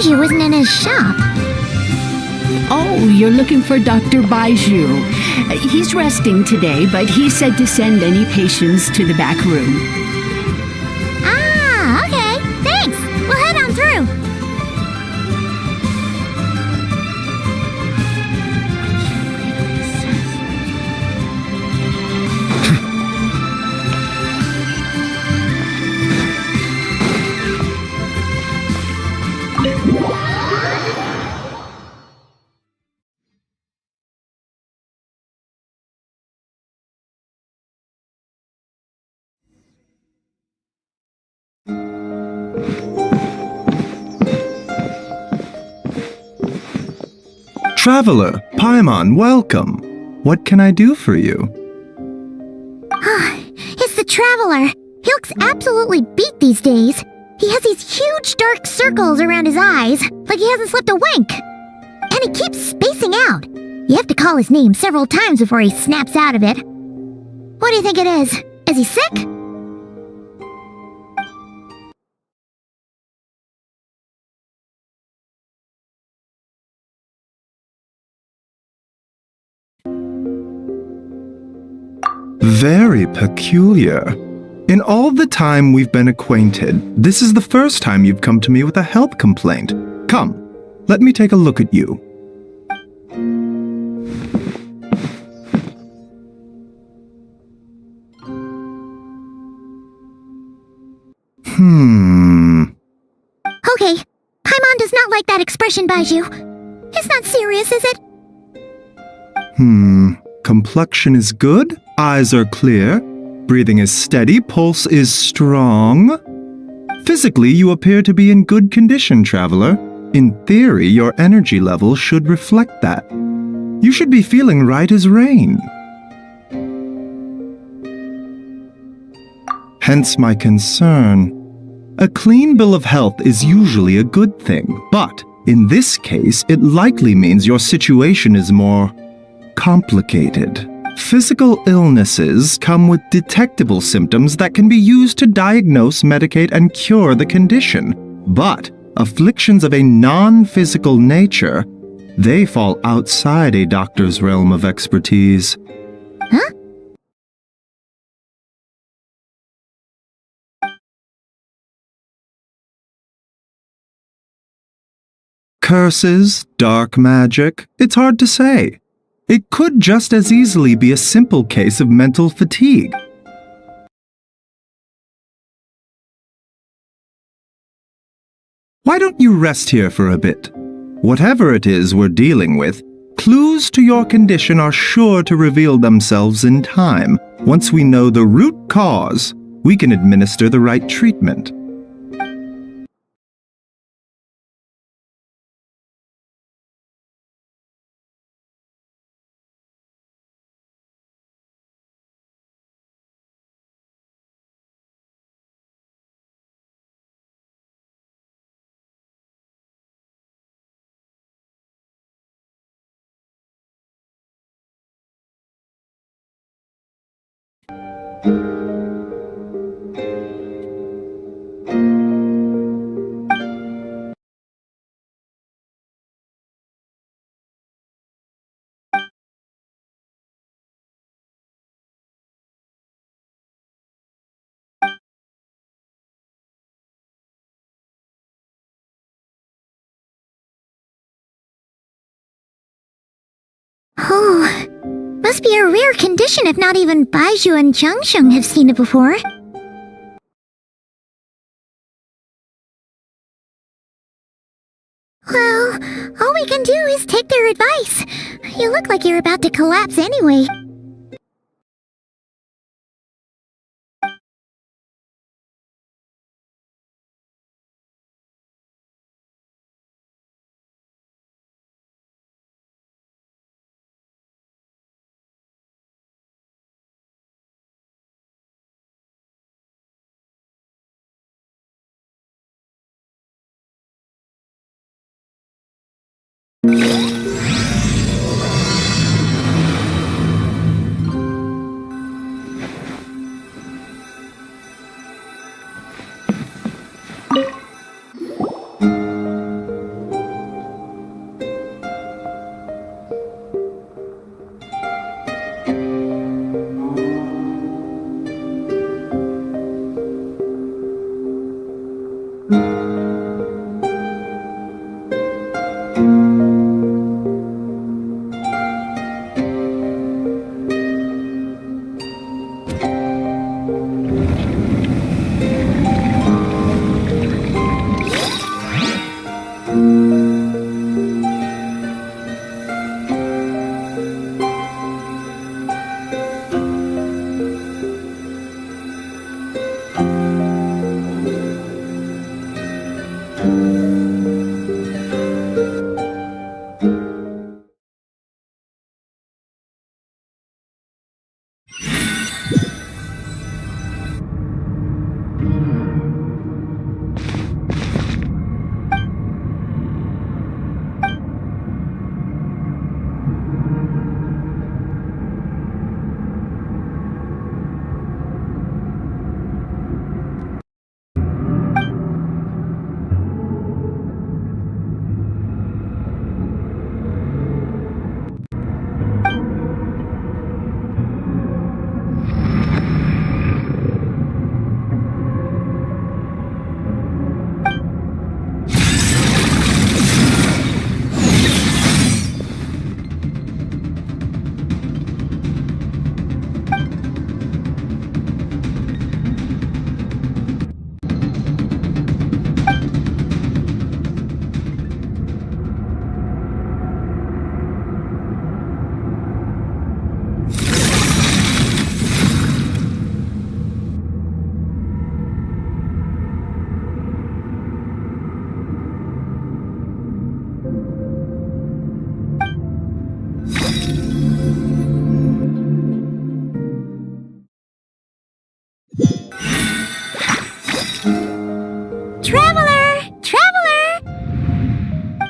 Baiju wasn't in his shop. Oh, you're looking for Dr. Baiju. He's resting today, but he said to send any patients to the back room. Ah, okay. Thanks. We'll head on through. Traveler, Paimon, welcome. What can I do for you? It's the Traveler. He looks absolutely beat these days. He has these huge dark circles around his eyes, like he hasn't slept a wink. And he keeps spacing out. You have to call his name several times before he snaps out of it. What do you think it is? Is he sick? Very peculiar. In all the time we've been acquainted, this is the first time you've come to me with a health complaint. Come, let me take a look at you. Okay, Paimon does not like that expression, Baiju. It's not serious, is it? Complexion is good, eyes are clear, breathing is steady, pulse is strong. Physically, you appear to be in good condition, Traveler. In theory, your energy level should reflect that. You should be feeling right as rain. Hence my concern. A clean bill of health is usually a good thing, but in this case, it likely means your situation is more complicated. Physical illnesses come with detectable symptoms that can be used to diagnose, medicate, and cure the condition. But afflictions of a non-physical nature, they fall outside a doctor's realm of expertise. Huh? Curses, dark magic, it's hard to say. It could just as easily be a simple case of mental fatigue. Why don't you rest here for a bit? Whatever it is we're dealing with, clues to your condition are sure to reveal themselves in time. Once we know the root cause, we can administer the right treatment. Oh, must be a rare condition if not even Baizhu and Changsheng have seen it before. Well, all we can do is take their advice. You look like you're about to collapse anyway.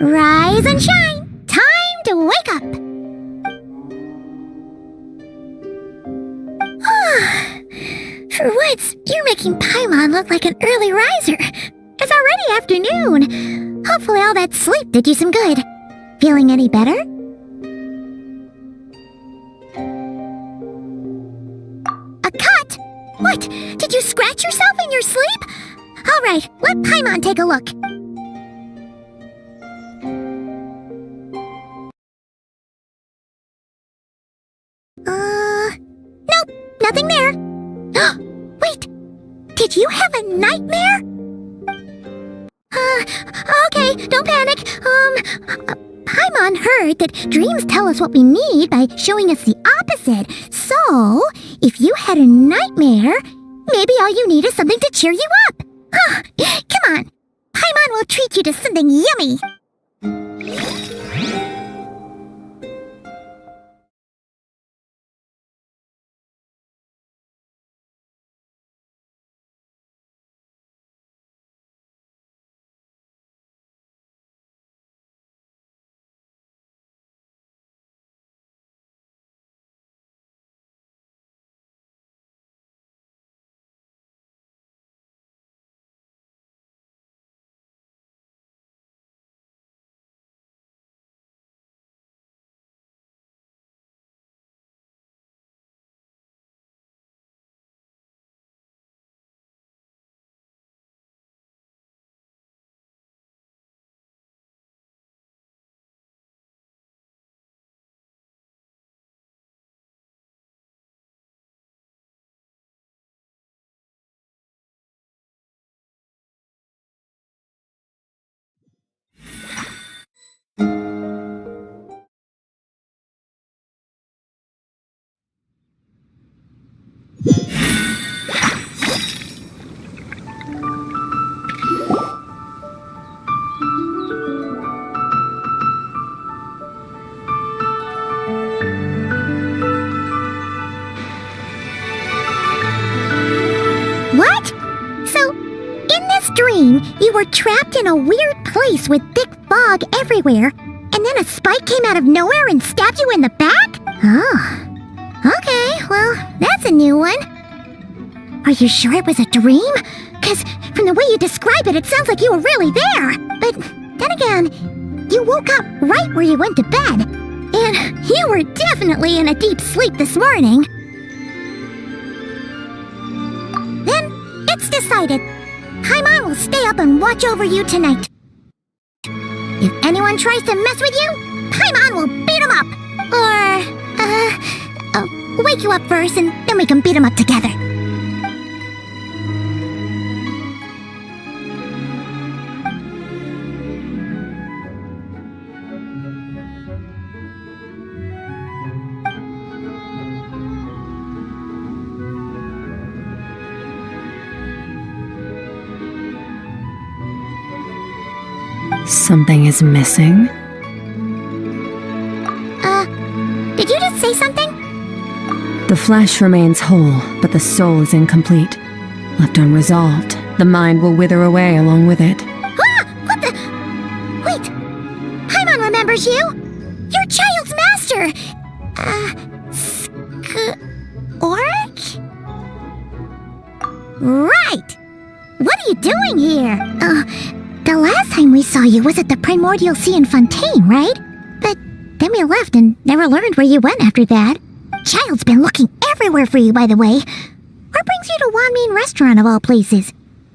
Rise and shine! Time to wake up! For once, you're making Paimon look like an early riser. It's already afternoon. Hopefully all that sleep did you some good. Feeling any better? A cut? What? Did you scratch yourself in your sleep? Alright, let Paimon take a look. Nope, nothing there. Wait, did you have a nightmare? Okay, don't panic. Paimon heard that dreams tell us what we need by showing us the opposite. So, if you had a nightmare, maybe all you need is something to cheer you up. Come on, Paimon will treat you to something yummy. you were trapped in a weird place with thick fog everywhere, and then a spike came out of nowhere and stabbed you in the back? Oh. Okay, well, that's a new one. Are you sure it was a dream? 'Cause from the way you describe it, it sounds like you were really there. But then again, you woke up right where you went to bed. And you were definitely in a deep sleep this morning. Then, it's decided. Paimon will stay up and watch over you tonight. If anyone tries to mess with you, Paimon will beat him up. Or, wake you up first and then we can beat him up together. Something is missing? Did you just say something? The flesh remains whole, but the soul is incomplete. Left unresolved, the mind will wither away along with it. Ah! What the? Wait! Paimon remembers you! You're Childe's master! Skirk? Right! What are you doing here? The last time we saw you was at the Primordial Sea in Fontaine, right? But then we left and never learned where you went after that. Childe's been looking everywhere for you, by the way. What brings you to Wanmin Restaurant of all places?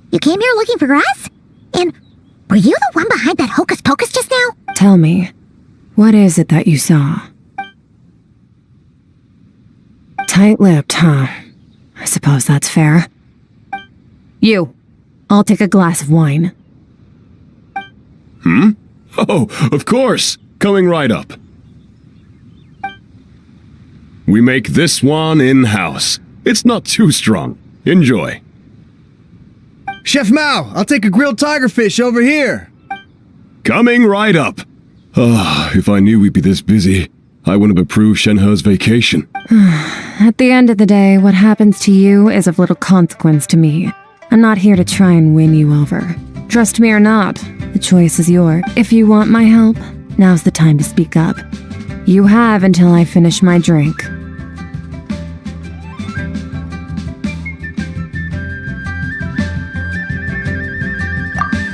You came here looking for us? And were you the one behind that hocus pocus just now? Tell me, what is it that you saw? Tight-lipped, huh? I suppose that's fair. You, I'll take a glass of wine. Oh, of course! Coming right up. We make this one in-house. It's not too strong. Enjoy. Chef Mao, I'll take a grilled tigerfish over here. Coming right up. If I knew we'd be this busy, I wouldn't have approved Shenhe's vacation. At the end of the day, what happens to you is of little consequence to me. I'm not here to try and win you over. Trust me or not, the choice is yours. If you want my help, now's the time to speak up. You have until I finish my drink.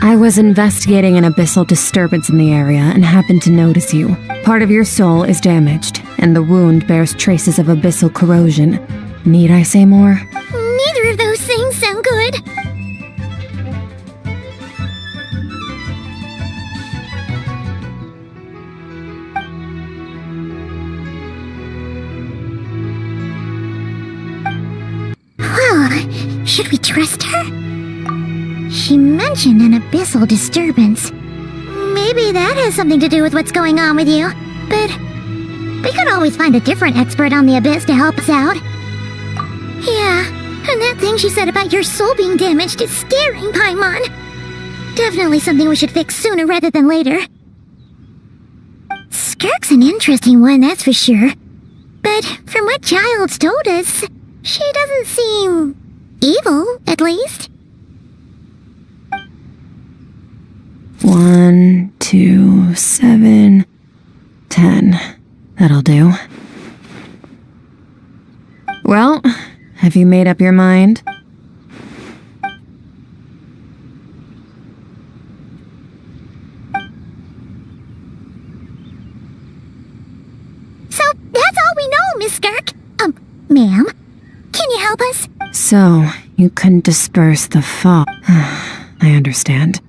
I was investigating an abyssal disturbance in the area and happened to notice you. Part of your soul is damaged, and the wound bears traces of abyssal corrosion. Need I say more? Neither of those things sound good. Well, should we trust her? She mentioned an abyssal disturbance. Maybe that has something to do with what's going on with you. But we could always find a different expert on the abyss to help us out. Yeah, and that thing she said about your soul being damaged is scaring, Paimon. Definitely something we should fix sooner rather than later. Skirk's an interesting one, that's for sure. But from what Childe's told us, she doesn't seem evil, at least. 1, 2, 7, 10. That'll do. Well, have you made up your mind? So, that's all we know, Miss Skirk. Ma'am, can you help us? So, you couldn't disperse the fog. I understand.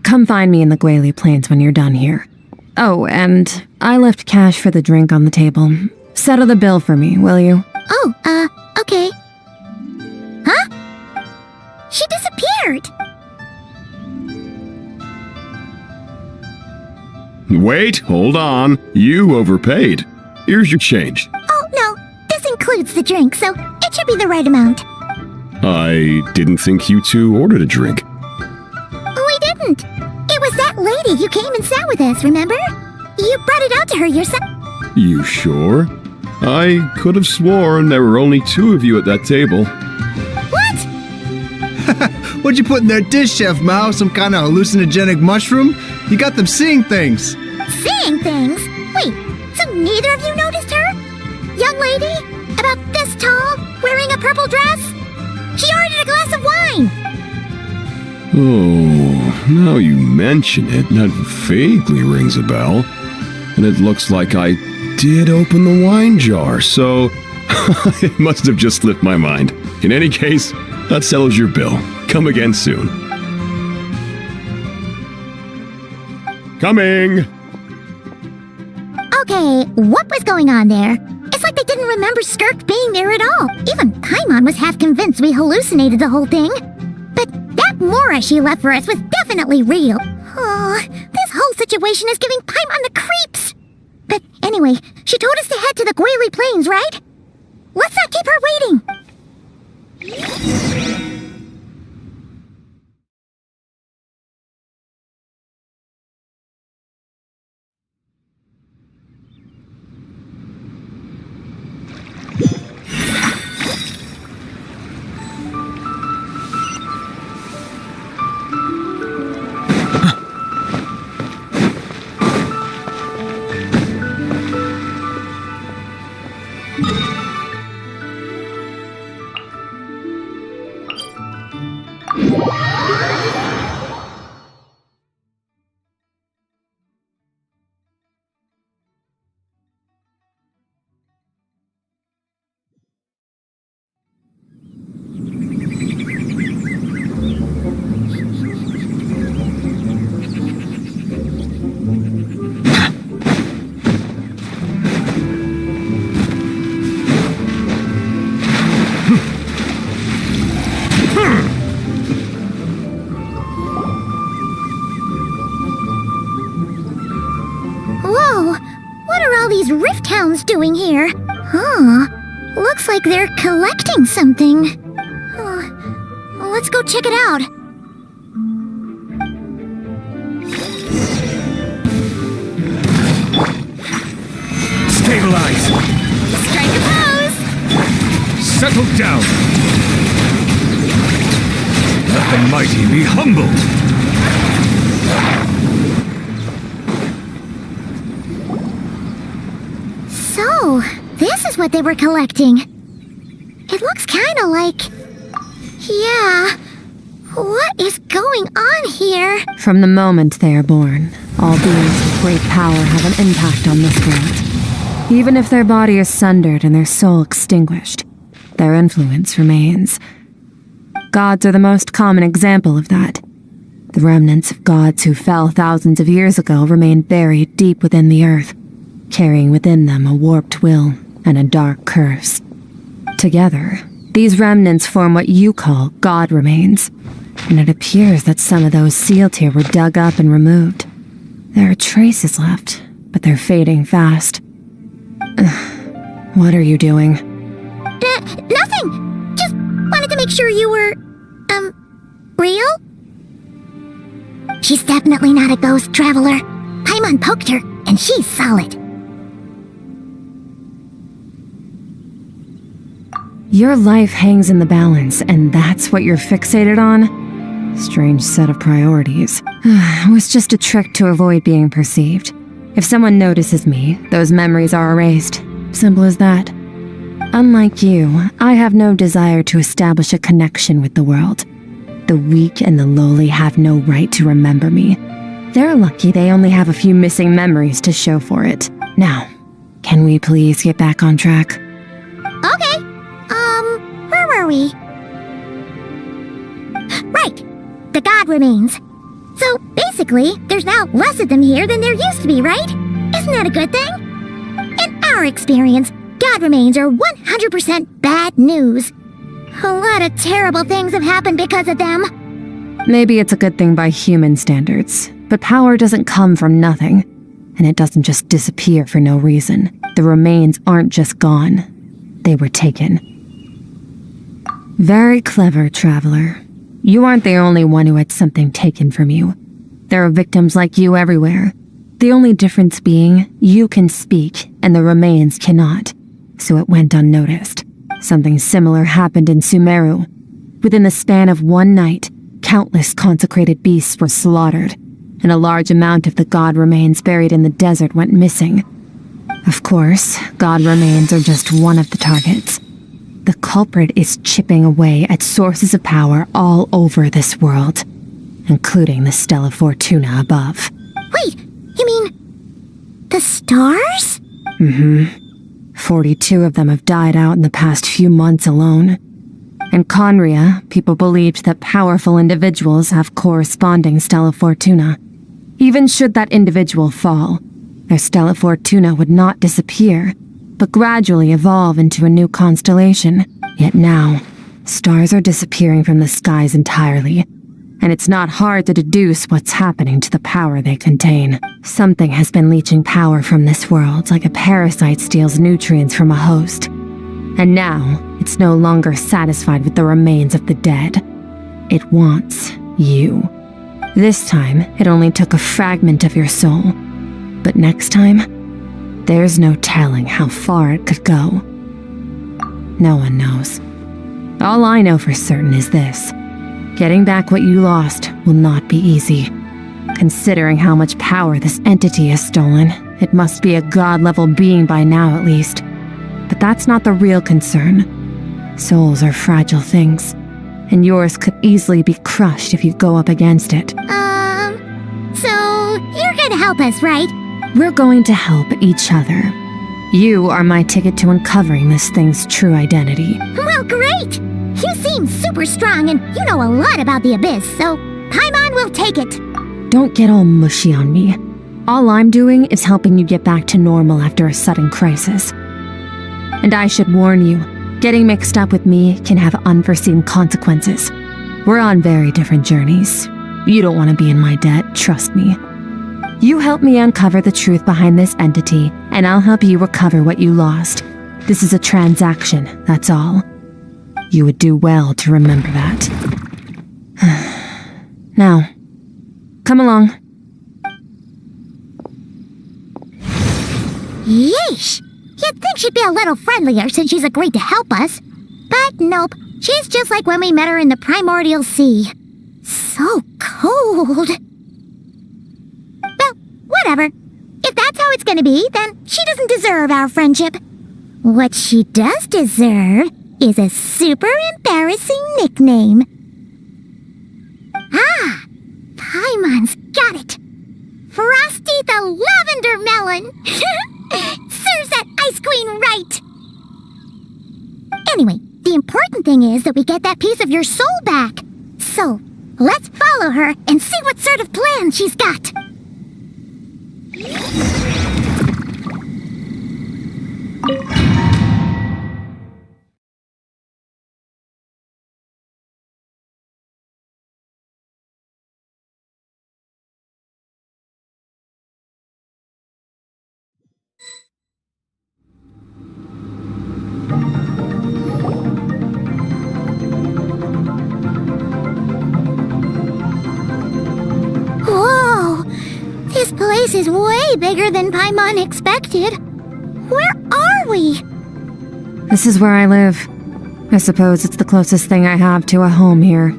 Come find me in the Guili Plains when you're done here. Oh, and I left cash for the drink on the table. Settle the bill for me, will you? Oh, okay. Huh? She disappeared! Wait, hold on. You overpaid. Here's your change. Oh, no, this includes the drink, so it should be the right amount. I didn't think you two ordered a drink. We didn't. It was that lady who came and sat with us, remember? You brought it out to her yourself. You sure? I could have sworn there were only 2 of you at that table. What? What'd you put in their dish, Chef Mao? Some kind of hallucinogenic mushroom? You got them seeing things. Seeing things? Wait, so neither of you noticed her? Young lady? About this tall? Wearing a purple dress? She ordered a glass of wine! Oh, now you mention it, that vaguely rings a bell. And it looks like I did open the wine jar, so it must have just slipped my mind. In any case, that settles your bill. Come again soon. Coming! Okay, what was going on there? It's like they didn't remember Skirk being there at all. Even Paimon was half convinced we hallucinated the whole thing. But that Mora she left for us was definitely real. Oh, this whole situation is giving Paimon the creeps. But anyway, she told us to head to the Guili Plains, right? Let's not keep her waiting. Whoa! What are all these rift hounds doing here? Huh. Looks like they're collecting something. Let's go check it out. Stabilize! Strike a pose! Settle down! Let the mighty be humbled! So, this is what they were collecting. It looks kinda like... Yeah... What is going on here? From the moment they are born, all beings with great power have an impact on this world. Even if their body is sundered and their soul extinguished, their influence remains. Gods are the most common example of that. The remnants of gods who fell thousands of years ago remain buried deep within the earth, carrying within them a warped will and a dark curse. Together, these remnants form what you call god remains, and it appears that some of those sealed here were dug up and removed. There are traces left, but they're fading fast. What are you doing? Nothing! Just wanted to make sure you were... real? She's definitely not a ghost traveler. Paimon poked her, and she's solid. Your life hangs in the balance, and that's what you're fixated on? Strange set of priorities. It was just a trick to avoid being perceived. If someone notices me, those memories are erased. Simple as that. Unlike you, I have no desire to establish a connection with the world. The weak and the lowly have no right to remember me. They're lucky they only have a few missing memories to show for it. Now, can we please get back on track? Okay. Where were we? Right. The god remains. So, basically, there's now less of them here than there used to be, right? Isn't that a good thing? In our experience, god remains are 100% bad news. A lot of terrible things have happened because of them. Maybe it's a good thing by human standards, but power doesn't come from nothing, and it doesn't just disappear for no reason. The remains aren't just gone. They were taken. Very clever, traveler. You aren't the only one who had something taken from you. There are victims like you everywhere. The only difference being, you can speak, and the remains cannot. So it went unnoticed. Something similar happened in Sumeru. Within the span of one night, countless consecrated beasts were slaughtered, and a large amount of the god remains buried in the desert went missing. Of course, god remains are just one of the targets. The culprit is chipping away at sources of power all over this world, including the Stella Fortuna above. Wait, you mean the stars? 42 of them have died out in the past few months alone. In Conria, people believed that powerful individuals have corresponding Stella Fortuna. Even should that individual fall, their Stella Fortuna would not disappear, but gradually evolve into a new constellation. Yet now, stars are disappearing from the skies entirely, and it's not hard to deduce what's happening to the power they contain. Something has been leeching power from this world like a parasite steals nutrients from a host. And now, it's no longer satisfied with the remains of the dead. It wants you. This time, it only took a fragment of your soul. But next time, there's no telling how far it could go. No one knows. All I know for certain is this. Getting back what you lost will not be easy. Considering how much power this entity has stolen, it must be a god-level being by now at least. But that's not the real concern. Souls are fragile things, and yours could easily be crushed if you go up against it. So you're gonna help us, right? We're going to help each other. You are my ticket to uncovering this thing's true identity. Well, great! You seem super strong and you know a lot about the Abyss, so Paimon will take it. Don't get all mushy on me. All I'm doing is helping you get back to normal after a sudden crisis. And I should warn you, getting mixed up with me can have unforeseen consequences. We're on very different journeys. You don't want to be in my debt, trust me. You help me uncover the truth behind this entity, and I'll help you recover what you lost. This is a transaction, that's all. You would do well to remember that. Now, come along. Yeesh! You'd think she'd be a little friendlier since she's agreed to help us. But nope, she's just like when we met her in the Primordial Sea. So cold. Well, whatever. If that's how it's gonna be, then she doesn't deserve our friendship. What she does deserve is a super embarrassing nickname. Ah! Paimon's got it! Frosty the Lavender Melon! Serves that ice queen right! Anyway, the important thing is that we get that piece of your soul back. So, let's follow her and see what sort of plan she's got. Whoa! This place is way bigger than Paimon expected. Where are we? This is where I live. I suppose it's the closest thing I have to a home here.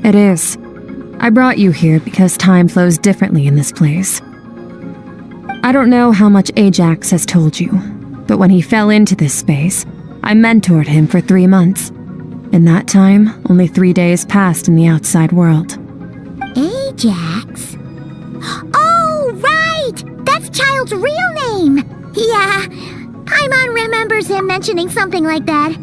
It is. I brought you here because time flows differently in this place. I don't know how much Ajax has told you, but when he fell into this space, I mentored him for 3 months. In that time, only 3 days passed in the outside world. Ajax? Oh, right! That's Childe's real name! Yeah, Paimon remembers him mentioning something like that.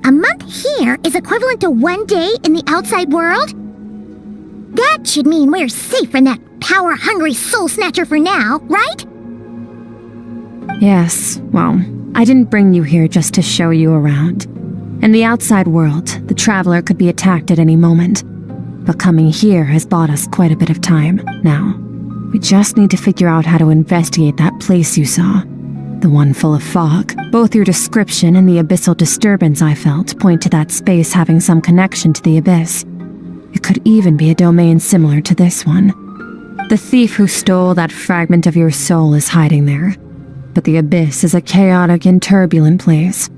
a month here is equivalent to 1 day in the outside world? That should mean we're safe from that power-hungry soul snatcher for now, right? Yes, well, I didn't bring you here just to show you around. In the outside world, the traveler could be attacked at any moment. But coming here has bought us quite a bit of time. Now, we just need to figure out how to investigate that place you saw. The one full of fog. Both your description and the abyssal disturbance I felt point to that space having some connection to the abyss. It could even be a domain similar to this one. The thief who stole that fragment of your soul is hiding there. But the abyss is a chaotic and turbulent place.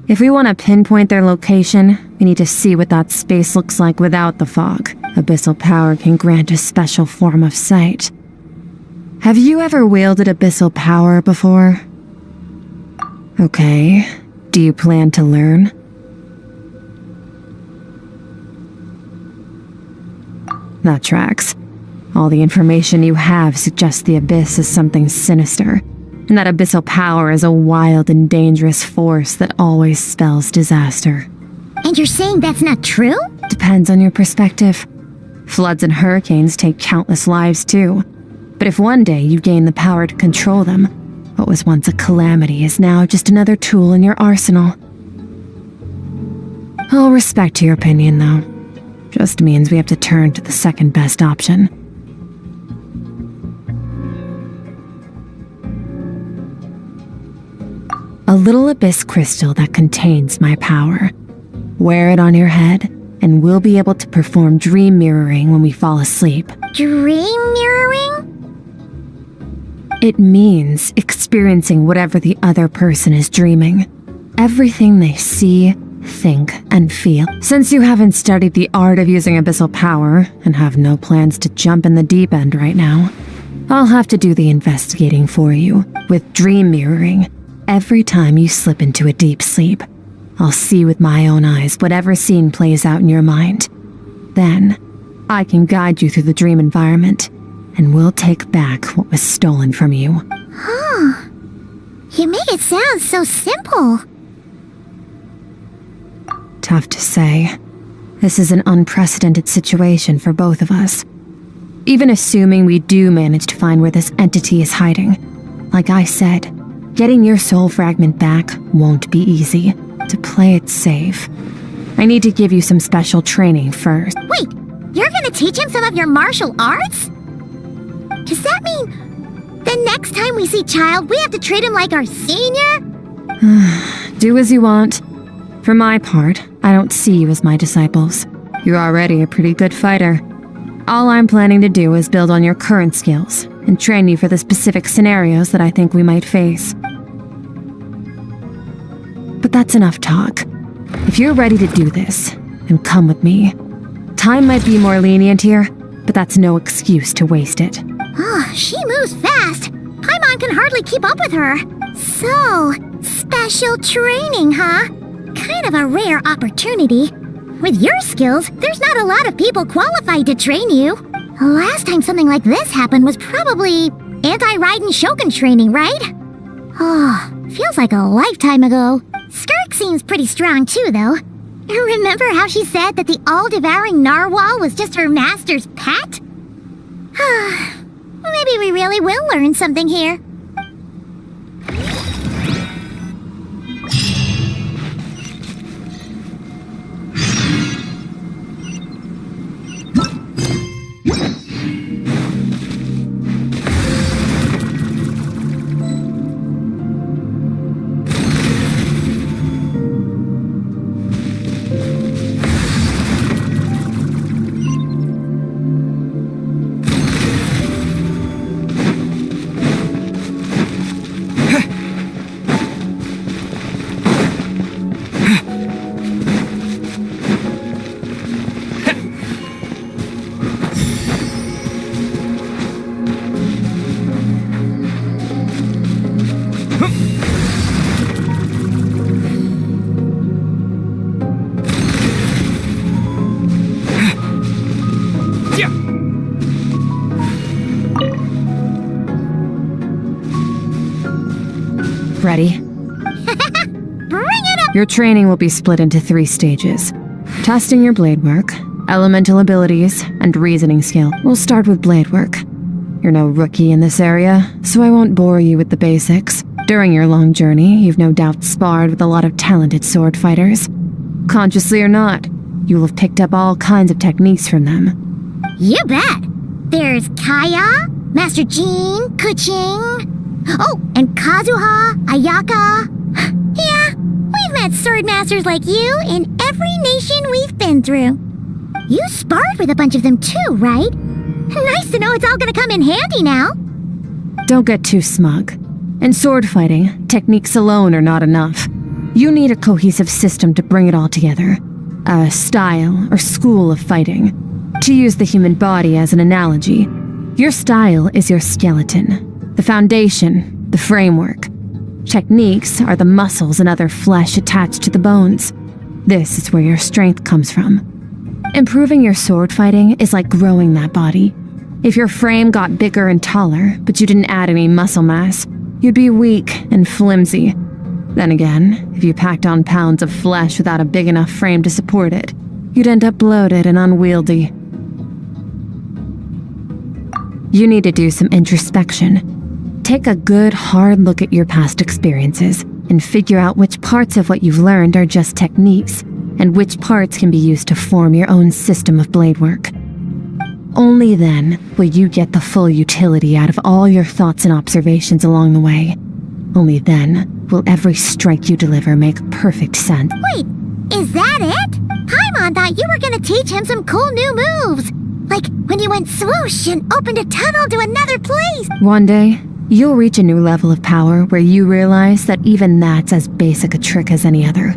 If we want to pinpoint their location, we need to see what that space looks like without the fog. Abyssal power can grant a special form of sight. Have you ever wielded abyssal power before? Okay. Do you plan to learn? That tracks. All the information you have suggests the abyss is something sinister, and that abyssal power is a wild and dangerous force that always spells disaster. And you're saying that's not true? Depends on your perspective. Floods and hurricanes take countless lives too. But if one day you gain the power to control them, what was once a calamity is now just another tool in your arsenal. I'll respect your opinion, though. Just means we have to turn to the second best option. A little abyss crystal that contains my power. Wear it on your head, and we'll be able to perform dream mirroring when we fall asleep. Dream mirroring? It means experiencing whatever the other person is dreaming. Everything they see, think, and feel. Since you haven't studied the art of using abyssal power and have no plans to jump in the deep end right now, I'll have to do the investigating for you with dream mirroring. Every time you slip into a deep sleep, I'll see with my own eyes whatever scene plays out in your mind. Then, I can guide you through the dream environment, and we'll take back what was stolen from you. Huh. You make it sound so simple. Tough to say. This is an unprecedented situation for both of us. Even assuming we do manage to find where this entity is hiding. Like I said, getting your soul fragment back won't be easy. To play it safe, I need to give you some special training first. Wait, you're gonna teach him some of your martial arts? Does that mean the next time we see Childe, we have to treat him like our senior? Do as you want. For my part, I don't see you as my disciples. You're already a pretty good fighter. All I'm planning to do is build on your current skills and train you for the specific scenarios that I think we might face. But that's enough talk. If you're ready to do this, then come with me. Time might be more lenient here, but that's no excuse to waste it. Oh, she moves fast. Paimon can hardly keep up with her. So, special training, huh? Kind of a rare opportunity. With your skills, there's not a lot of people qualified to train you. The last time something like this happened was probably anti-Raiden Shogun training, right? Oh, feels like a lifetime ago. Skirk seems pretty strong too, though. Remember how she said that the all-devouring narwhal was just her master's pet? Maybe we really will learn something here. Ready? Bring it Your training will be split into 3 stages. Testing your blade work, elemental abilities, and reasoning skill. We'll start with blade work. You're no rookie in this area, so I won't bore you with the basics. During your long journey, you've no doubt sparred with a lot of talented sword fighters. Consciously or not, you'll have picked up all kinds of techniques from them. You bet. There's Kaya, Master Jean, Kuching. Oh, and Kazuha, Ayaka. Yeah, we've met sword masters like you in every nation we've been through. You sparred with a bunch of them too, right? Nice to know it's all gonna come in handy now. Don't get too smug. In sword fighting, techniques alone are not enough. You need a cohesive system to bring it all together. A style or school of fighting. To use the human body as an analogy, your style is your skeleton, the foundation, the framework. Techniques are the muscles and other flesh attached to the bones. This is where your strength comes from. Improving your sword fighting is like growing that body. If your frame got bigger and taller, but you didn't add any muscle mass, you'd be weak and flimsy. Then again, if you packed on pounds of flesh without a big enough frame to support it, you'd end up bloated and unwieldy. You need to do some introspection. Take a good, hard look at your past experiences and figure out which parts of what you've learned are just techniques, and which parts can be used to form your own system of blade work. Only then will you get the full utility out of all your thoughts and observations along the way. Only then will every strike you deliver make perfect sense. Wait, is that it? Paimon thought you were gonna teach him some cool new moves. Like when you went swoosh and opened a tunnel to another place. One day, you'll reach a new level of power where you realize that even that's as basic a trick as any other.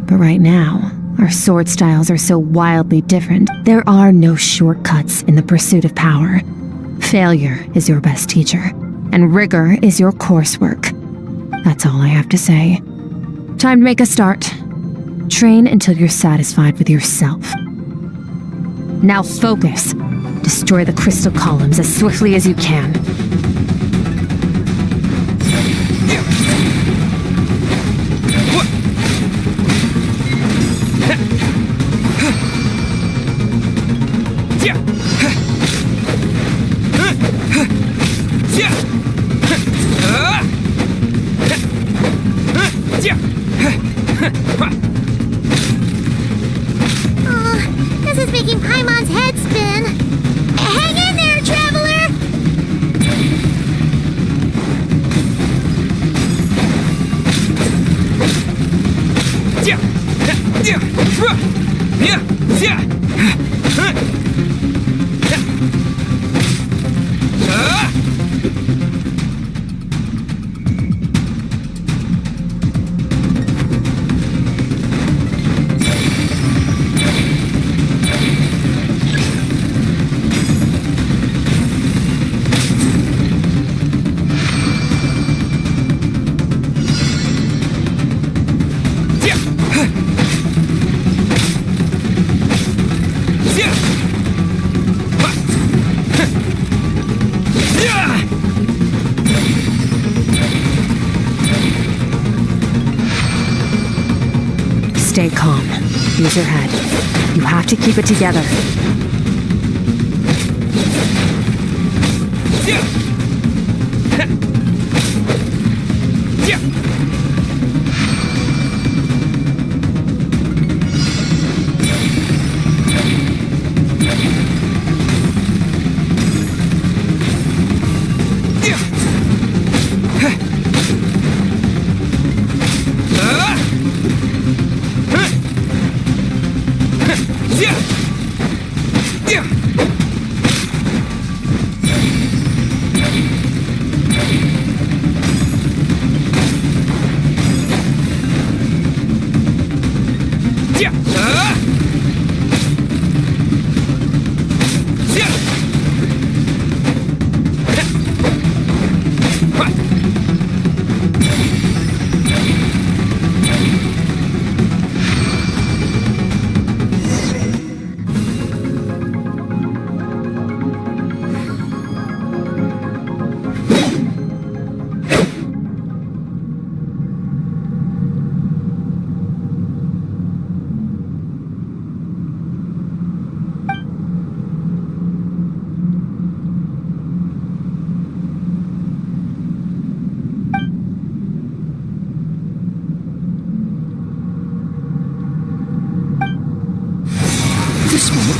But right now, our sword styles are so wildly different, there are no shortcuts in the pursuit of power. Failure is your best teacher, and rigor is your coursework. That's all I have to say. Time to make a start. Train until you're satisfied with yourself. Now focus. Destroy the crystal columns as swiftly as you can. This is making Paimon's head spin. Hang in there, traveler! Stay calm. Use your head. You have to keep it together.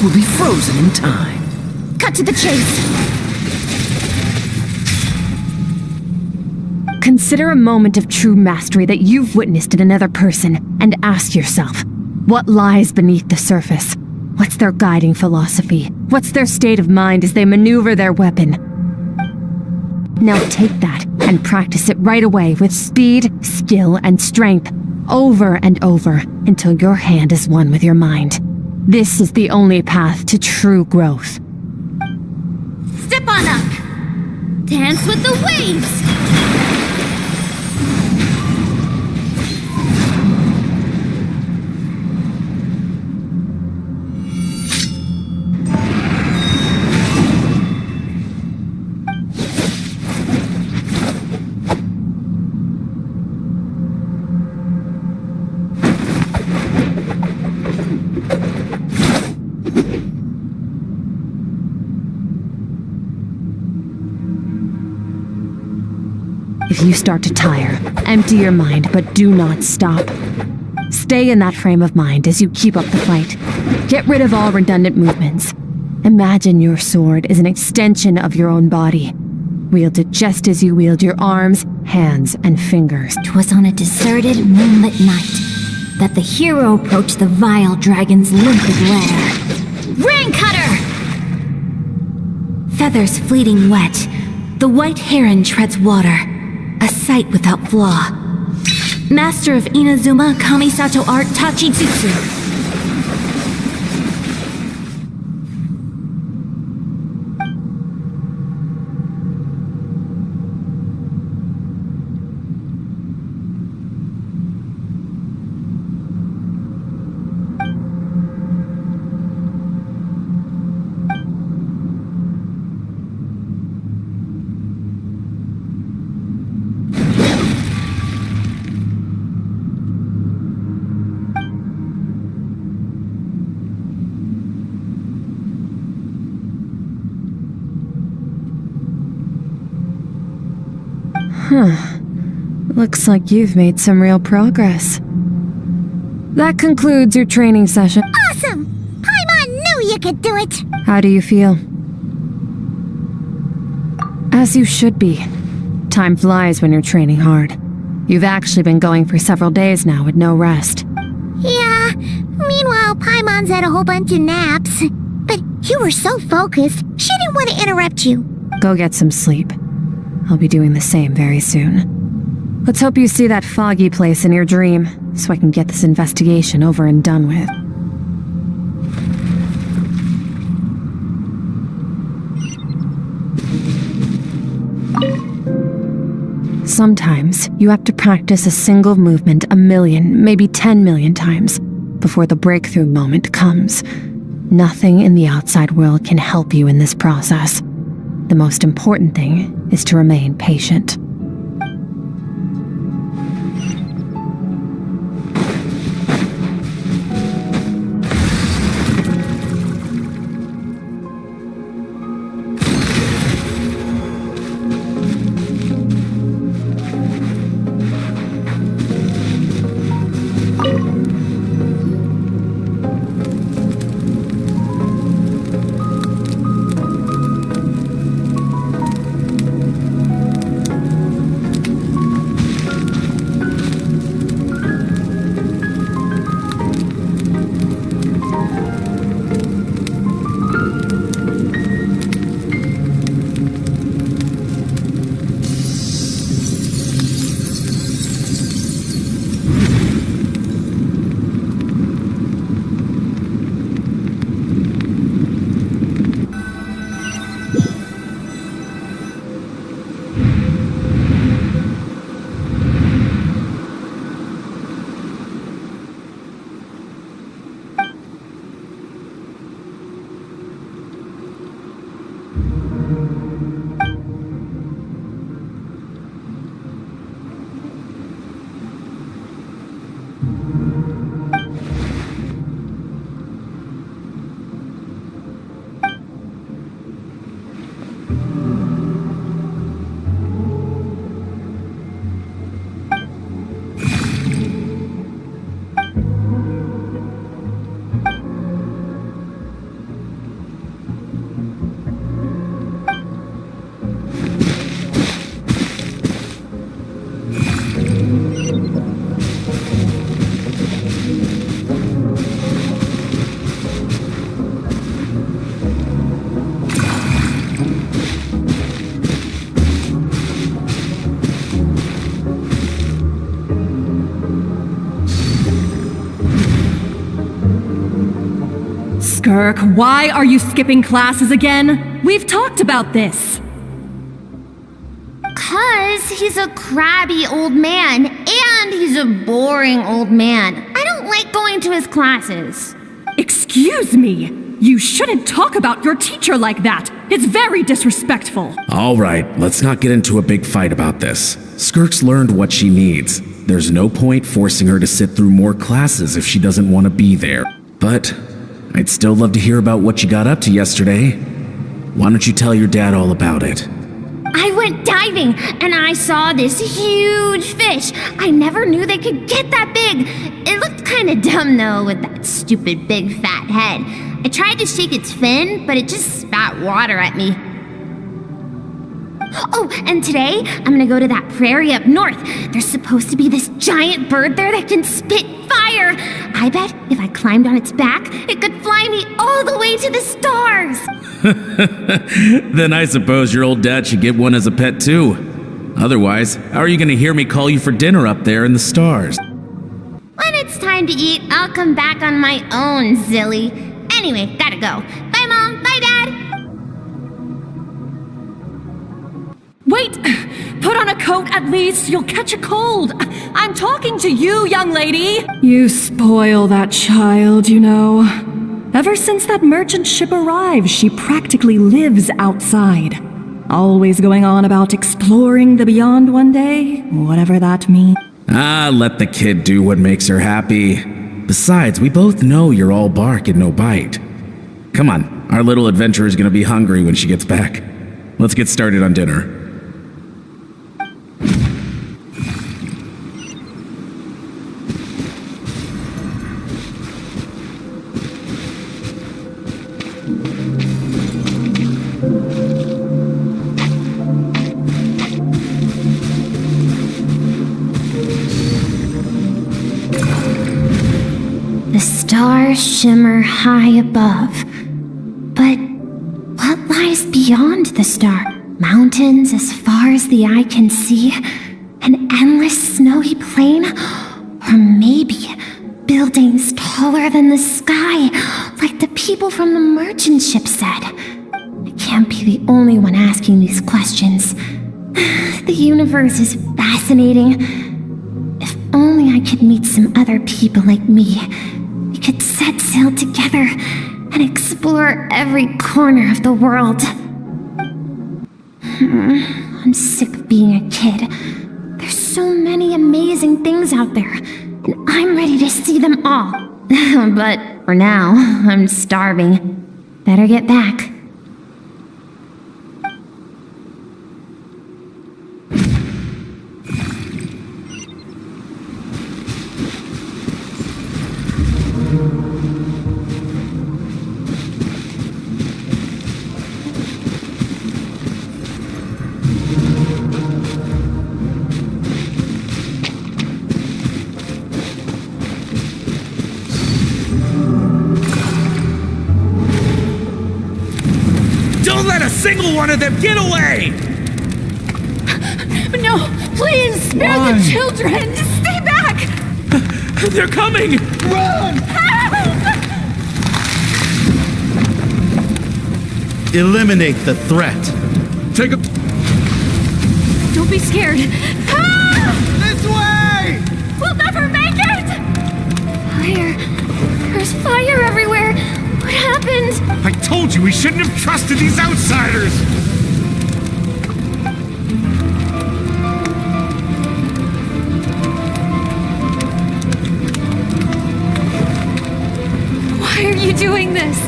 will be frozen in time. Cut to the chase. Consider a moment of true mastery that you've witnessed in another person and ask yourself, what lies beneath the surface? What's their guiding philosophy? What's their state of mind as they maneuver their weapon? Now take that and practice it right away with speed, skill, and strength, over and over, until your hand is one with your mind. This is the only path to true growth. Step on up. Dance with the waves. If you start to tire, empty your mind, but do not stop. Stay in that frame of mind as you keep up the fight. Get rid of all redundant movements. Imagine your sword is an extension of your own body. Wield it just as you wield your arms, hands, and fingers. 'Twas on a deserted moonlit night that the hero approached the vile dragon's limpid lair. Rain Cutter! Feathers fleeting wet, the white heron treads water, a sight without flaw. Master of Inazuma Kamisato art Tachijutsu. Looks like you've made some real progress. That concludes your training session. Awesome! Paimon knew you could do it! How do you feel? As you should be. Time flies when you're training hard. You've actually been going for several days now with no rest. Yeah, meanwhile Paimon's had a whole bunch of naps. But you were so focused, she didn't want to interrupt you. Go get some sleep. I'll be doing the same very soon. Let's hope you see that foggy place in your dream, so I can get this investigation over and done with. Sometimes, you have to practice a single movement 1 million, maybe 10 million times, before the breakthrough moment comes. Nothing in the outside world can help you in this process. The most important thing is to remain patient. Skirk, why are you skipping classes again? We've talked about this. 'Cause he's a crabby old man, and he's a boring old man. I don't like going to his classes. Excuse me. You shouldn't talk about your teacher like that. It's very disrespectful. All right, let's not get into a big fight about this. Skirk's learned what she needs. There's no point forcing her to sit through more classes if she doesn't want to be there. But I'd still love to hear about what you got up to yesterday. Why don't you tell your dad all about it? I went diving, and I saw this huge fish. I never knew they could get that big. It looked kind of dumb, though, with that stupid big fat head. I tried to shake its fin, but it just spat water at me. Oh, and today, I'm gonna go to that prairie up north. There's supposed to be this giant bird there that can spit fire. I bet if I climbed on its back, it could fly me all the way to the stars. Then I suppose your old dad should get one as a pet too. Otherwise, how are you going to hear me call you for dinner up there in the stars? When it's time to eat, I'll come back on my own, Zilly. Anyway, gotta go. Bye, Mom. Bye, Dad. Wait! Put on a coat at least. You'll catch a cold. I'm talking to you, young lady. You spoil that child, you know. Ever since that merchant ship arrived, she practically lives outside. Always going on about exploring the beyond one day, whatever that means. Let the kid do what makes her happy. Besides, we both know you're all bark and no bite. Come on, our little adventurer is gonna be hungry when she gets back. Let's get started on dinner. The stars shimmer high above. But what lies beyond the star? Mountains as far as the eye can see? An endless snowy plain? Or maybe buildings taller than the sky, like the people from the merchant ship said? I can't be the only one asking these questions. The universe is fascinating. If only I could meet some other people like me. We could set sail together and explore every corner of the world. I'm sick of being a kid. There's so many amazing things out there, and I'm ready to see them all. But for now, I'm starving. Better get back. Don't let a single one of them get away! No, please, spare the children! Stay back! They're coming! Run! Eliminate the threat. Take a... Don't be scared. This way! We'll never make it! Fire. There's fire everywhere. What happened? I told you we shouldn't have trusted these outsiders! Why are you doing this?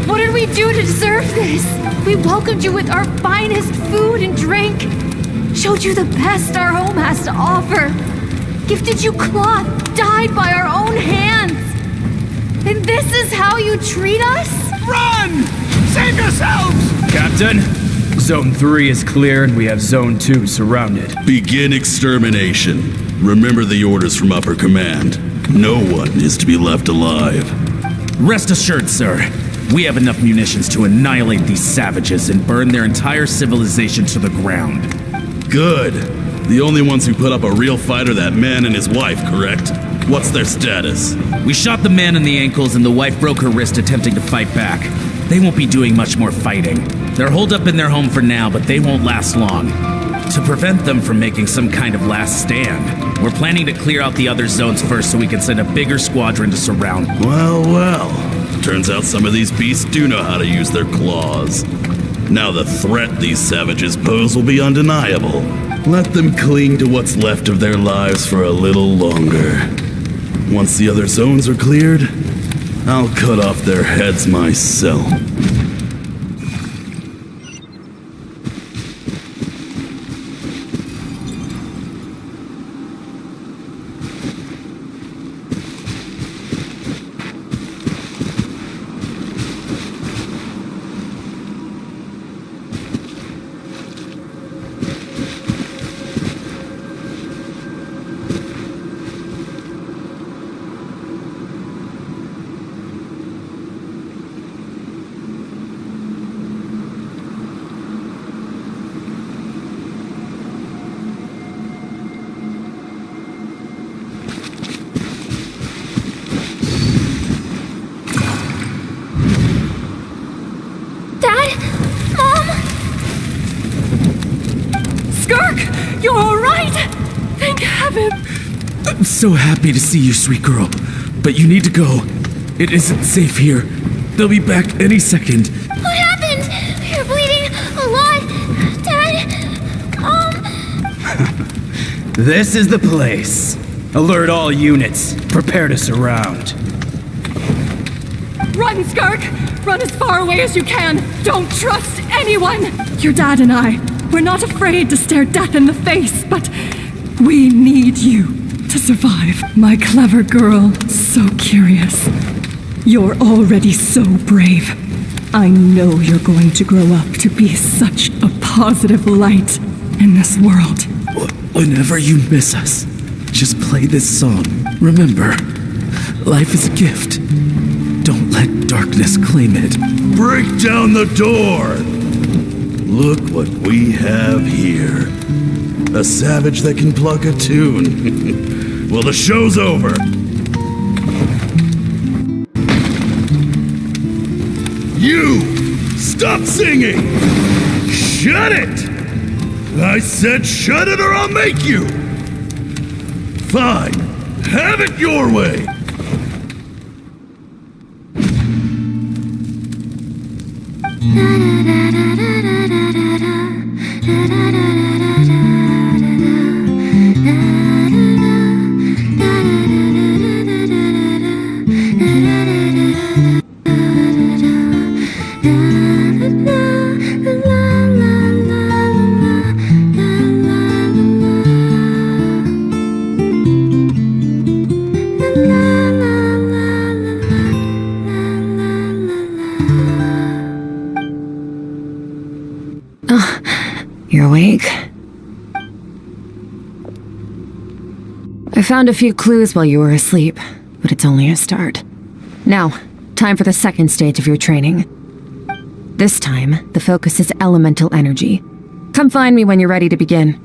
What did we do to deserve this? We welcomed you with our finest food and drink. Showed you the best our home has to offer. Gifted you cloth dyed by our own hands. And this is how you treat us? Run! Save yourselves! Captain, Zone 3 is clear and we have Zone 2 surrounded. Begin extermination. Remember the orders from upper command. No one is to be left alive. Rest assured, sir. We have enough munitions to annihilate these savages and burn their entire civilization to the ground. Good. The only ones who put up a real fight are that man and his wife, correct? What's their status? We shot the man in the ankles and the wife broke her wrist attempting to fight back. They won't be doing much more fighting. They're holed up in their home for now, but they won't last long. To prevent them from making some kind of last stand, we're planning to clear out the other zones first so we can send a bigger squadron to surround. Well. Turns out some of these beasts do know how to use their claws. Now the threat these savages pose will be undeniable. Let them cling to what's left of their lives for a little longer. Once the other zones are cleared, I'll cut off their heads myself. You're alright! Thank heaven! I'm so happy to see you, sweet girl. But you need to go. It isn't safe here. They'll be back any second. What happened? You're bleeding a lot. Dad? This is the place. Alert all units. Prepare to surround. Run, Skirk! Run as far away as you can! Don't trust anyone! Your dad and I, we're not afraid to stare death in the face, but we need you to survive. My clever girl, so curious. You're already so brave. I know you're going to grow up to be such a positive light in this world. Whenever you miss us, just play this song. Remember, life is a gift. Don't let darkness claim it. Break down the door! Look what we have here. A savage that can pluck a tune. Well, the show's over. You! Stop singing! Shut it! I said shut it or I'll make you! Fine. Have it your way! You're awake? I found a few clues while you were asleep, but it's only a start. Now, time for the second stage of your training. This time, the focus is elemental energy. Come find me when you're ready to begin.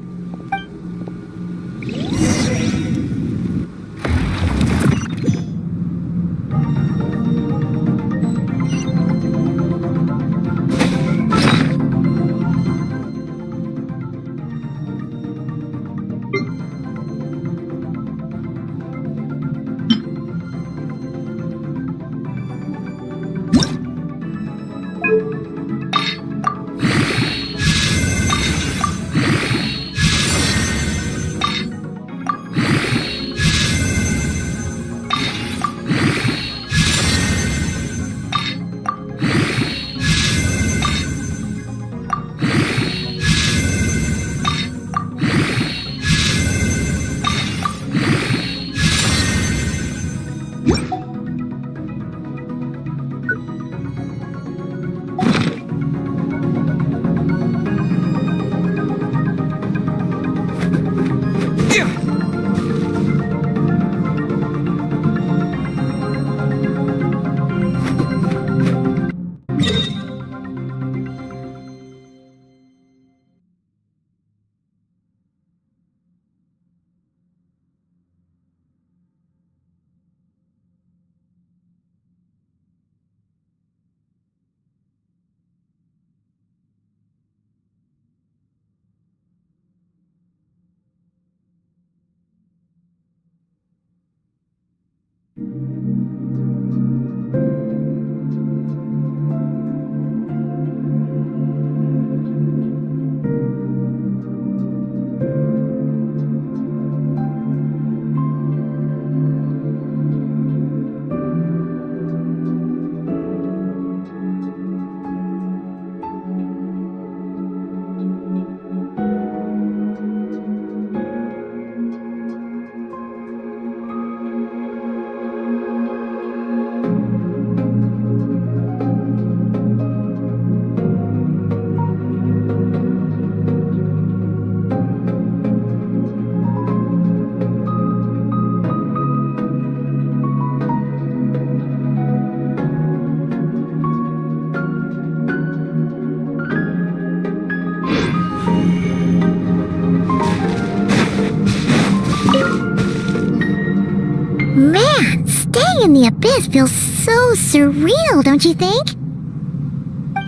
Being in the abyss feels so surreal, don't you think?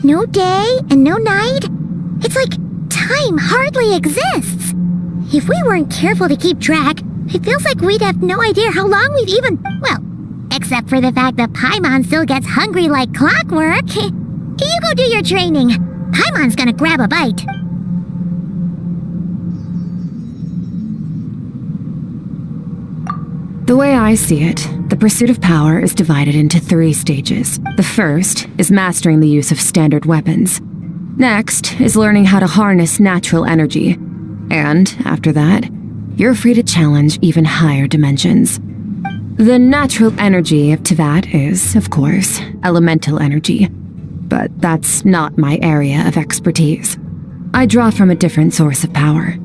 No day and no night. It's like time hardly exists. If we weren't careful to keep track, it feels like we'd have no idea how long we've even... Well, except for the fact that Paimon still gets hungry like clockwork. You go do your training. Paimon's gonna grab a bite. The way I see it, the pursuit of power is divided into 3 stages. The first is mastering the use of standard weapons. Next is learning how to harness natural energy. And after that, you're free to challenge even higher dimensions. The natural energy of Teyvat is, of course, elemental energy. But that's not my area of expertise. I draw from a different source of power.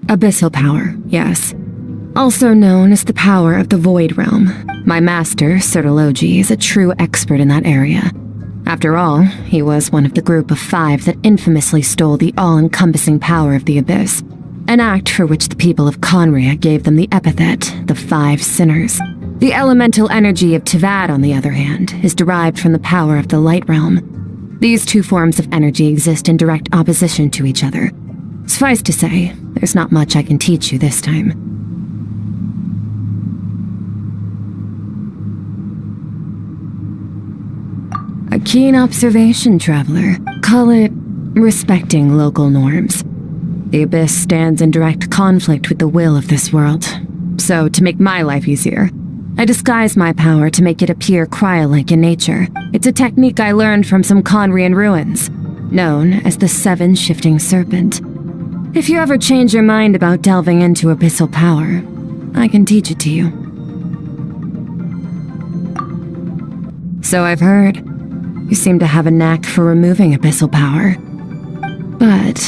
Abyssal power, yes. Also known as the power of the Void Realm. My master, Sertologi, is a true expert in that area. After all, he was one of the group of 5 that infamously stole the all-encompassing power of the Abyss, an act for which the people of Conria gave them the epithet, the 5 Sinners. The elemental energy of Teyvat, on the other hand, is derived from the power of the Light Realm. These 2 forms of energy exist in direct opposition to each other. Suffice to say, there's not much I can teach you this time. A keen observation, traveler. Call it respecting local norms. The Abyss stands in direct conflict with the will of this world. So, to make my life easier, I disguise my power to make it appear cryo-like in nature. It's a technique I learned from some Conrian ruins, known as the 7 Shifting Serpent. If you ever change your mind about delving into abyssal power, I can teach it to you. So I've heard. You seem to have a knack for removing abyssal power. But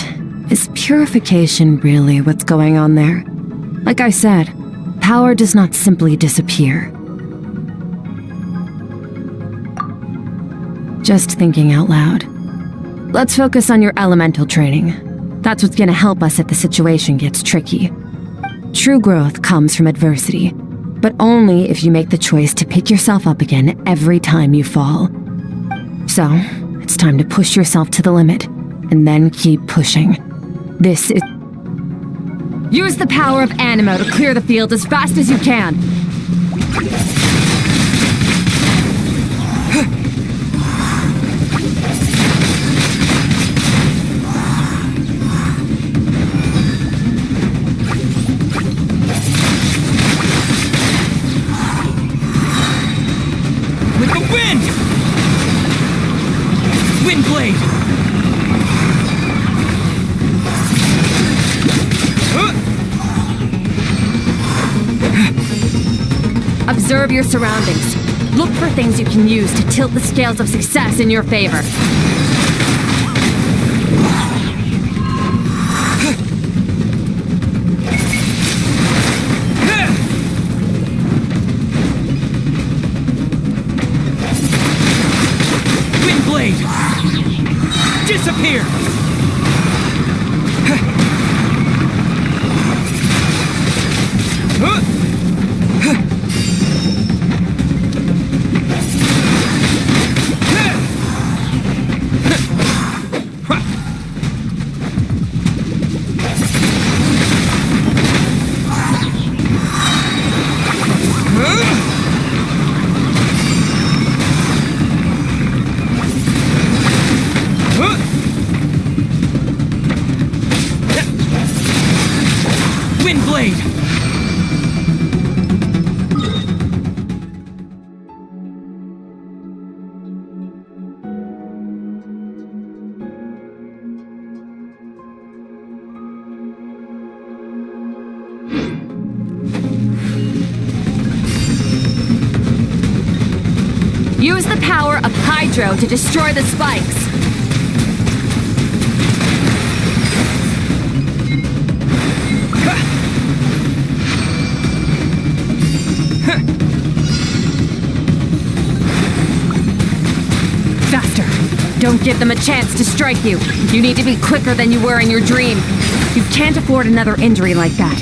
is purification really what's going on there? Like I said, power does not simply disappear. Just thinking out loud. Let's focus on your elemental training. That's what's gonna help us if the situation gets tricky. True growth comes from adversity, but only if you make the choice to pick yourself up again every time you fall. So, it's time to push yourself to the limit, and then keep pushing. This is... Use the power of Animo to clear the field as fast as you can! Observe your surroundings. Look for things you can use to tilt the scales of success in your favor. Windblade! Disappear! Use the power of Hydro to destroy the spikes. Faster. Don't give them a chance to strike you. You need to be quicker than you were in your dream. You can't afford another injury like that.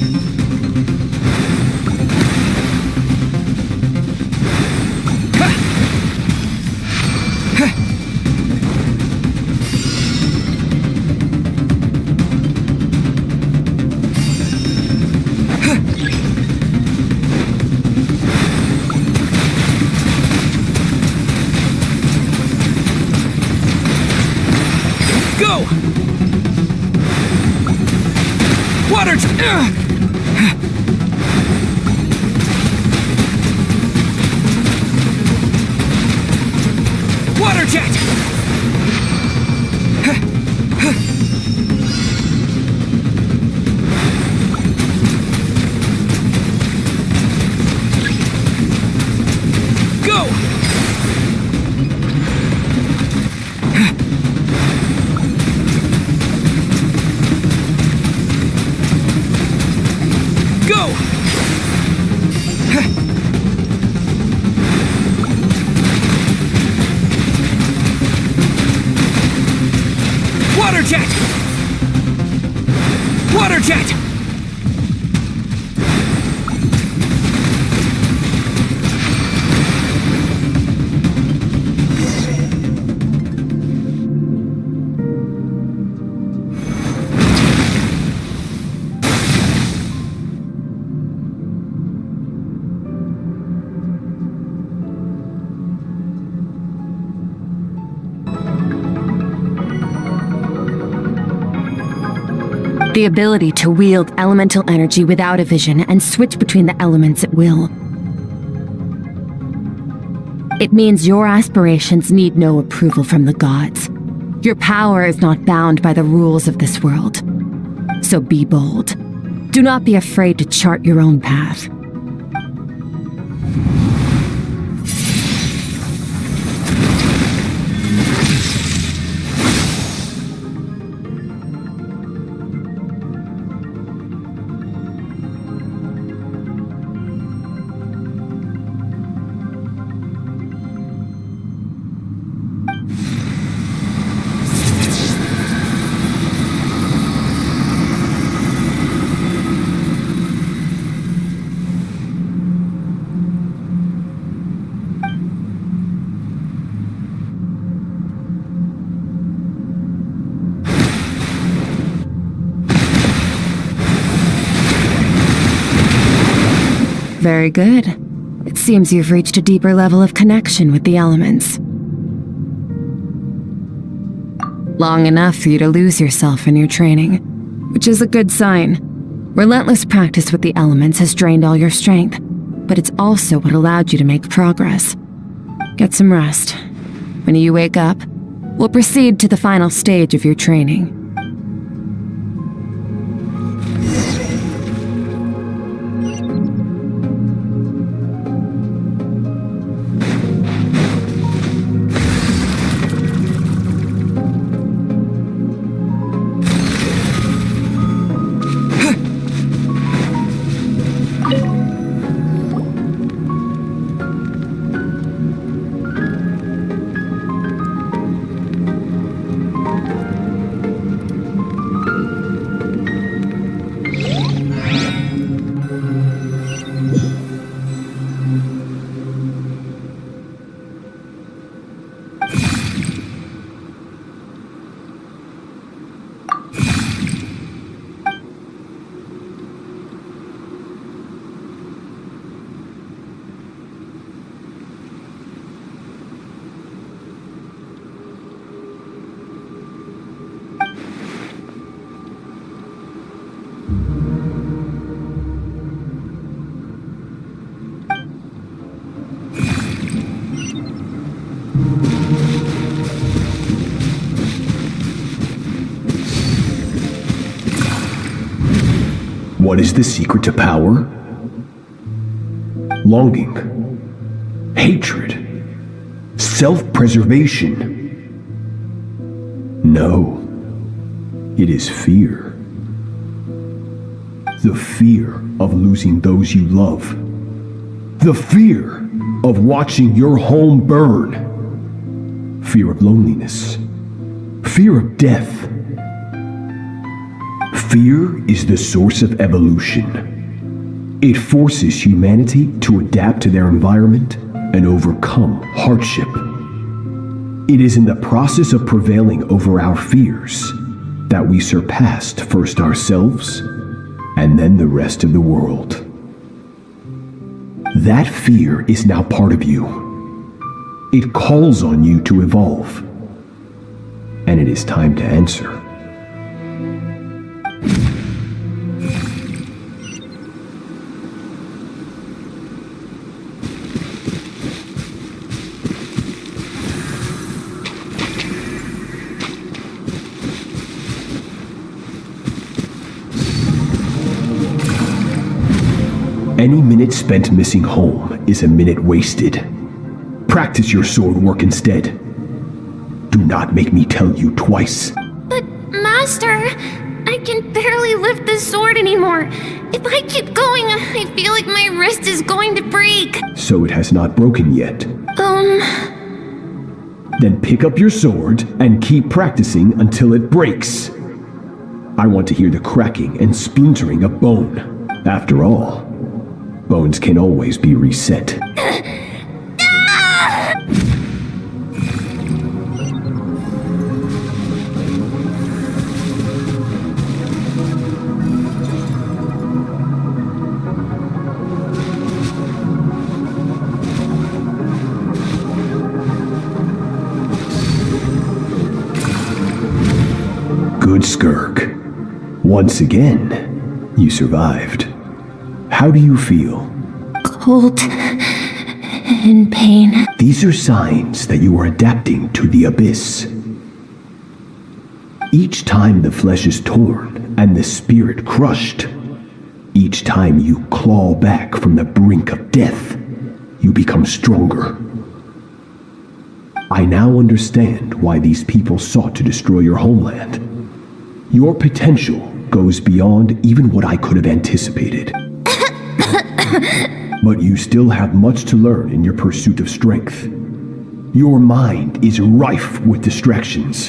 Go! Water! Water jet! Go! Go! Water jet! Water jet! The ability to wield elemental energy without a vision and switch between the elements at will. It means your aspirations need no approval from the gods. Your power is not bound by the rules of this world. So be bold. Do not be afraid to chart your own path. Very good. It seems you've reached a deeper level of connection with the elements. Long enough for you to lose yourself in your training, which is a good sign. Relentless practice with the elements has drained all your strength, but it's also what allowed you to make progress. Get some rest. When you wake up, we'll proceed to the final stage of your training. What is the secret to power? Longing, hatred, self-preservation. No, it is fear. The fear of losing those you love. The fear of watching your home burn. Fear of loneliness, Fear of death. Fear is the source of evolution. It forces humanity to adapt to their environment and overcome hardship. It is in the process of prevailing over our fears that we surpassed first ourselves and then the rest of the world. That fear is now part of you. It calls on you to evolve. And it is time to answer. Any minute spent missing home is a minute wasted. Practice your sword work instead. Do not make me tell you twice. But, Master, I can barely lift the sword anymore. If I keep going, I feel like my wrist is going to break. So it has not broken yet. Then pick up your sword and keep practicing until it breaks. I want to hear the cracking and splintering of bone. After all, bones can always be reset. Good, Skirk. Once again, you survived. How do you feel? Cold and pain. These are signs that you are adapting to the abyss. Each time the flesh is torn and the spirit crushed, each time you claw back from the brink of death, you become stronger. I now understand why these people sought to destroy your homeland. Your potential goes beyond even what I could have anticipated. But you still have much to learn in your pursuit of strength. Your mind is rife with distractions.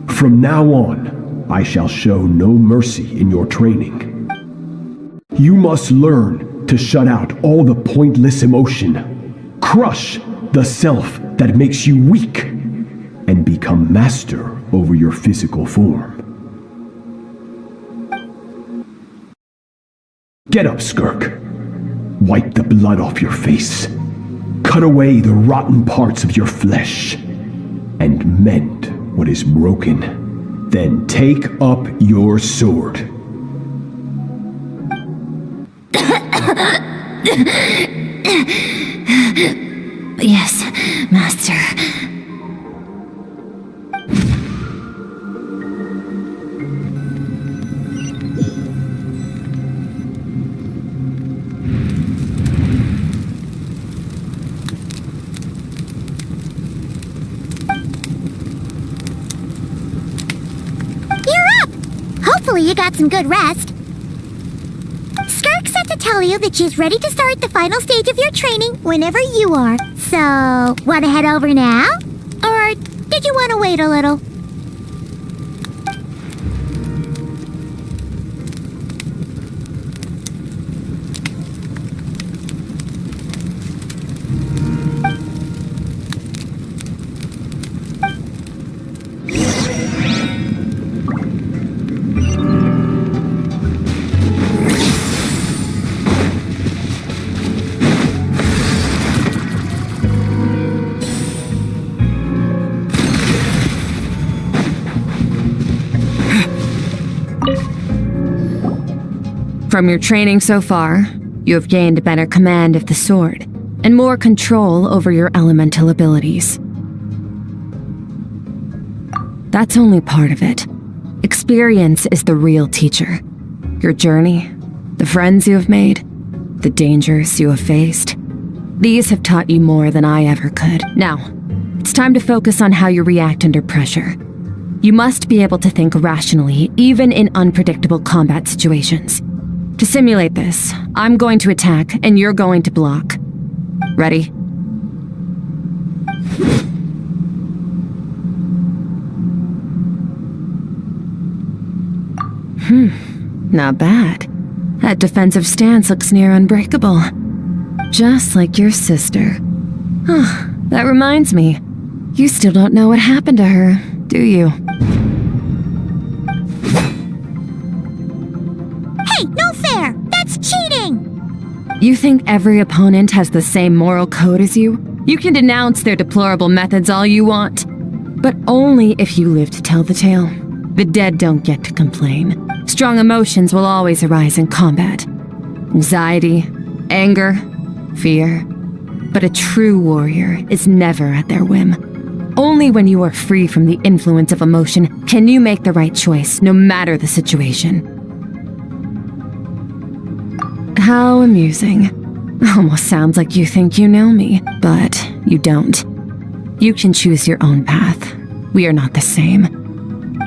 From now on, I shall show no mercy in your training. You must learn to shut out all the pointless emotion, crush the self that makes you weak, and become master over your physical form. Get up, Skirk. Wipe the blood off your face. Cut away the rotten parts of your flesh. And mend what is broken. Then take up your sword. Yes, Master. Hopefully you got some good rest. Skirk said to tell you that she's ready to start the final stage of your training whenever you are. So, want to head over now? Or did you want to wait a little? From your training so far, you have gained a better command of the sword and more control over your elemental abilities. That's only part of it. Experience is the real teacher. Your journey, the friends you have made, the dangers you have faced. These have taught you more than I ever could. Now, it's time to focus on how you react under pressure. You must be able to think rationally, even in unpredictable combat situations. To simulate this, I'm going to attack and you're going to block. Ready? Not bad. That defensive stance looks near unbreakable. Just like your sister. Oh, that reminds me. You still don't know what happened to her, do you? Hey, no fair! That's cheating! You think every opponent has the same moral code as you? You can denounce their deplorable methods all you want, but only if you live to tell the tale. The dead don't get to complain. Strong emotions will always arise in combat. Anxiety, anger, fear. But a true warrior is never at their whim. Only when you are free from the influence of emotion can you make the right choice, no matter the situation. How amusing. Almost sounds like you think you know me, but you don't. You can choose your own path. We are not the same.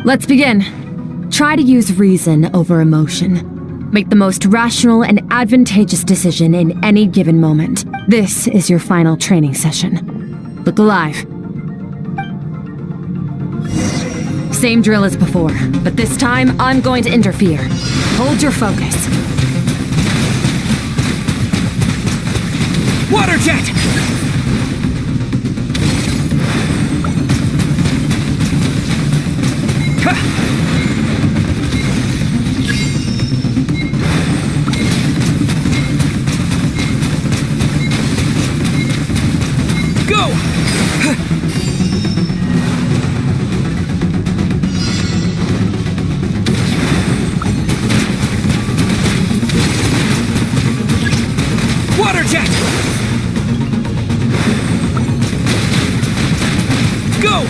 Let's begin. Try to use reason over emotion. Make the most rational and advantageous decision in any given moment. This is your final training session. Look alive. Same drill as before, but this time I'm going to interfere. Hold your focus. Water jet! Go! Water jet! Go!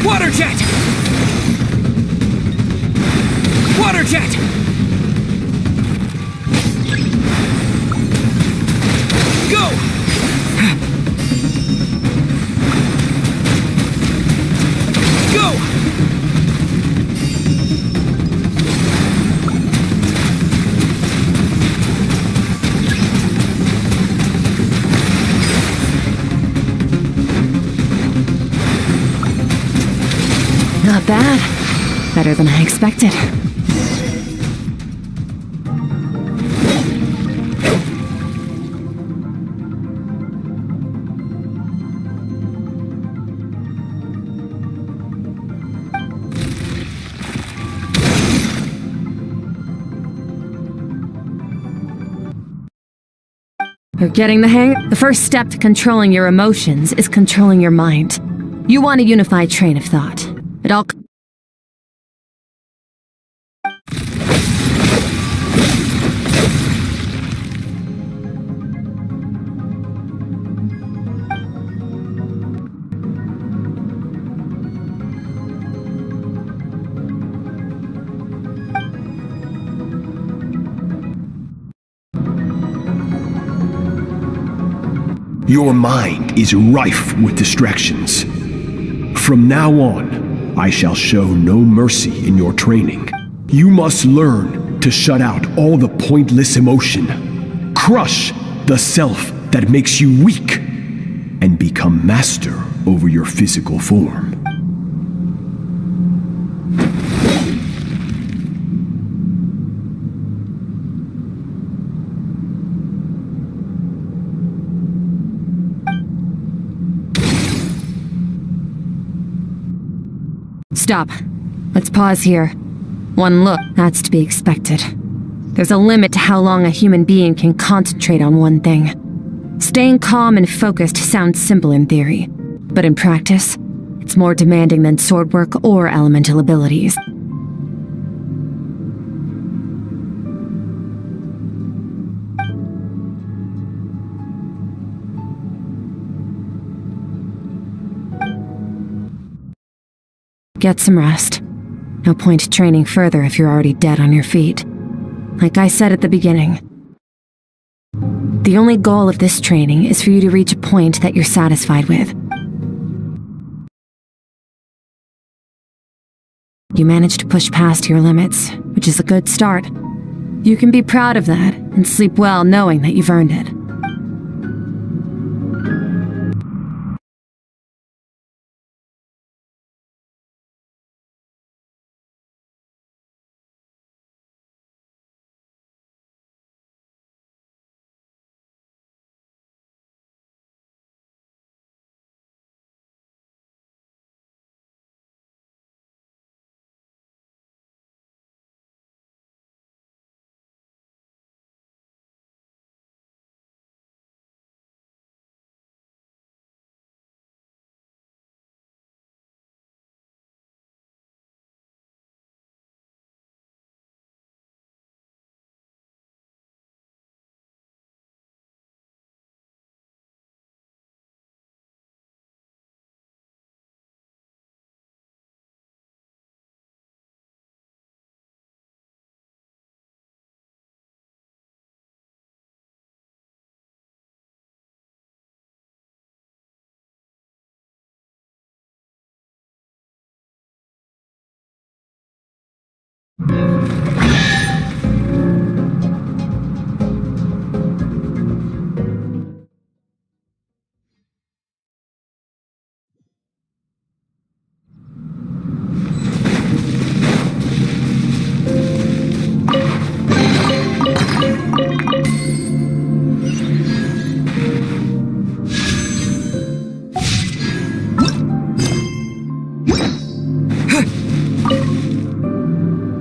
Water jet! Water jet! Go! Go! Not bad. Better than I expected. You're getting the hang? The first step to controlling your emotions is controlling your mind. You want a unified train of thought. It all... Your mind is rife with distractions. From now on, I shall show no mercy in your training. You must learn to shut out all the pointless emotion, crush the self that makes you weak, and become master over your physical form. Stop. Let's pause here. One look, that's to be expected. There's a limit to how long a human being can concentrate on one thing. Staying calm and focused sounds simple in theory, but in practice, it's more demanding than sword work or elemental abilities. Get some rest. No point training further if you're already dead on your feet. Like I said at the beginning, the only goal of this training is for you to reach a point that you're satisfied with. You managed to push past your limits, which is a good start. You can be proud of that and sleep well knowing that you've earned it.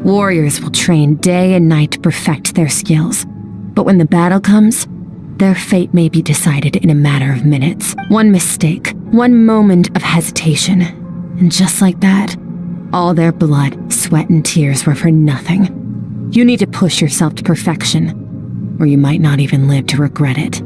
Warriors will train day and night to perfect their skills. But when the battle comes, their fate may be decided in a matter of minutes. One mistake, one moment of hesitation, and just like that, all their blood, sweat, and tears were for nothing. You need to push yourself to perfection, or you might not even live to regret it.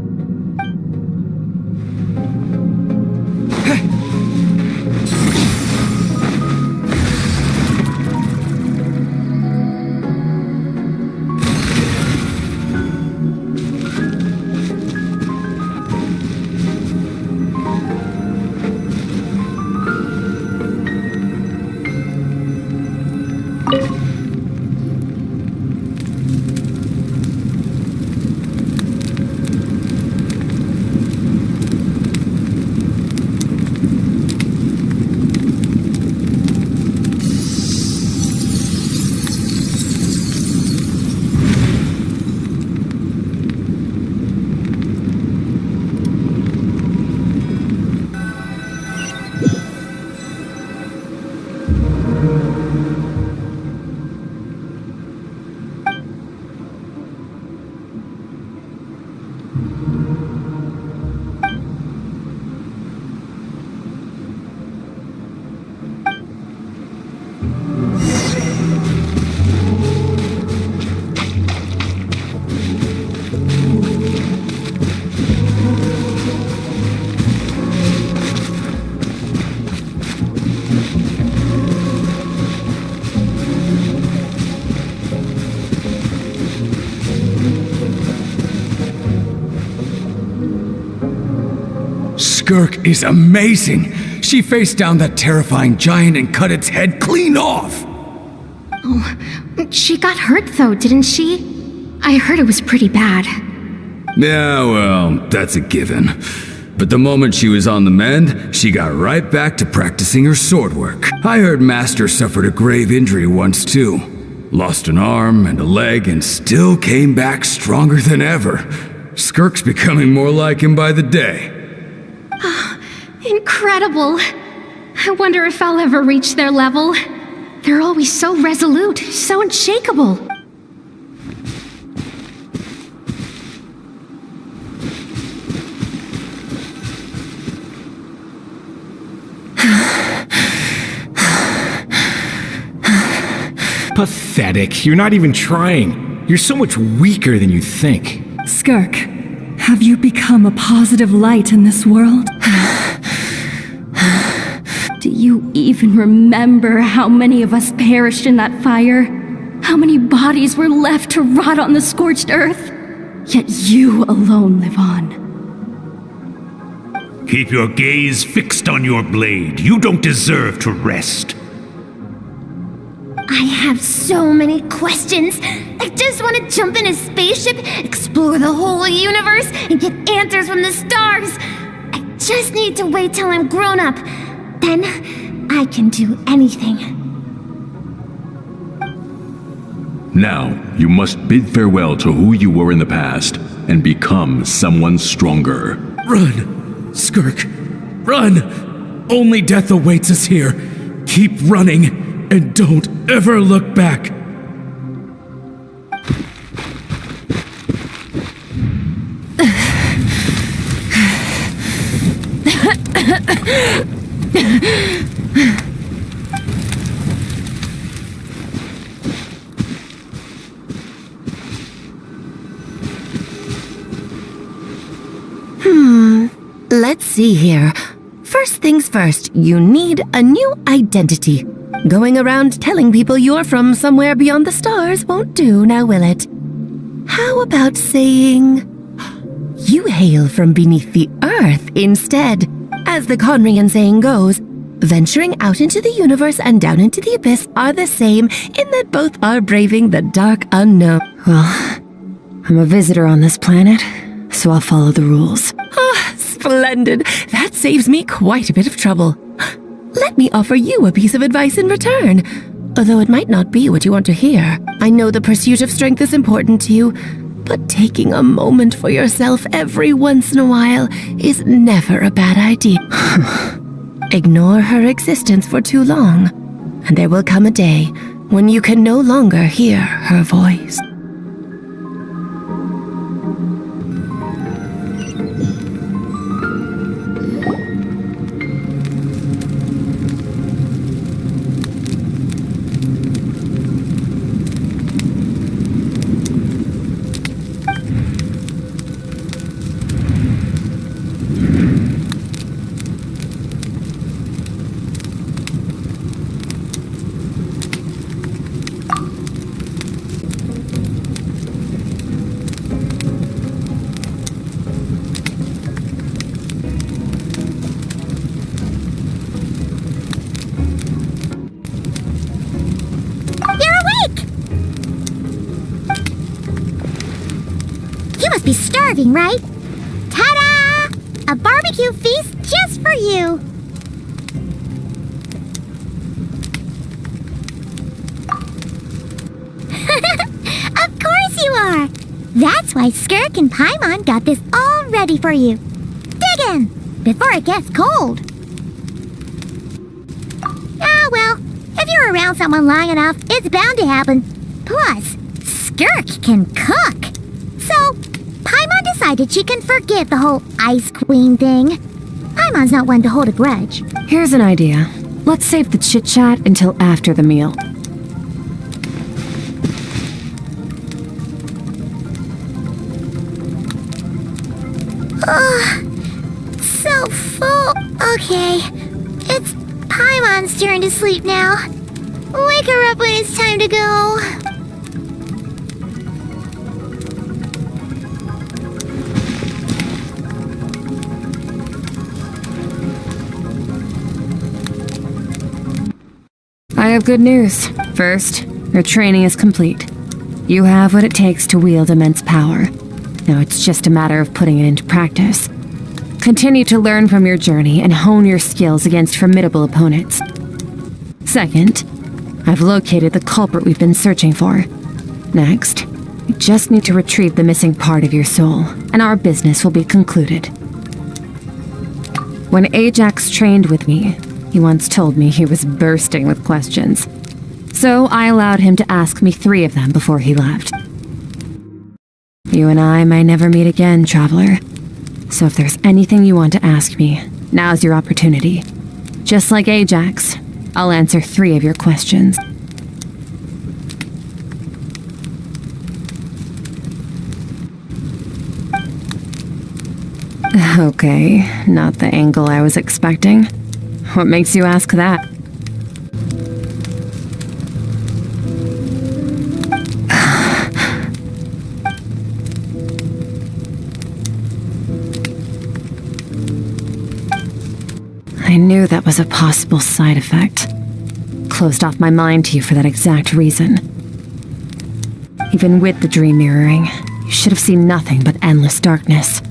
Skirk is amazing! She faced down that terrifying giant and cut its head clean off! Oh, she got hurt though, didn't she? I heard it was pretty bad. Yeah, well, that's a given. But the moment she was on the mend, she got right back to practicing her sword work. I heard Master suffered a grave injury once too. Lost an arm and a leg and still came back stronger than ever. Skirk's becoming more like him by the day. Incredible! I wonder if I'll ever reach their level. They're always so resolute, so unshakable. Pathetic. You're not even trying. You're so much weaker than you think. Skirk, have you become a positive light in this world? Do you even remember how many of us perished in that fire? How many bodies were left to rot on the scorched earth? Yet you alone live on. Keep your gaze fixed on your blade. You don't deserve to rest. I have so many questions. I just want to jump in a spaceship, explore the whole universe, and get answers from the stars. I just need to wait till I'm grown up. Then I can do anything. Now, you must bid farewell to who you were in the past and become someone stronger. Run! Skirk! Run! Only death awaits us here. Keep running, and don't ever look back. Let's see here. First things first, you need a new identity. Going around telling people you're from somewhere beyond the stars won't do, now will it? How about saying you hail from beneath the earth instead? As the Conrian saying goes, venturing out into the universe and down into the abyss are the same in that both are braving the dark unknown. Well, I'm a visitor on this planet, so I'll follow the rules. Ah, splendid. That saves me quite a bit of trouble. Let me offer you a piece of advice in return, although it might not be what you want to hear. I know the pursuit of strength is important to you, but taking a moment for yourself every once in a while is never a bad idea. Ignore her existence for too long, and there will come a day when you can no longer hear her voice. Be starving, right? Ta-da! A barbecue feast just for you! Of course you are! That's why Skirk and Paimon got this all ready for you. Dig in! Before it gets cold! Ah, well, if you're around someone long enough, it's bound to happen. Plus, Skirk can cook! So, Paimon decided she can forget the whole Ice Queen thing. Paimon's not one to hold a grudge. Here's an idea. Let's save the chit-chat until after the meal. So full. Okay, it's Paimon's turn to sleep now. Wake her up when it's time to go. I have good news. First, your training is complete. You have what it takes to wield immense power. Now it's just a matter of putting it into practice. Continue to learn from your journey and hone your skills against formidable opponents. Second, I've located the culprit we've been searching for. Next, you just need to retrieve the missing part of your soul, and our business will be concluded. When Ajax trained with me, He once told me he was bursting with questions. So I allowed him to ask me 3 of them before he left. You and I may never meet again, Traveler. So if there's anything you want to ask me, now's your opportunity. Just like Ajax, I'll answer 3 of your questions. Okay, not the angle I was expecting. What makes you ask that? I knew that was a possible side effect. Closed off my mind to you for that exact reason. Even with the dream mirroring, you should have seen nothing but endless darkness.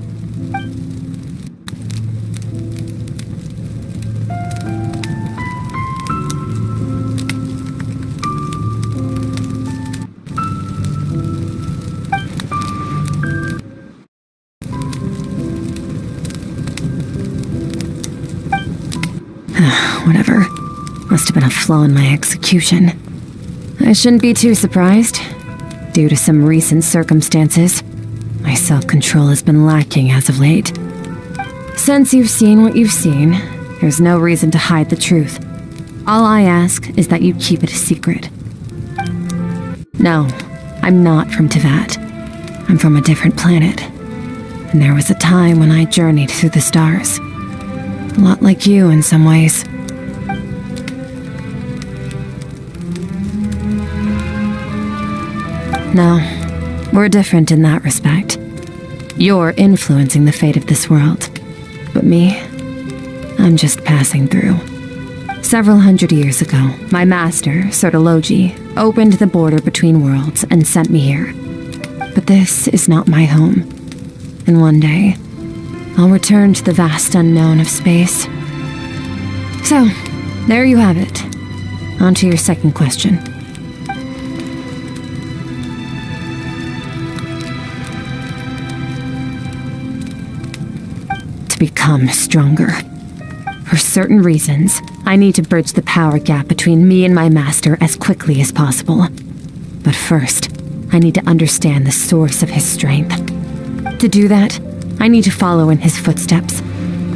Whatever. Must have been a flaw in my execution. I shouldn't be too surprised. Due to some recent circumstances, my self-control has been lacking as of late. Since you've seen what you've seen, there's no reason to hide the truth. All I ask is that you keep it a secret. No, I'm not from Tevat. I'm from a different planet. And there was a time when I journeyed through the stars. A lot like you in some ways. No, we're different in that respect. You're influencing the fate of this world. But me, I'm just passing through. Several hundred years ago, my master, Sertologi, opened the border between worlds and sent me here. But this is not my home. And one day, I'll return to the vast unknown of space. So, there you have it. On to your second question. To become stronger. For certain reasons, I need to bridge the power gap between me and my master as quickly as possible. But first, I need to understand the source of his strength. To do that, I need to follow in his footsteps,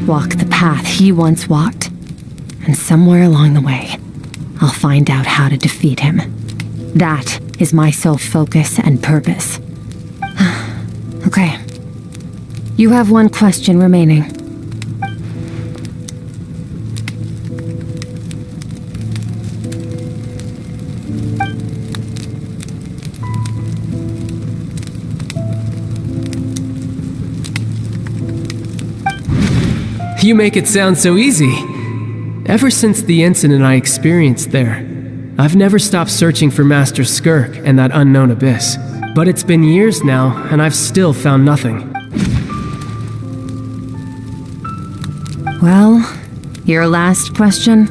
walk the path he once walked, and somewhere along the way, I'll find out how to defeat him. That is my sole focus and purpose. Okay. You have one question remaining. You make it sound so easy. Ever since the incident I experienced there, I've never stopped searching for Master Skirk and that unknown abyss. But it's been years now, and I've still found nothing. Well, your last question?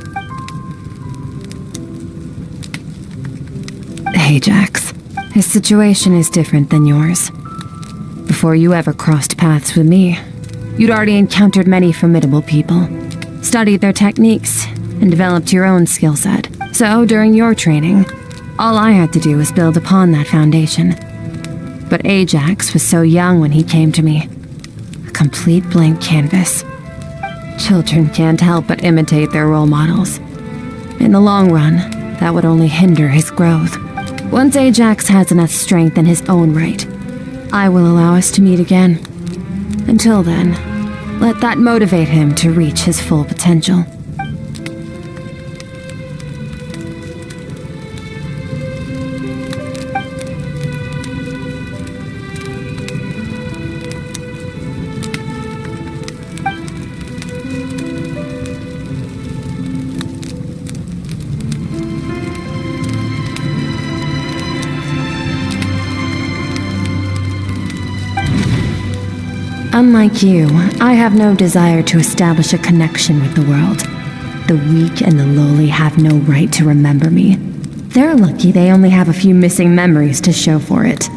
Ajax, his situation is different than yours. Before you ever crossed paths with me, you'd already encountered many formidable people, studied their techniques, and developed your own skill set. So, during your training, all I had to do was build upon that foundation. But Ajax was so young when he came to me. A complete blank canvas. Children can't help but imitate their role models. In the long run, that would only hinder his growth. Once Ajax has enough strength in his own right, I will allow us to meet again. Until then, let that motivate him to reach his full potential. Unlike you, I have no desire to establish a connection with the world. The weak and the lowly have no right to remember me. They're lucky they only have a few missing memories to show for it.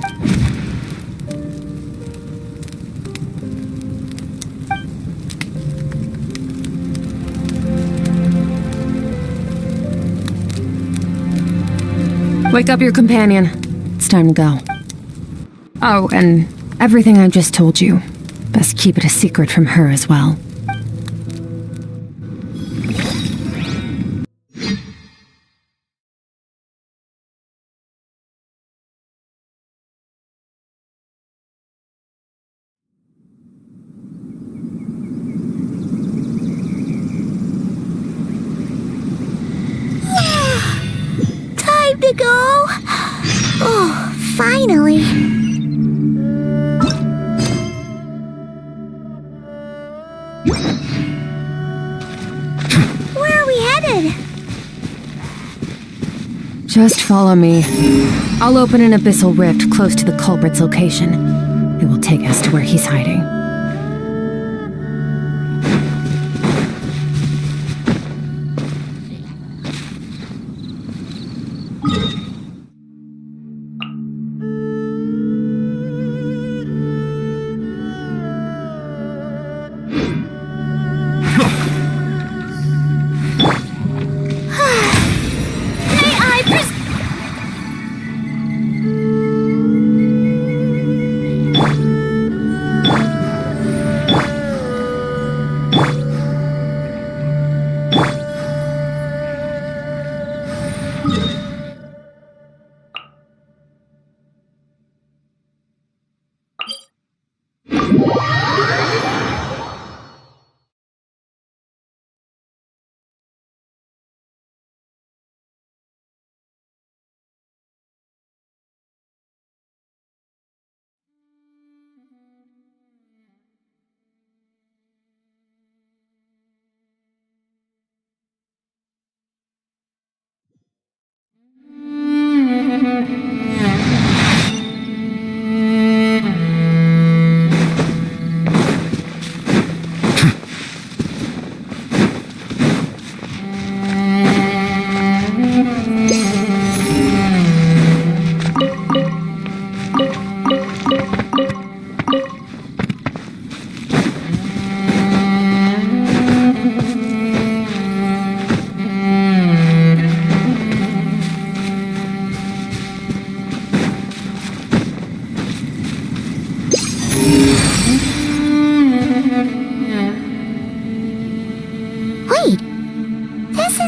Wake up your companion. It's time to go. Oh, and everything I just told you, best keep it a secret from her as well. Time to go. Oh, finally. Where are we headed? Just follow me. I'll open an abyssal rift close to the culprit's location. It will take us to where he's hiding.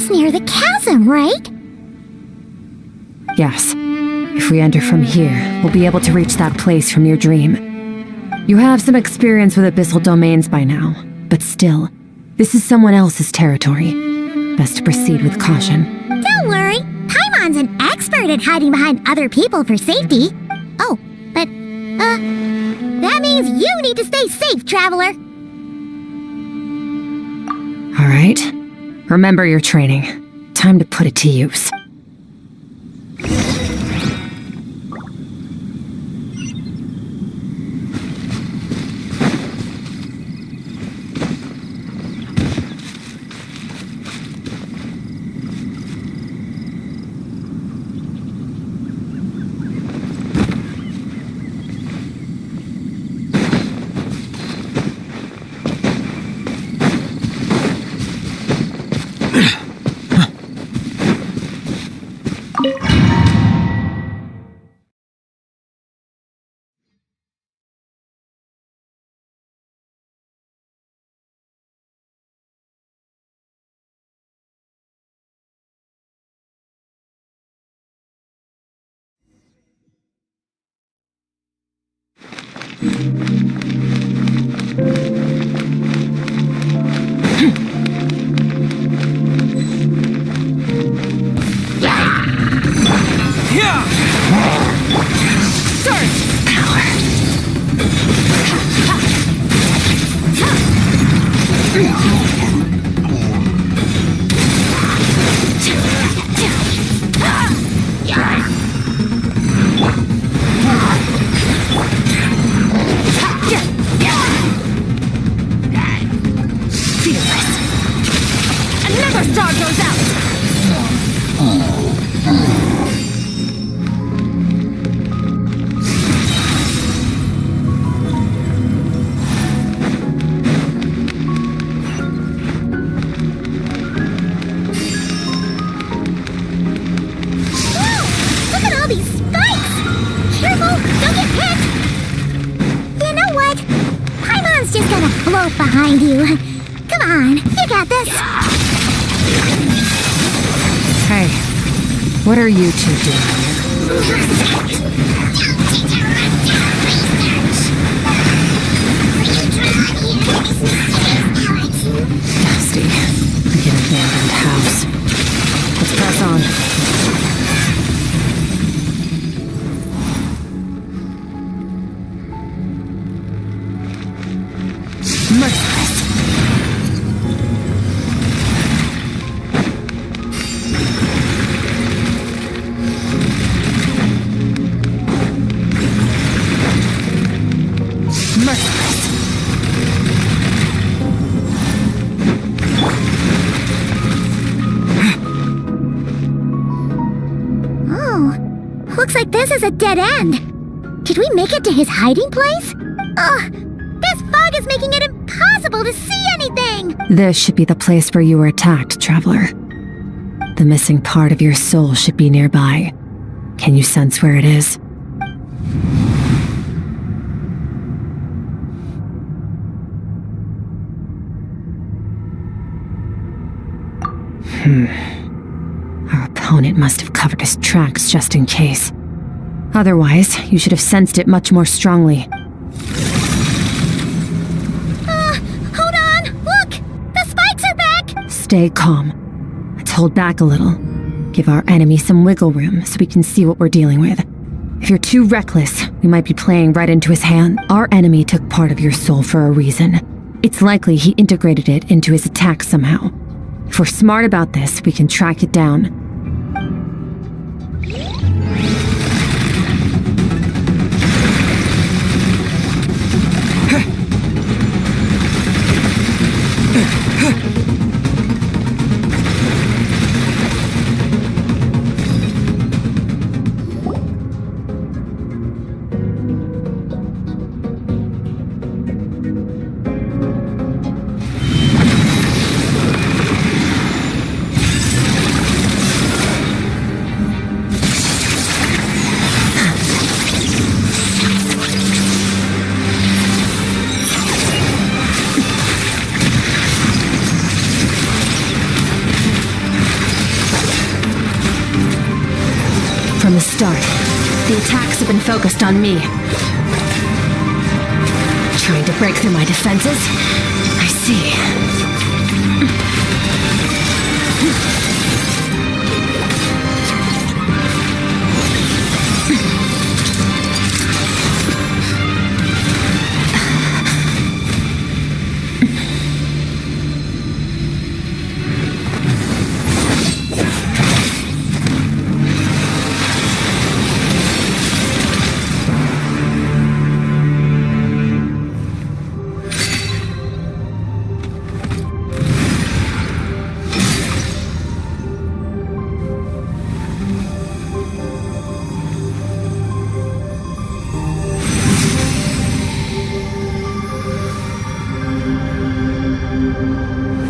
Near the chasm, right? Yes. If we enter from here, we'll be able to reach that place from your dream. You have some experience with abyssal domains by now, but still, this is someone else's territory. Best to proceed with caution. Don't worry, Paimon's an expert at hiding behind other people for safety. Oh, but, that means you need to stay safe, traveler. All right. Remember your training. Time to put it to use. Yeah. behind you. Come on, you got this. Hey, what are you two doing? Dusty, like an abandoned house. Let's press on. Merciless. Merciless. Oh, looks like this is a dead end. Did we make it to his hiding place? Ugh, this fog is making it impossible to see anything! This should be the place where you were attacked, Traveler. The missing part of your soul should be nearby. Can you sense where it is? Our opponent must have covered his tracks just in case. Otherwise, you should have sensed it much more strongly. Hold on! Look! The spikes are back! Stay calm. Let's hold back a little. Give our enemy some wiggle room so we can see what we're dealing with. If you're too reckless, we might be playing right into his hand. Our enemy took part of your soul for a reason. It's likely he integrated it into his attack somehow. If we're smart about this, we can track it down. From the start, the attacks have been focused on me. Trying to break through my defenses? I see.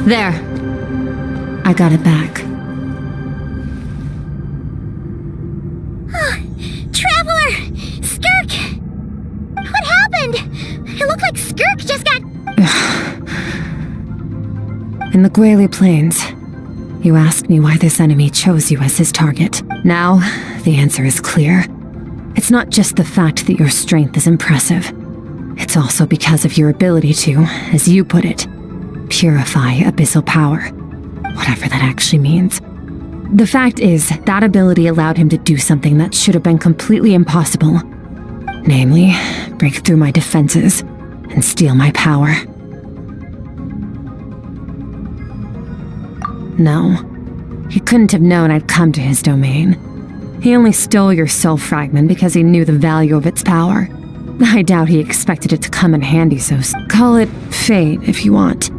There. I got it back. Traveler! Skirk! What happened? It looked like Skirk just got... In the Gwali Plains, you asked me why this enemy chose you as his target. Now, the answer is clear. It's not just the fact that your strength is impressive. It's also because of your ability to, as you put it, purify abyssal power. Whatever that actually means. The fact is, that ability allowed him to do something that should have been completely impossible. Namely, break through my defenses and steal my power. No, he couldn't have known I'd come to his domain. He only stole your soul fragment because he knew the value of its power. I doubt he expected it to come in handy, so call it fate if you want.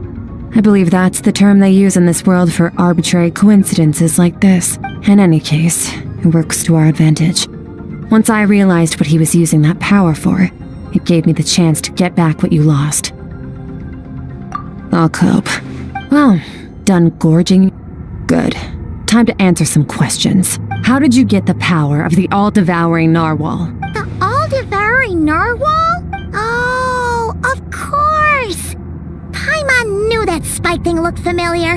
I believe that's the term they use in this world for arbitrary coincidences like this. In any case, it works to our advantage. Once I realized what he was using that power for, it gave me the chance to get back what you lost. I'll cope. Well, done gorging? Good. Time to answer some questions. How did you get the power of the all-devouring narwhal? The all-devouring narwhal? Oh, of course! Paimon knew that spike thing looked familiar.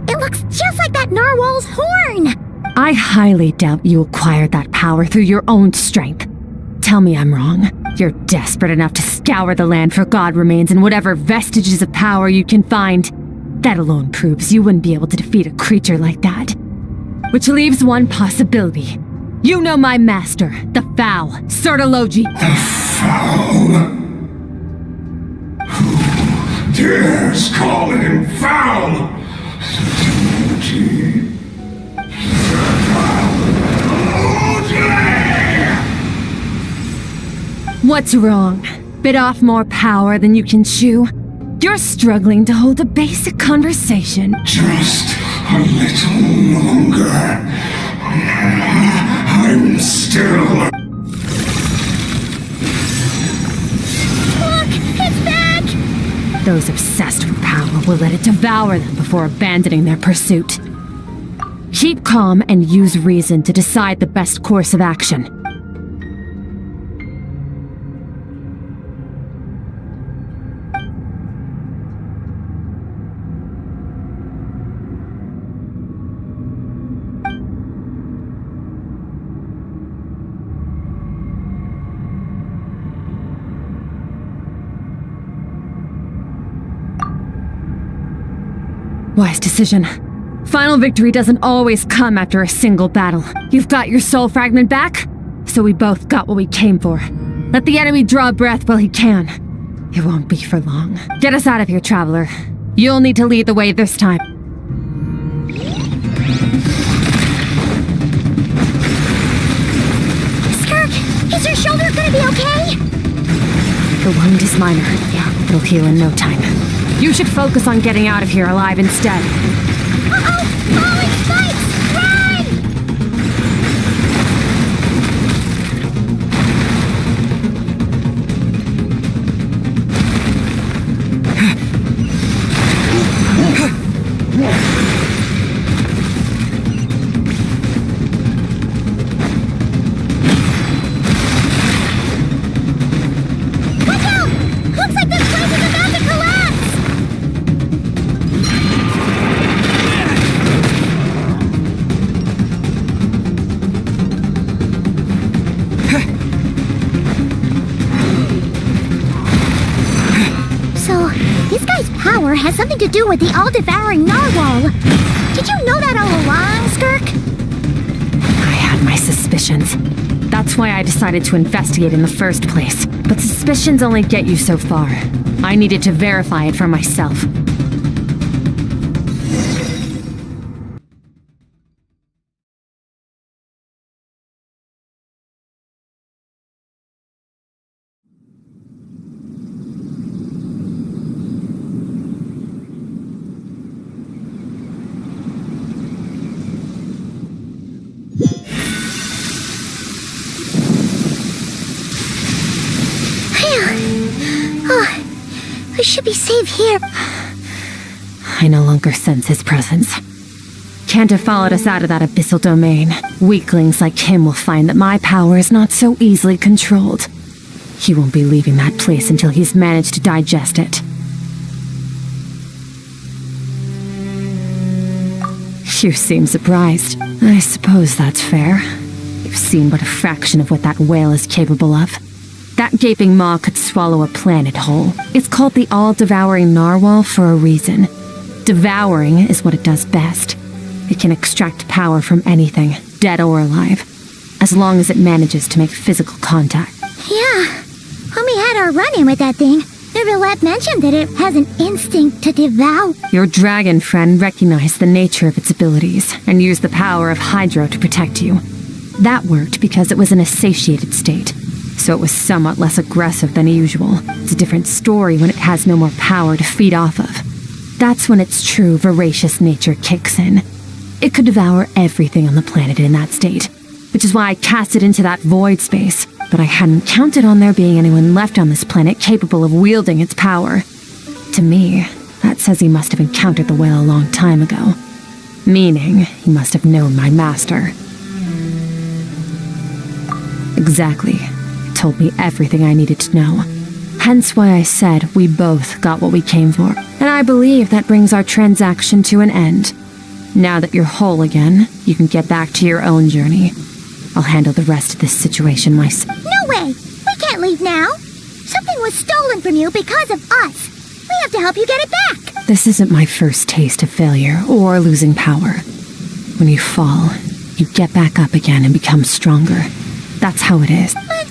It looks just like that narwhal's horn! I highly doubt you acquired that power through your own strength. Tell me I'm wrong. You're desperate enough to scour the land for god remains and whatever vestiges of power you can find. That alone proves you wouldn't be able to defeat a creature like that. Which leaves one possibility. You know my master, the Foul, Sertologi. The Foul? Who dares call him foul? What's wrong? Bit off more power than you can chew? You're struggling to hold a basic conversation. Just a little longer. I'm still... Look! It's back! Those obsessed with power will let it devour them before abandoning their pursuit. Keep calm and use reason to decide the best course of action. Wise decision. Final victory doesn't always come after a single battle. You've got your soul fragment back, so we both got what we came for. Let the enemy draw breath while he can. It won't be for long. Get us out of here, traveler. You'll need to lead the way this time. Skirk, is your shoulder gonna be okay? The wound is minor. It'll heal in no time. You should focus on getting out of here alive instead. Uh-oh! Falling spikes! Run! Watch out! Looks like this place is about to collapse! So, this guy's power has something to do with the all-devouring narwhal. Did you know that all along, Skirk? I had my suspicions. That's why I decided to investigate in the first place. But suspicions only get you so far. I needed to verify it for myself. Oh, we should be safe here. I no longer sense his presence. Can't have followed us out of that abyssal domain. Weaklings like him will find that my power is not so easily controlled. He won't be leaving that place until he's managed to digest it. You seem surprised. I suppose that's fair. You've seen but a fraction of what that whale is capable of. That gaping maw could swallow a planet whole. It's called the all-devouring narwhal for a reason. Devouring is what it does best. It can extract power from anything, dead or alive, as long as it manages to make physical contact. Yeah. When we had our run-in with that thing, Neverlet mentioned that it has an instinct to devour. Your dragon friend recognized the nature of its abilities and used the power of Hydro to protect you. That worked because it was in a satiated state, so it was somewhat less aggressive than usual. It's a different story when it has no more power to feed off of. That's when its true voracious nature kicks in. It could devour everything on the planet in that state, which is why I cast it into that void space. But I hadn't counted on there being anyone left on this planet capable of wielding its power. To me, that says he must have encountered the whale a long time ago. Meaning, he must have known my master. Exactly. It told me everything I needed to know. Hence why I said we both got what we came for. And I believe that brings our transaction to an end. Now that you're whole again, you can get back to your own journey. I'll handle the rest of this situation myself. No way! We can't leave now! Something was stolen from you because of us! We have to help you get it back! This isn't my first taste of failure or losing power. When you fall, you get back up again and become stronger. That's how it is. But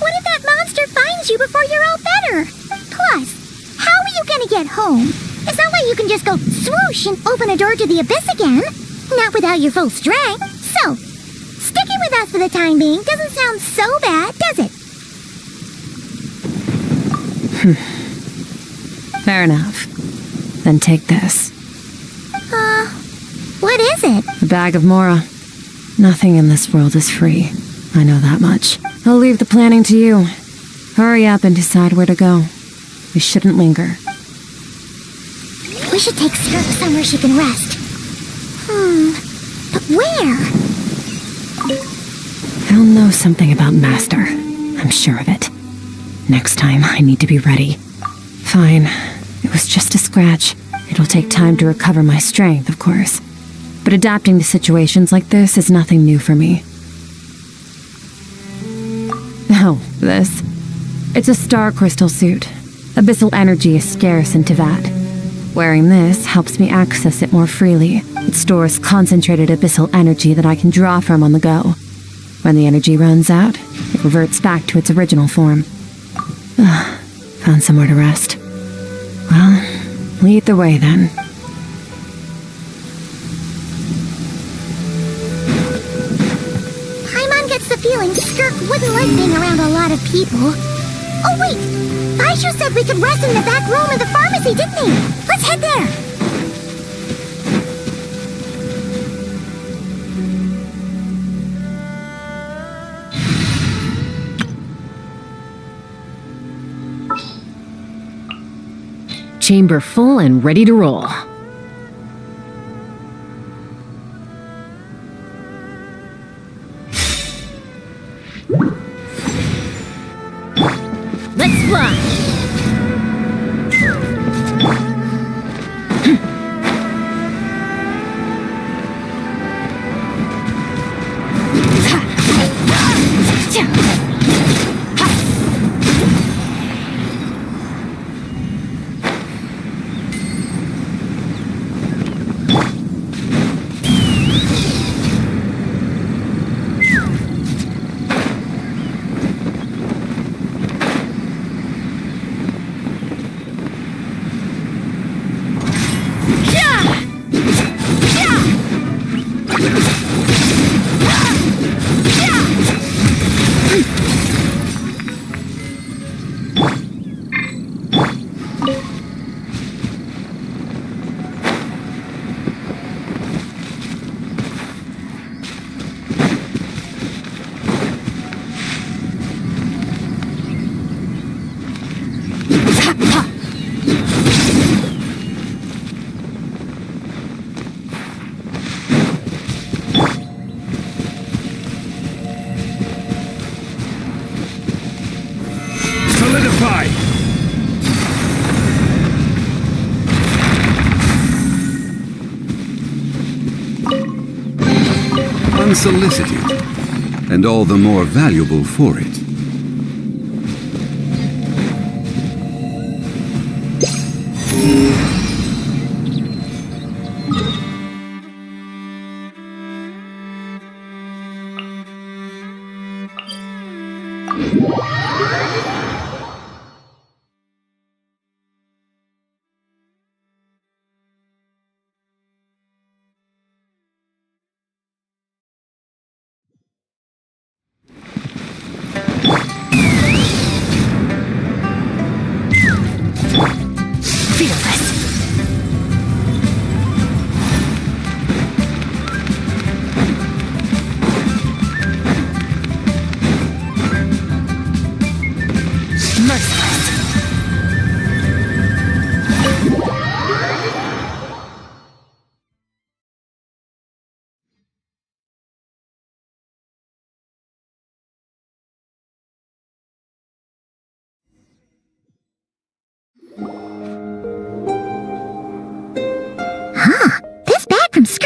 what if that monster finds you before you're all better? Plus, how are you gonna get home? It's not like you can just go swoosh and open a door to the abyss again. Not without your full strength. So, sticking with us for the time being doesn't sound so bad, does it? Fair enough. Then take this. What is it? A bag of Mora. Nothing in this world is free. I know that much. I'll leave the planning to you. Hurry up and decide where to go. We shouldn't linger. We should take Skirk somewhere she can rest. But where? I'll know something about Master. I'm sure of it. Next time, I need to be ready. Fine. It was just a scratch. It'll take time to recover my strength, of course. But adapting to situations like this is nothing new for me. Oh, this. It's a star crystal suit. Abyssal energy is scarce in Tevat. Wearing this helps me access it more freely. It stores concentrated abyssal energy that I can draw from on the go. When the energy runs out, it reverts back to its original form. Found somewhere to rest. Well, lead the way then. Paimon gets the feeling Skirk wouldn't like being around a lot of people. Oh wait! Baishu said we could rest in the back room of the pharmacy, didn't he? Let's head there! Chamber full and ready to roll. Let's fly! Unsolicited, and all the more valuable for it.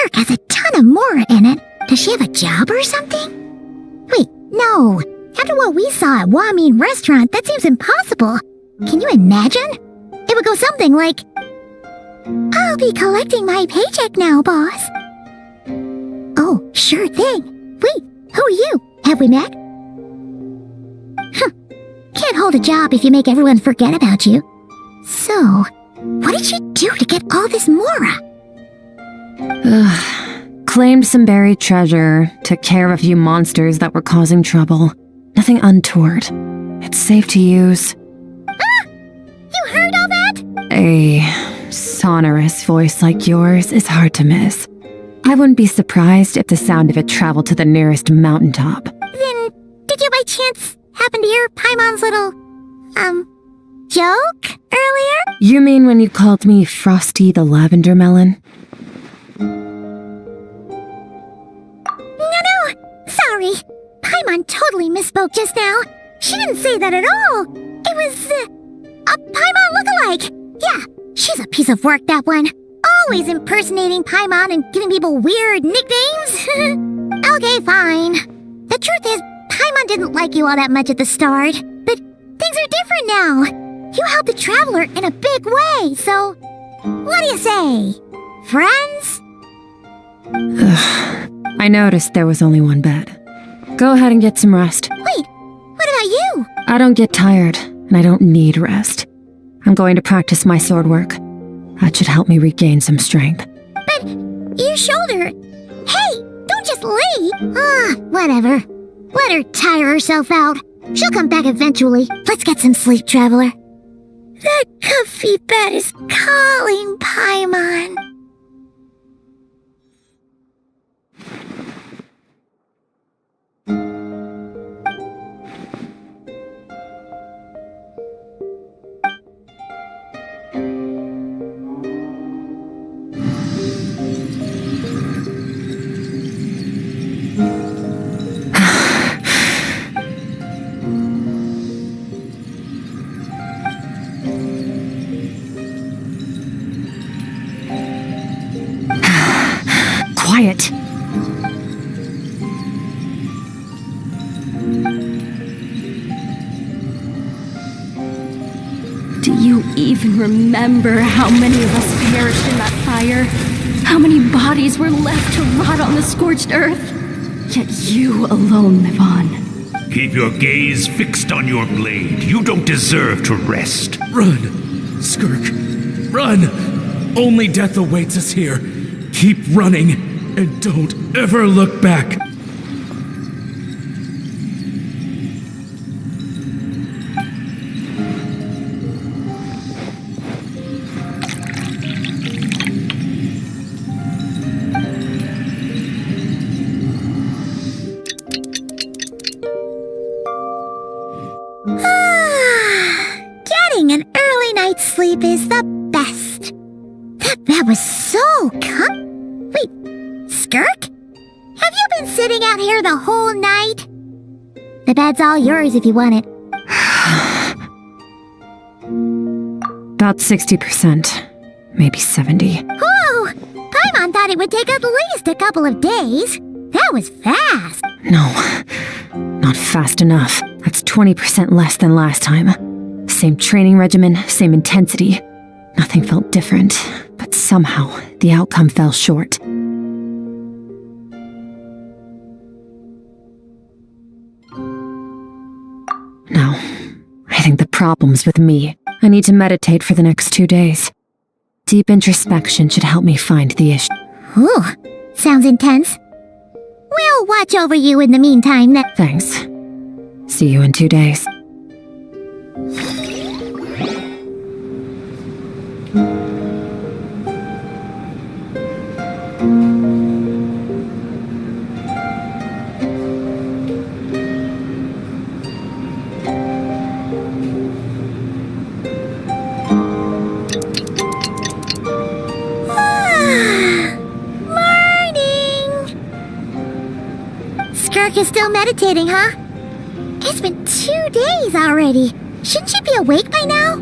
Skirk has a ton of Mora in it. Does she have a job or something? Wait, no. After what we saw at Wamin Restaurant, that seems impossible. Can you imagine? It would go something like, I'll be collecting my paycheck now, boss. Oh, sure thing. Wait, who are you? Have we met? Huh. Can't hold a job if you make everyone forget about you. So, what did she do to get all this Mora? Claimed some buried treasure, took care of a few monsters that were causing trouble. Nothing untoward. It's safe to use. Ah! You heard all that? A sonorous voice like yours is hard to miss. I wouldn't be surprised if the sound of it traveled to the nearest mountaintop. Then, did you by chance happen to hear Paimon's little, joke earlier? You mean when you called me Frosty the Lavender Melon? No, sorry. Paimon totally misspoke just now. She didn't say that at all. It was, a Paimon lookalike. Yeah, she's a piece of work, that one. Always impersonating Paimon and giving people weird nicknames. Okay, fine. The truth is, Paimon didn't like you all that much at the start, but things are different now. You helped the Traveler in a big way, so what do you say? Friends? I noticed there was only one bed. Go ahead and get some rest. Wait, what about you? I don't get tired, and I don't need rest. I'm going to practice my sword work. That should help me regain some strength. But your shoulder... Hey, don't just leave! Whatever. Let her tire herself out. She'll come back eventually. Let's get some sleep, Traveler. That comfy bed is calling, Paimon. Quiet. Do you even remember how many of us perished in that fire? How many bodies were left to rot on the scorched earth? Yet you alone live on. Keep your gaze fixed on your blade. You don't deserve to rest. Run, Skirk, run! Only death awaits us here. Keep running, and don't ever look back. Getting an early night's sleep is the best. That bed was so Wait, Skirk? Have you been sitting out here the whole night? The bed's all yours if you want it. About 60%. Maybe 70. Whoa! Paimon thought it would take at least a couple of days. That was fast. No, not fast enough. That's 20% less than last time. Same training regimen, same intensity. Nothing felt different, but somehow the outcome fell short. No, I think the problem's with me. I need to meditate for the next 2 days. Deep introspection should help me find the issue. Ooh, sounds intense. We'll watch over you in the meantime. Thanks. See you in 2 days. Skirk is still meditating, huh? It's been 2 days already. Shouldn't she be awake by now?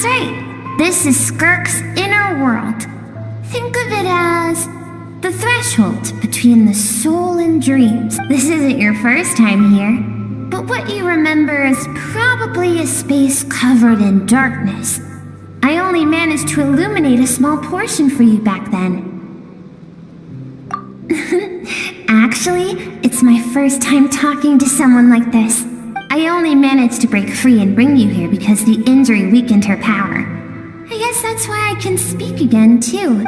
That's right. This is Skirk's inner world. Think of it as the threshold between the soul and dreams. This isn't your first time here, but what you remember is probably a space covered in darkness. I only managed to illuminate a small portion for you back then. Actually, it's my first time talking to someone like this. I only managed to break free and bring you here because the injury weakened her power. I guess that's why I can speak again, too.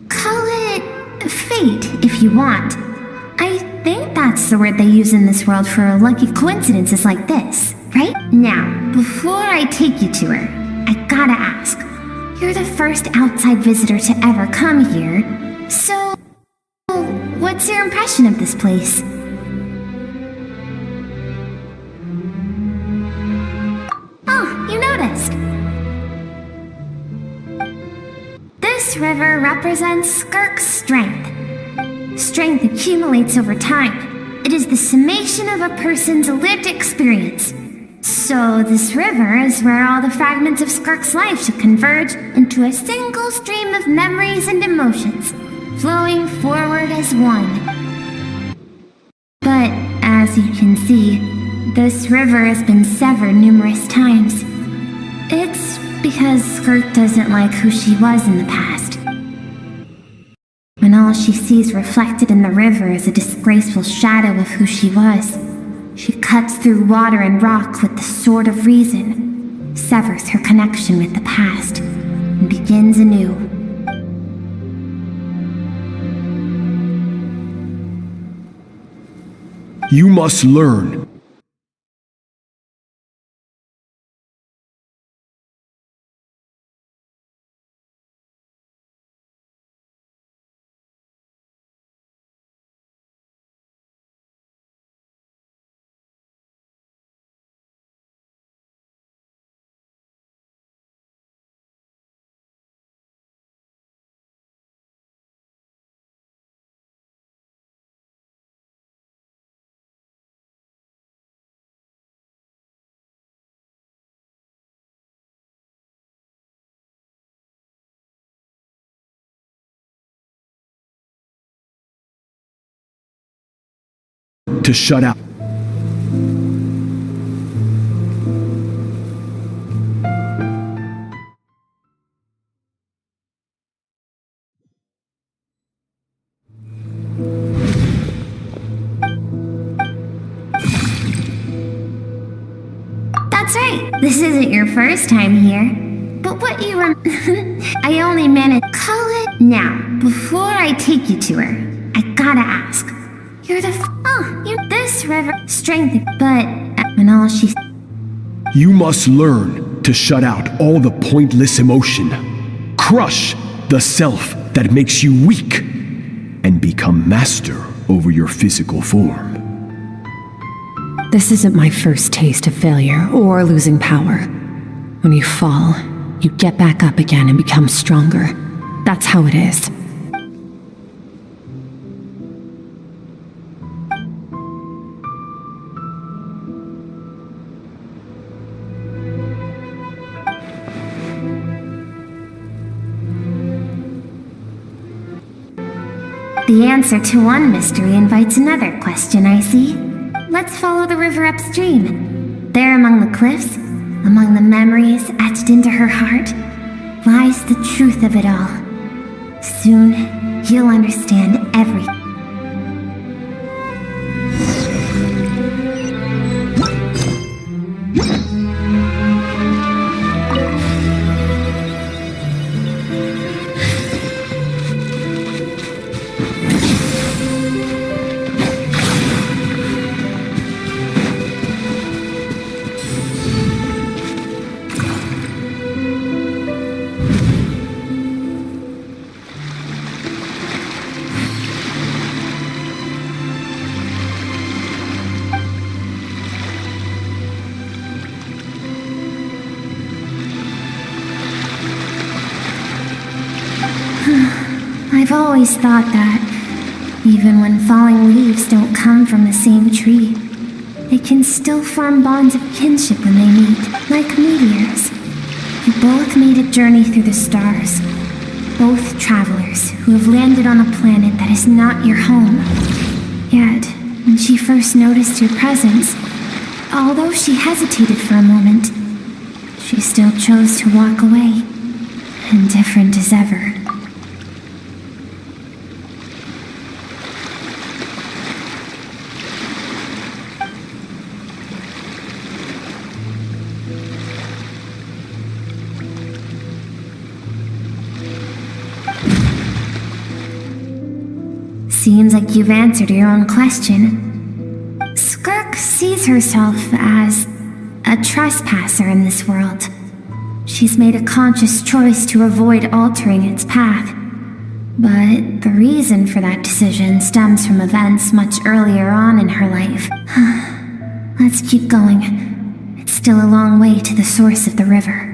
Call it fate, if you want. I think that's the word they use in this world for lucky coincidences like this, right? Now, before I take you to her, I gotta ask. You're the first outside visitor to ever come here, so what's your impression of this place? Oh, you noticed. This river represents Skirk's strength. Strength accumulates over time. It is the summation of a person's lived experience. So this river is where all the fragments of Skirk's life should converge into a single stream of memories and emotions, flowing forward as one. But as you can see, this river has been severed numerous times. It's because Skirk doesn't like who she was in the past. When all she sees reflected in the river is a disgraceful shadow of who she was, she cuts through water and rock with the sword of reason, severs her connection with the past, and begins anew. You must learn. To shut out. That's right. This isn't your first time here. But what you I only managed. Call it now. Before I take you to her, I gotta ask. You're this river strength, but when all she. You must learn to shut out all the pointless emotion. Crush the self that makes you weak, and become master over your physical form. This isn't my first taste of failure or losing power. When you fall, you get back up again and become stronger. That's how it is. The answer to one mystery invites another question, I see. Let's follow the river upstream. There among the cliffs, among the memories etched into her heart, lies the truth of it all. Soon, you'll understand everything. I've always thought that, even when falling leaves don't come from the same tree, they can still form bonds of kinship when they meet, like meteors. You both made a journey through the stars. Both travelers who have landed on a planet that is not your home. Yet, when she first noticed your presence, although she hesitated for a moment, she still chose to walk away, indifferent as ever. Seems like you've answered your own question. Skirk sees herself as a trespasser in this world. She's made a conscious choice to avoid altering its path. But the reason for that decision stems from events much earlier on in her life. Let's keep going. It's still a long way to the source of the river.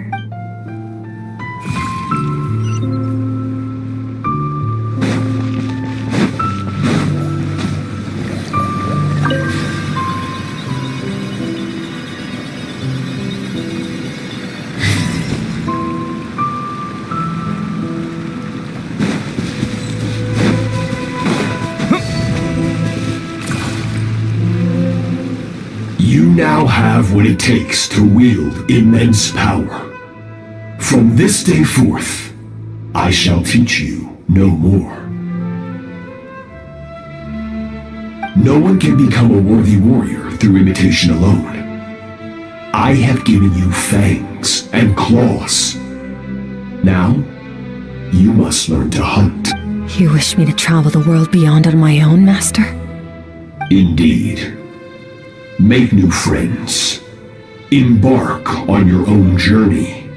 You now have what it takes to wield immense power. From this day forth, I shall teach you no more. No one can become a worthy warrior through imitation alone. I have given you fangs and claws. Now, you must learn to hunt. You wish me to travel the world beyond on my own, Master? Indeed. Make new friends. Embark on your own journey.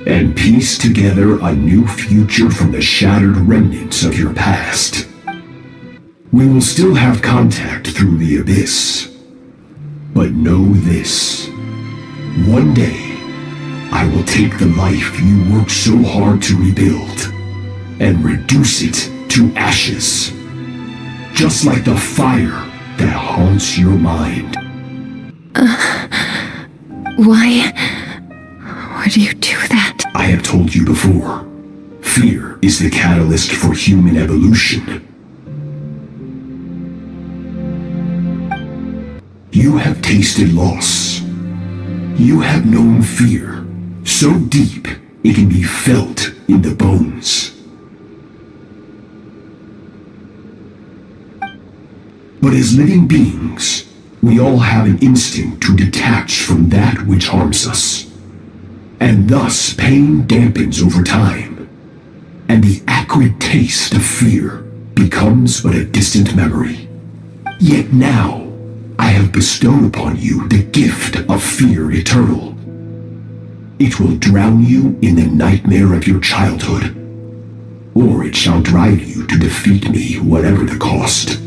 And piece together a new future from the shattered remnants of your past. We will still have contact through the abyss. But know this. One day, I will take the life you worked so hard to rebuild and reduce it to ashes. Just like the fire that haunts your mind. Why do you do that? I have told you before. Fear is the catalyst for human evolution. You have tasted loss. You have known fear, so deep it can be felt in the bones. But as living beings, we all have an instinct to detach from that which harms us. And thus pain dampens over time, and the acrid taste of fear becomes but a distant memory. Yet now, I have bestowed upon you the gift of fear eternal. It will drown you in the nightmare of your childhood, or it shall drive you to defeat me whatever the cost.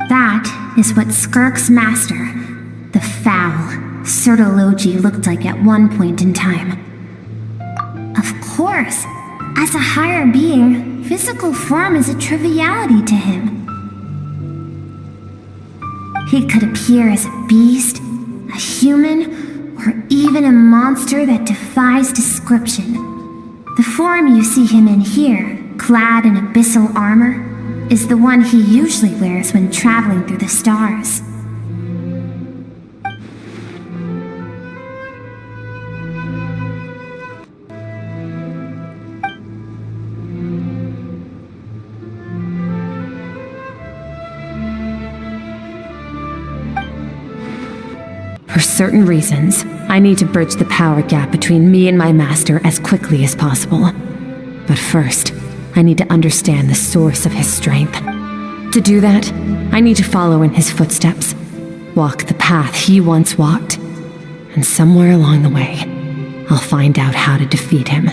That is what Skirk's master, the foul Sertologi, looked like at one point in time. Of course, as a higher being, physical form is a triviality to him. He could appear as a beast, a human, or even a monster that defies description. The form you see him in here, clad in abyssal armor, is the one he usually wears when traveling through the stars. For certain reasons, I need to bridge the power gap between me and my master as quickly as possible. But first, I need to understand the source of his strength. To do that, I need to follow in his footsteps, walk the path he once walked, and somewhere along the way, I'll find out how to defeat him.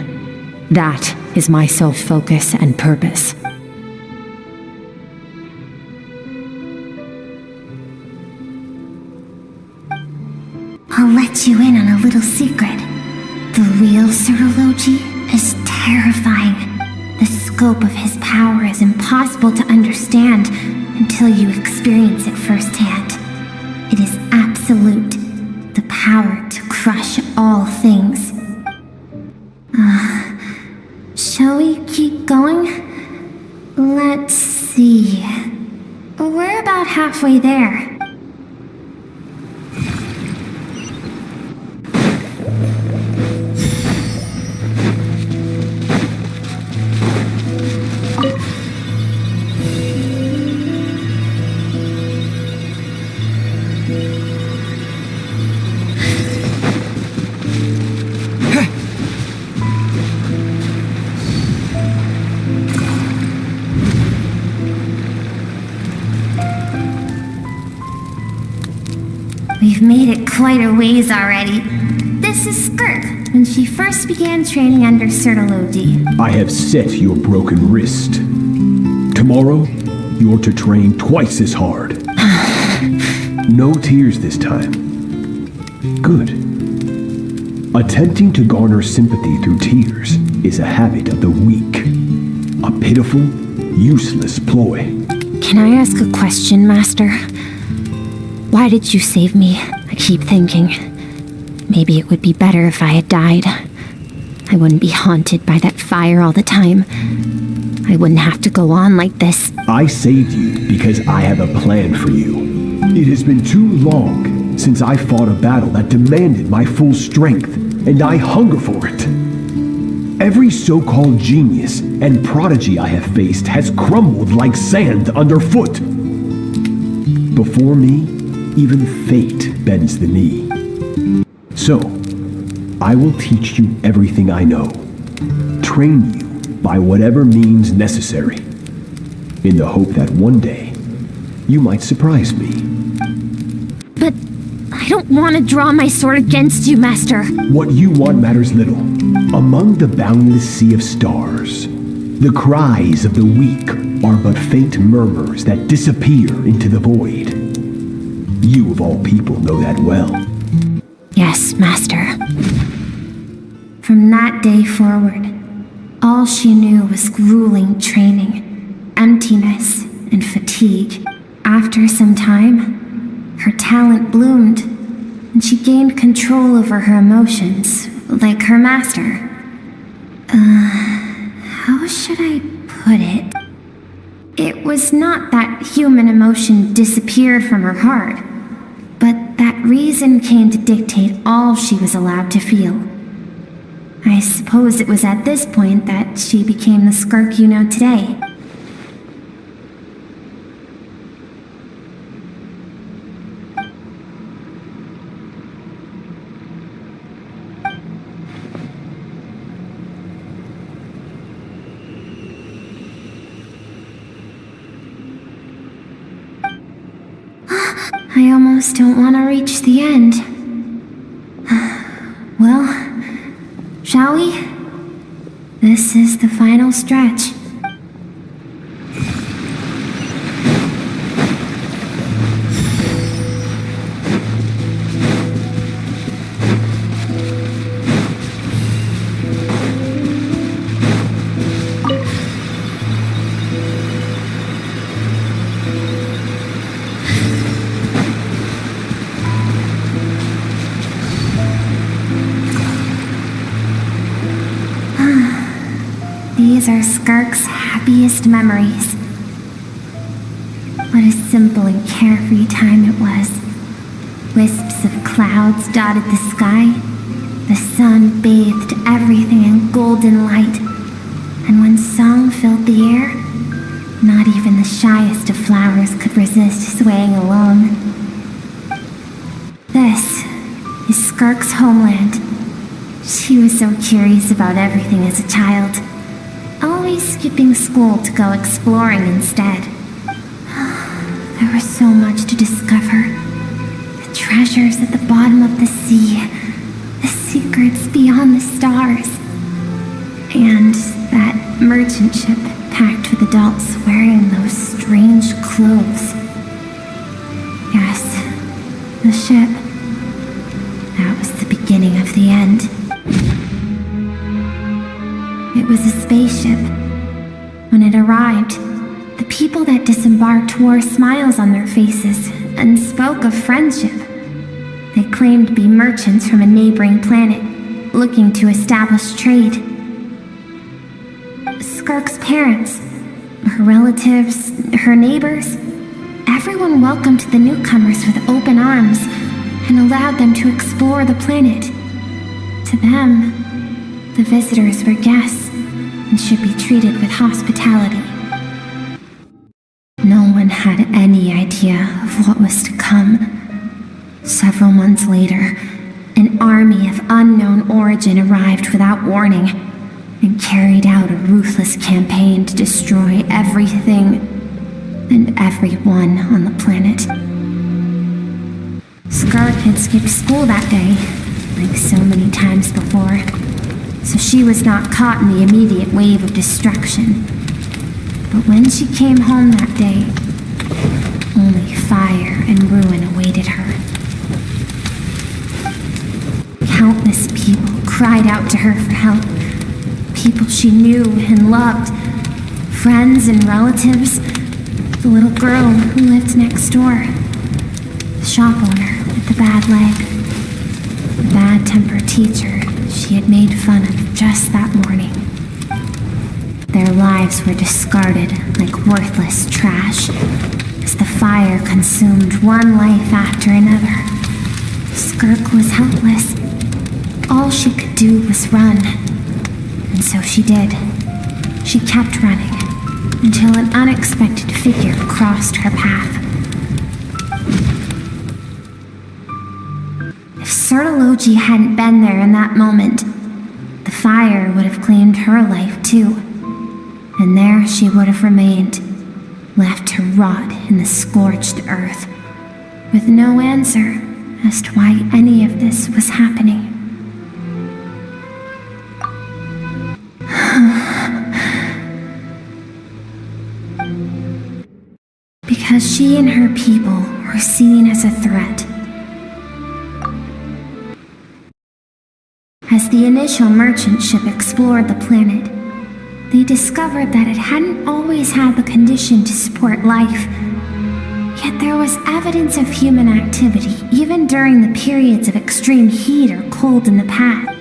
That is my sole focus and purpose. I'll let you in on a little secret. The real Sertologi is terrifying. The scope of his power is impossible to understand until you experience it firsthand. It is absolute. The power to crush all things. Shall we keep going? Let's see. We're about halfway there. We've made it quite a ways already. This is Skirk, when she first began training under Sertalodi. I have set your broken wrist. Tomorrow, you're to train twice as hard. No tears this time. Good. Attempting to garner sympathy through tears is a habit of the weak. A pitiful, useless ploy. Can I ask a question, Master? Why did you save me? I keep thinking. Maybe it would be better if I had died. I wouldn't be haunted by that fire all the time. I wouldn't have to go on like this. I saved you because I have a plan for you. It has been too long since I fought a battle that demanded my full strength, and I hunger for it. Every so-called genius and prodigy I have faced has crumbled like sand underfoot. Before me, even fate bends the knee. So, I will teach you everything I know. Train you by whatever means necessary, in the hope that one day, you might surprise me. But I don't want to draw my sword against you, Master. What you want matters little. Among the boundless sea of stars, the cries of the weak are but faint murmurs that disappear into the void. You of all people know that well. Yes, Master. From that day forward, all she knew was grueling training, emptiness, and fatigue. After some time, her talent bloomed, and she gained control over her emotions, like her master. How should I put it? It was not that human emotion disappeared from her heart, but that reason came to dictate all she was allowed to feel. I suppose it was at this point that she became the Skirk you know today. I almost don't want to reach the end. Well, shall we? This is the final stretch. These are Skirk's happiest memories. What a simple and carefree time it was. Wisps of clouds dotted the sky. The sun bathed everything in golden light. And when song filled the air, not even the shyest of flowers could resist swaying along. This is Skirk's homeland. She was so curious about everything as a child. Always skipping school to go exploring instead. There was so much to discover. The treasures at the bottom of the sea. The secrets beyond the stars. And that merchant ship packed with adults wearing those strange clothes. Yes, the ship. That was the beginning of the end. It was a spaceship. When it arrived, the people that disembarked wore smiles on their faces and spoke of friendship. They claimed to be merchants from a neighboring planet, looking to establish trade. Skirk's parents, her relatives, her neighbors, everyone welcomed the newcomers with open arms and allowed them to explore the planet. To them, the visitors were guests and should be treated with hospitality. No one had any idea of what was to come. Several months later, an army of unknown origin arrived without warning and carried out a ruthless campaign to destroy everything and everyone on the planet. Skirk had skipped school that day, like so many times before, so she was not caught in the immediate wave of destruction. But when she came home that day, only fire and ruin awaited her. Countless people cried out to her for help. People she knew and loved. Friends and relatives. The little girl who lived next door. The shop owner with the bad leg. The bad-tempered teacher she had made fun of just that morning. Their lives were discarded like worthless trash as the fire consumed one life after another. Skirk was helpless. All she could do was run. And so she did. She kept running until an unexpected figure crossed her path. If Sertology hadn't been there in that moment, the fire would have claimed her life too. And there she would have remained, left to rot in the scorched earth, with no answer as to why any of this was happening. Because she and her people were seen as a threat. As the initial merchant ship explored the planet, they discovered that it hadn't always had the condition to support life. Yet there was evidence of human activity, even during the periods of extreme heat or cold in the past.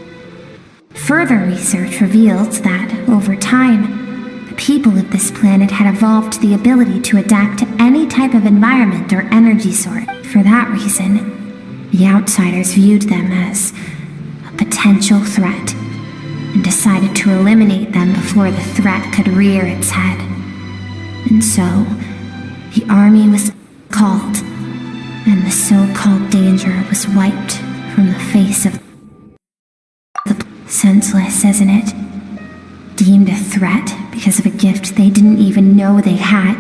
Further research revealed that, over time, the people of this planet had evolved the ability to adapt to any type of environment or energy source. For that reason, the outsiders viewed them as a potential threat and decided to eliminate them before the threat could rear its head. And so, the army was called, and the so-called danger was wiped from the face of the senseless, isn't it? Deemed a threat because of a gift they didn't even know they had.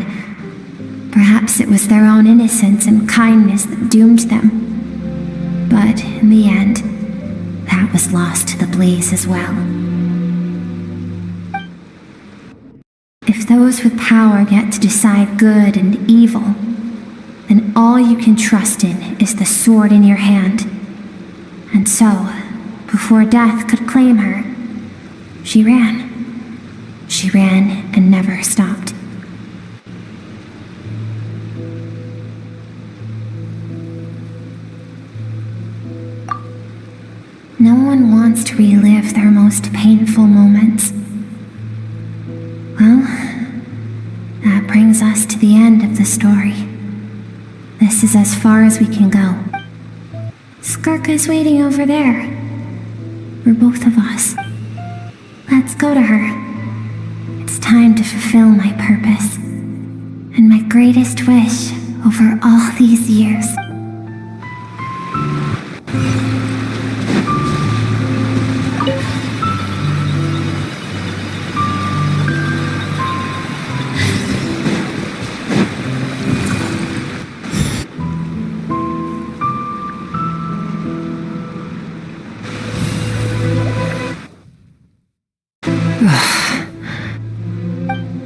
Perhaps it was their own innocence and kindness that doomed them. But in the end, that was lost to the blaze as well. If those with power get to decide good and evil, then all you can trust in is the sword in your hand. And so, before death could claim her, she ran. She ran and never stopped. No one wants to relive their most painful moments. Well, that brings us to the end of the story. This is as far as we can go. Skirk is waiting over there. For both of us. Let's go to her. It's time to fulfill my purpose. And my greatest wish over all these years.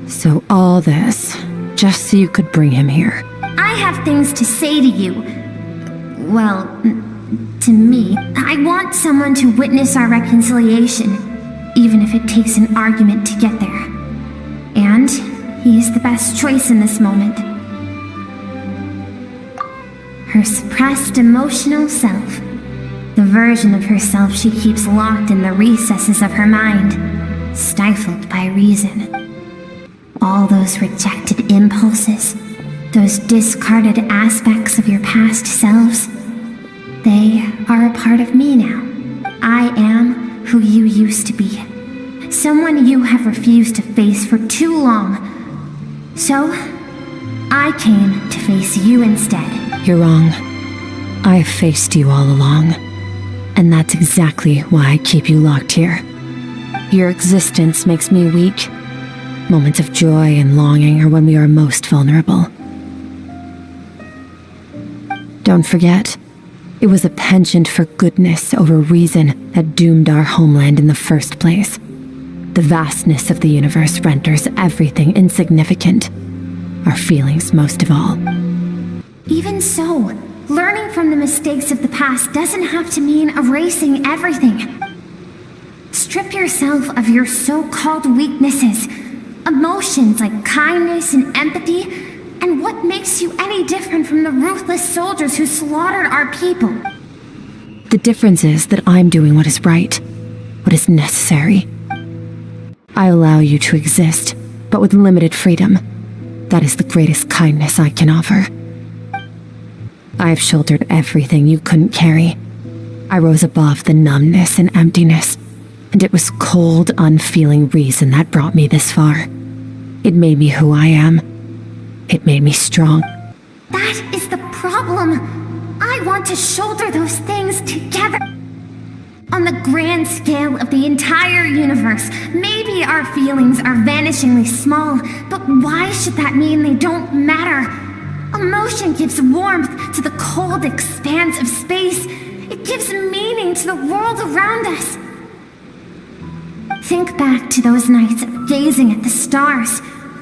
So all this, just so you could bring him here. I have things to say to you. Well, to me. I want someone to witness our reconciliation, even if it takes an argument to get there. And he is the best choice in this moment. Her suppressed emotional self. The version of herself she keeps locked in the recesses of her mind, stifled by reason. All those rejected impulses, those discarded aspects of your past selves, they are a part of me now. I am who you used to be. Someone you have refused to face for too long. So, I came to face you instead. You're wrong. I've faced you all along. And that's exactly why I keep you locked here. Your existence makes me weak. Moments of joy and longing are when we are most vulnerable. Don't forget, it was a penchant for goodness over reason that doomed our homeland in the first place. The vastness of the universe renders everything insignificant. Our feelings most of all. Even so, learning from the mistakes of the past doesn't have to mean erasing everything. Strip yourself of your so-called weaknesses, emotions like kindness and empathy, and what makes you any different from the ruthless soldiers who slaughtered our people? The difference is that I'm doing what is right, what is necessary. I allow you to exist, but with limited freedom. That is the greatest kindness I can offer. I have shouldered everything you couldn't carry. I rose above the numbness and emptiness, and it was cold, unfeeling reason that brought me this far. It made me who I am. It made me strong. That is the problem. I want to shoulder those things together. On the grand scale of the entire universe, maybe our feelings are vanishingly small, but why should that mean they don't matter? Emotion gives warmth to the cold expanse of space. It gives meaning to the world around us. Think back to those nights of gazing at the stars,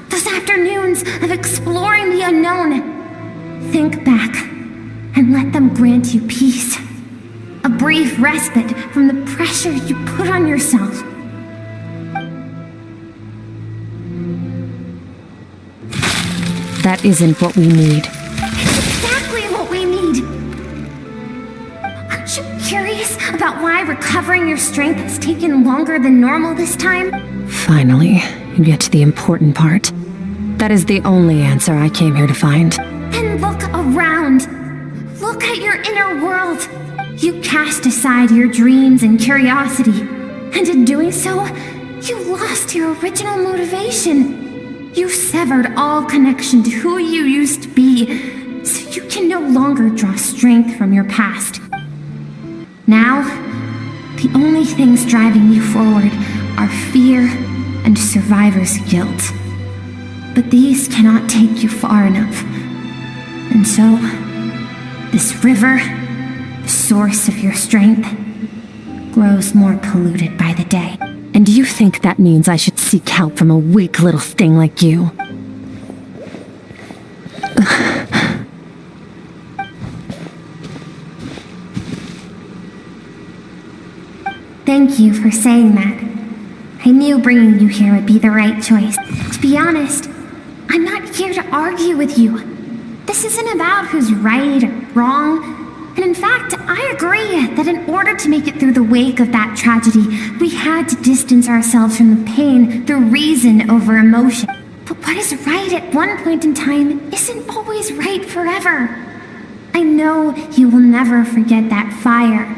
those afternoons of exploring the unknown. Think back and let them grant you peace. A brief respite from the pressure you put on yourself. That isn't what we need. Exactly what we need. Aren't you curious about why recovering your strength has taken longer than normal this time? Finally, you get to the important part. That is the only answer I came here to find. Then look around. Look at your inner world. You cast aside your dreams and curiosity, and in doing so, you lost your original motivation. You severed all connection to who you used to be, so you can no longer draw strength from your past. Now, the only things driving you forward are fear and survivor's guilt. But these cannot take you far enough. And so, this river, the source of your strength, grows more polluted by the day. And you think that means I should seek help from a weak little thing like you? Thank you for saying that. I knew bringing you here would be the right choice. To be honest, I'm not here to argue with you. This isn't about who's right or wrong. And in fact, I agree that in order to make it through the wake of that tragedy, we had to distance ourselves from the pain through reason over emotion. But what is right at one point in time isn't always right forever. I know you will never forget that fire.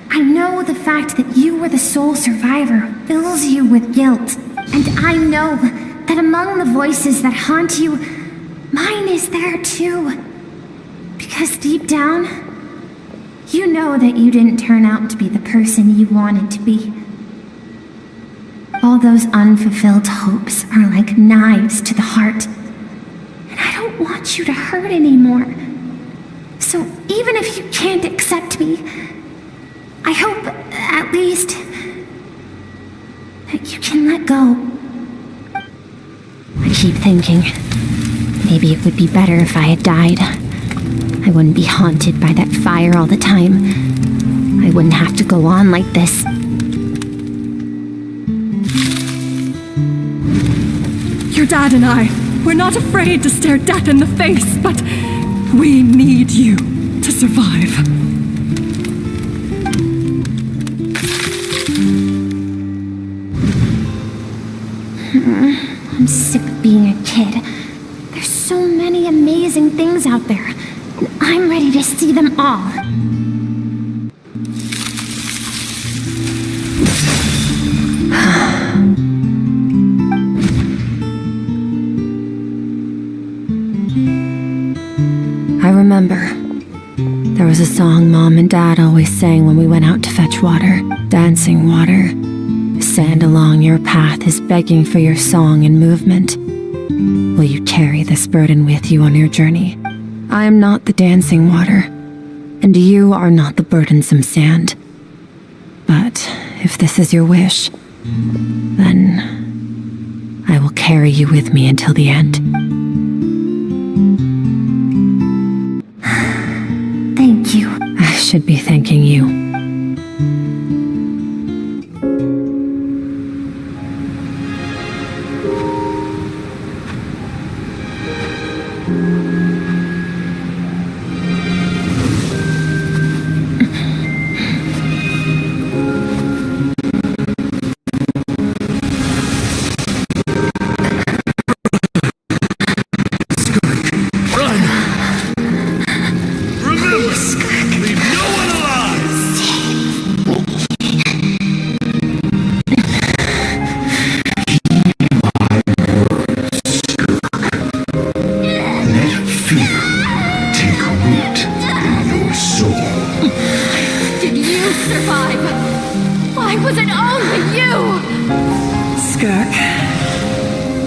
I know the fact that you were the sole survivor fills you with guilt. And I know that among the voices that haunt you, mine is there too. Because deep down, you know that you didn't turn out to be the person you wanted to be. All those unfulfilled hopes are like knives to the heart. And I don't want you to hurt anymore. So even if you can't accept me, I hope, at least, that you can let go. I keep thinking, maybe it would be better if I had died. I wouldn't be haunted by that fire all the time. I wouldn't have to go on like this. Your dad and I, we're not afraid to stare death in the face, but we need you survive. I'm sick of being a kid. There's so many amazing things out there, and I'm ready to see them all. I remember. There was a song Mom and Dad always sang when we went out to fetch water. Dancing water. Sand along your path is begging for your song and movement. Will you carry this burden with you on your journey? I am not the dancing water, and you are not the burdensome sand. But if this is your wish, then I will carry you with me until the end. Thank you. I should be thanking you.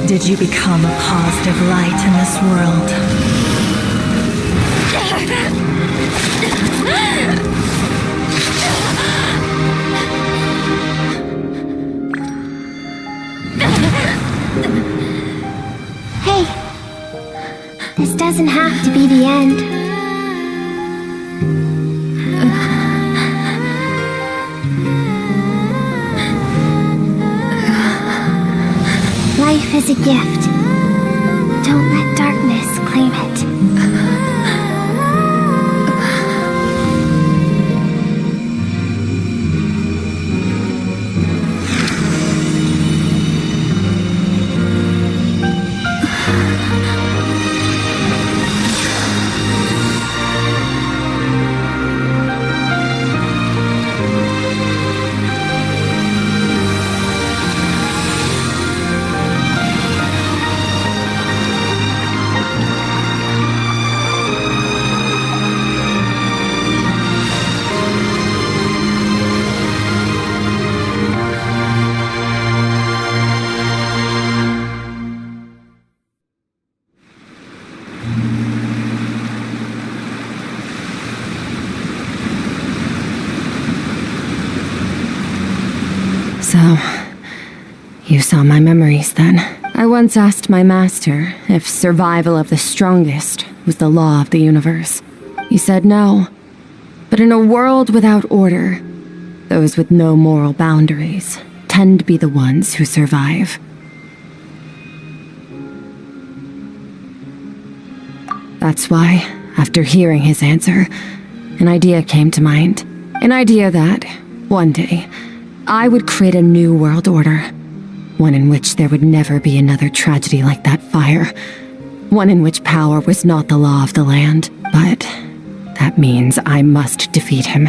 Did you become a positive light in this world? Hey, this doesn't have to be the end. Life is a gift. Don't let darkness claim it. So, you saw my memories then. I once asked my master if survival of the strongest was the law of the universe. He said no. But in a world without order, those with no moral boundaries tend to be the ones who survive. That's why, after hearing his answer, an idea came to mind. An idea that, one day, I would create a new world order. One in which there would never be another tragedy like that fire. One in which power was not the law of the land. But that means I must defeat him.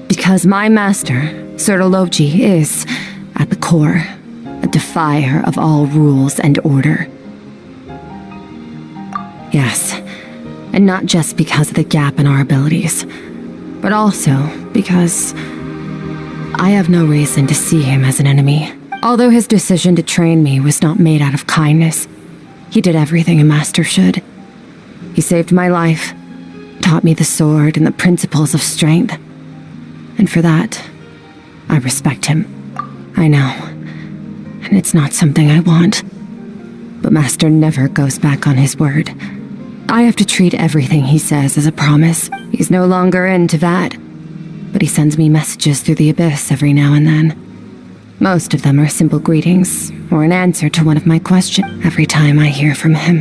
Because my master, Sertologi, is, at the core, a defier of all rules and order. Yes, and not just because of the gap in our abilities, but also because I have no reason to see him as an enemy. Although his decision to train me was not made out of kindness, he did everything a master should. He saved my life, taught me the sword and the principles of strength. And for that, I respect him. I know, and it's not something I want. But Master never goes back on his word. I have to treat everything he says as a promise. He's no longer into that. But he sends me messages through the abyss every now and then. Most of them are simple greetings, or an answer to one of my questions. Every time I hear from him,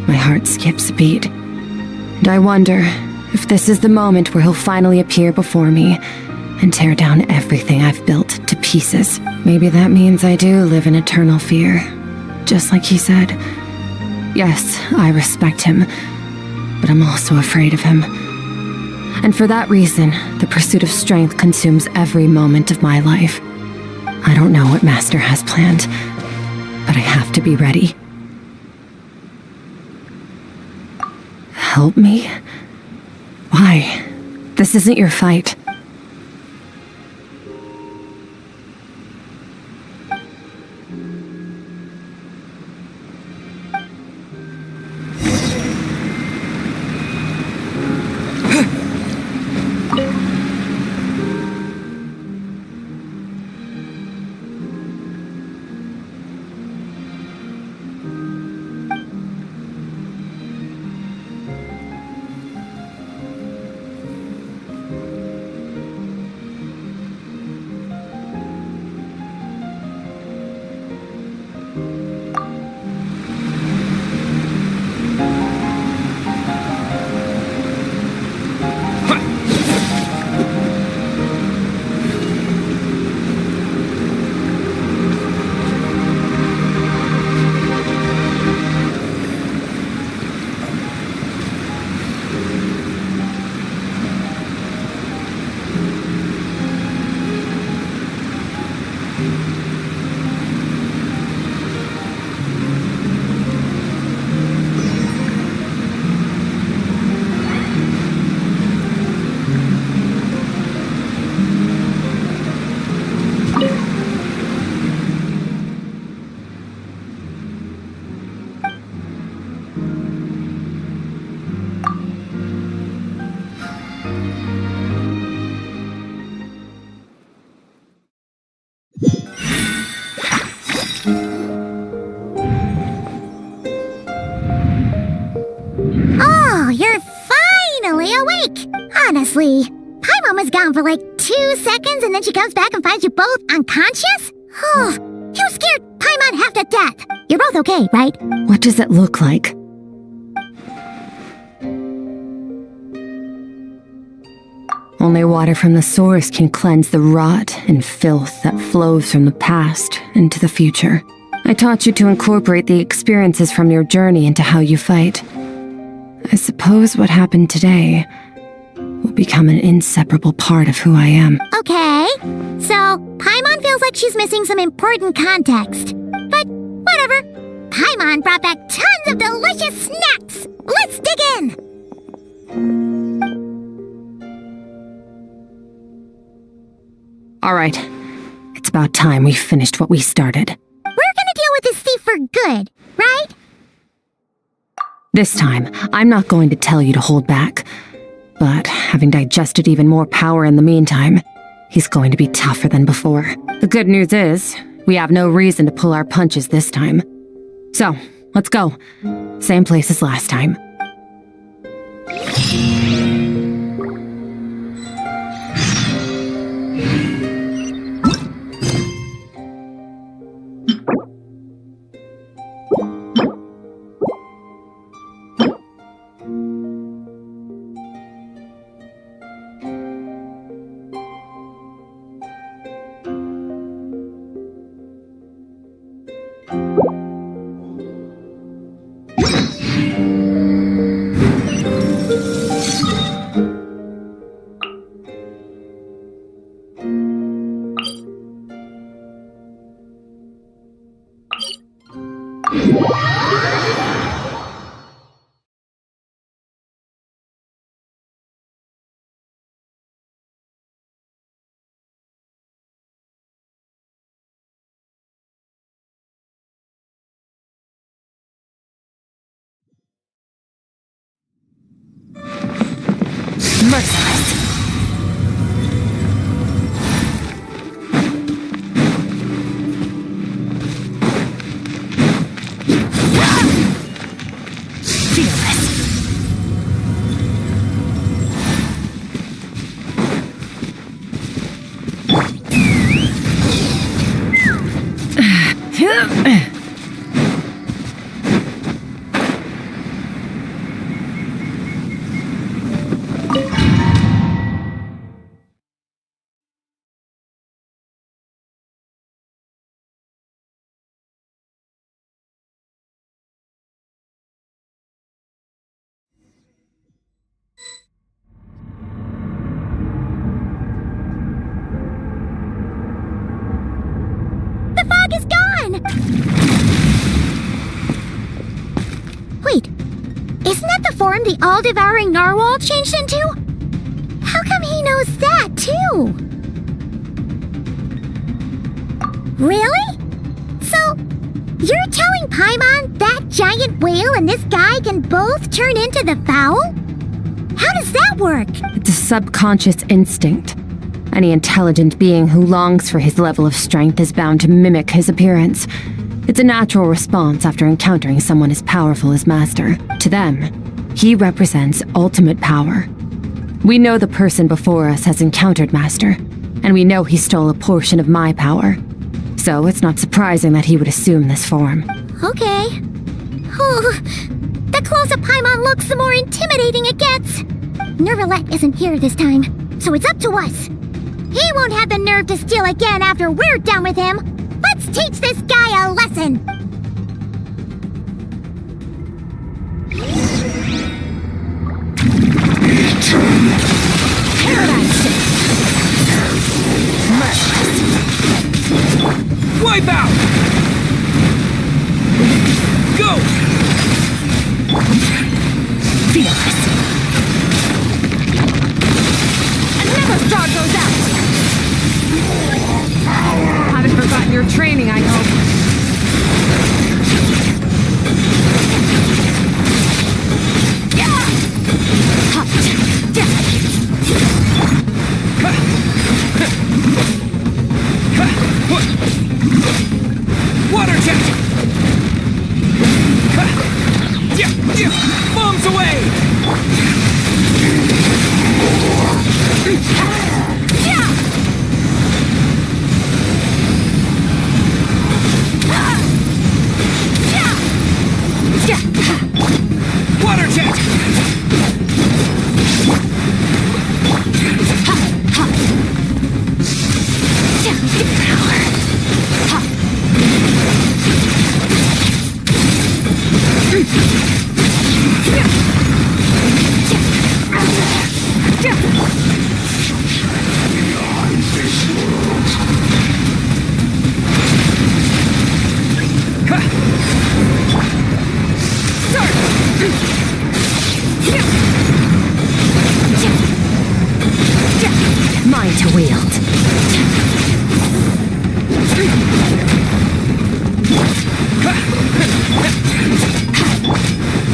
my heart skips a beat. And I wonder If this is the moment where he'll finally appear before me and tear down everything I've built to pieces, maybe that means I do live in eternal fear. Just like he said. Yes, I respect him, but I'm also afraid of him. And for that reason, the pursuit of strength consumes every moment of my life. I don't know what Master has planned, but I have to be ready. Help me? Why? This isn't your fight. Honestly, Paimon was gone for like 2 seconds and then she comes back and finds you both unconscious? Oh, you scared Paimon half to death. You're both okay, right? What does it look like? Only water from the source can cleanse the rot and filth that flows from the past into the future. I taught you to incorporate the experiences from your journey into how you fight. I suppose what happened today will become an inseparable part of who I am. Okay, so Paimon feels like she's missing some important context. But whatever. Paimon brought back tons of delicious snacks. Let's dig in. All right, it's about time we finished what we started. We're gonna deal with this thief for good, right? This time, I'm not going to tell you to hold back. But having digested even more power in the meantime, he's going to be tougher than before. The good news is, we have no reason to pull our punches this time. So, let's go. Same place as last time. Merciless. Wait, isn't that the form the all-devouring narwhal changed into? How come he knows that, too? Really? So, you're telling Paimon that giant whale and this guy can both turn into the fowl? How does that work? It's a subconscious instinct. Any intelligent being who longs for his level of strength is bound to mimic his appearance. It's a natural response after encountering someone as powerful as Master. To them, he represents ultimate power. We know the person before us has encountered Master, and we know he stole a portion of my power. So it's not surprising that he would assume this form. Okay. Oh, the closer Paimon looks, the more intimidating it gets. Nervalette isn't here this time, so it's up to us. He won't have the nerve to steal again after we're done with him. Let's teach this guy a lesson. Paradise! Wipe out! Go! Fearless. And never star goes out! Haven't forgotten your training, I hope. Water jet! Bombs away! Water jet! Mine to wield.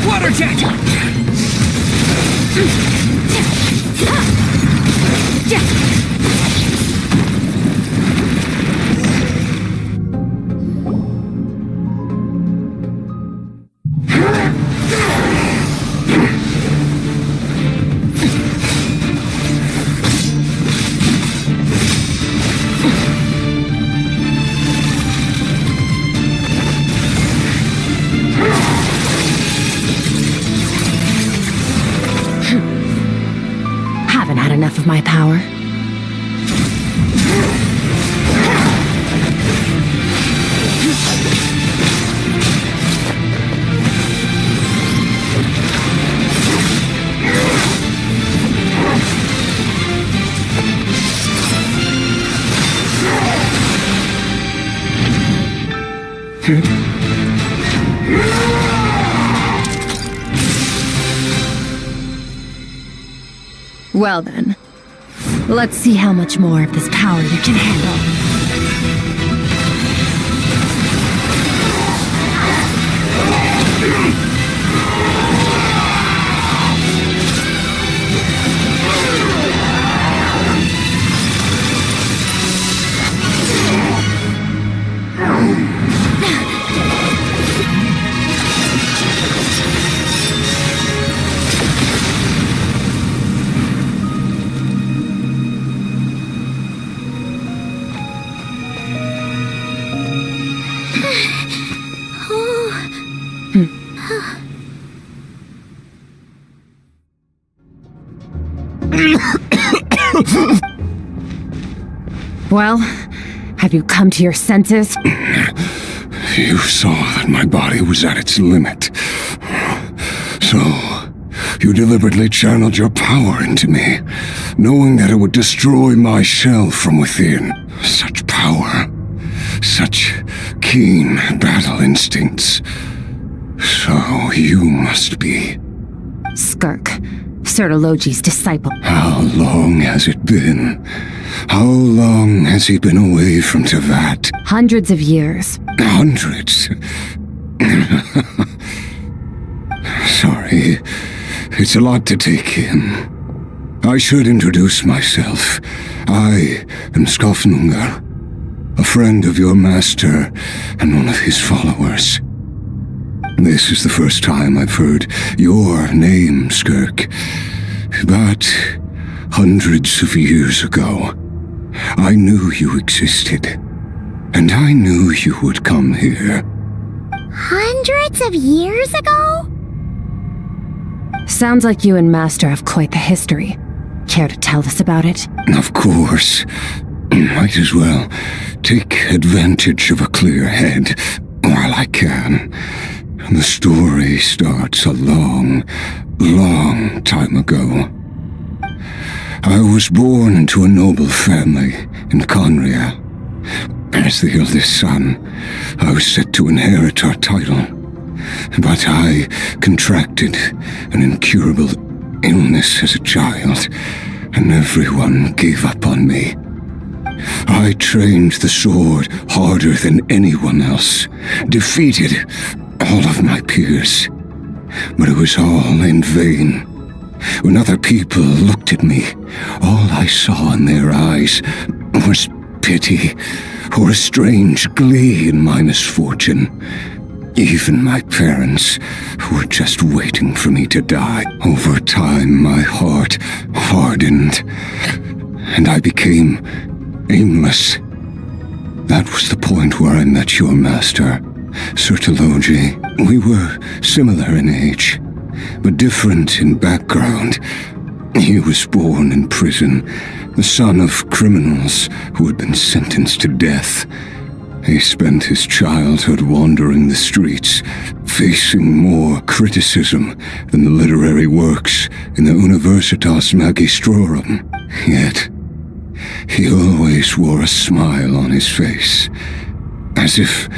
Water jet! Haven't had enough of my power. Well then, let's see how much more of this power you can handle. Well, have you come to your senses? You saw that my body was at its limit. So, you deliberately channeled your power into me, knowing that it would destroy my shell from within. Such power. Such keen battle instincts. So you must be... Skirk, Sertologi's disciple. How long has it been? How long has he been away from Tevat? Hundreds of years. Hundreds? Sorry, it's a lot to take in. I should introduce myself. I am Skofnungar, a friend of your master and one of his followers. This is the first time I've heard your name, Skirk. But hundreds of years ago, I knew you existed, and I knew you would come here. Hundreds of years ago? Sounds like you and Master have quite the history. Care to tell us about it? Of course. Might as well take advantage of a clear head while I can. The story starts a long, long time ago. I was born into a noble family in Conria. As the eldest son, I was set to inherit our title. But I contracted an incurable illness as a child, and everyone gave up on me. I trained the sword harder than anyone else, defeated all of my peers. But it was all in vain. When other people looked at me, all I saw in their eyes was pity or a strange glee in my misfortune. Even my parents were just waiting for me to die. Over time, my heart hardened, and I became aimless. That was the point where I met your master, Sertologi. We were similar in age, but different in background. He was born in prison, the son of criminals who had been sentenced to death. He spent his childhood wandering the streets, facing more criticism than the literary works in the Universitas Magistrorum. Yet, he always wore a smile on his face, as if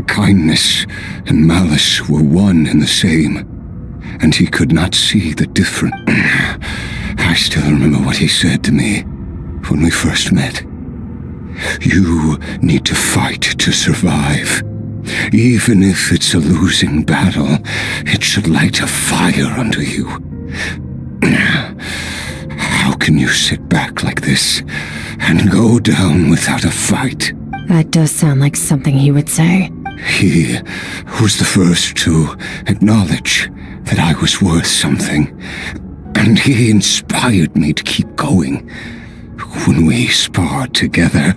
kindness and malice were one and the same, and he could not see the difference. I still remember what he said to me when we first met. You need to fight to survive. Even if it's a losing battle, it should light a fire under you. How can you sit back like this and go down without a fight? That does sound like something he would say. He was the first to acknowledge that I was worth something, and he inspired me to keep going. When we sparred together,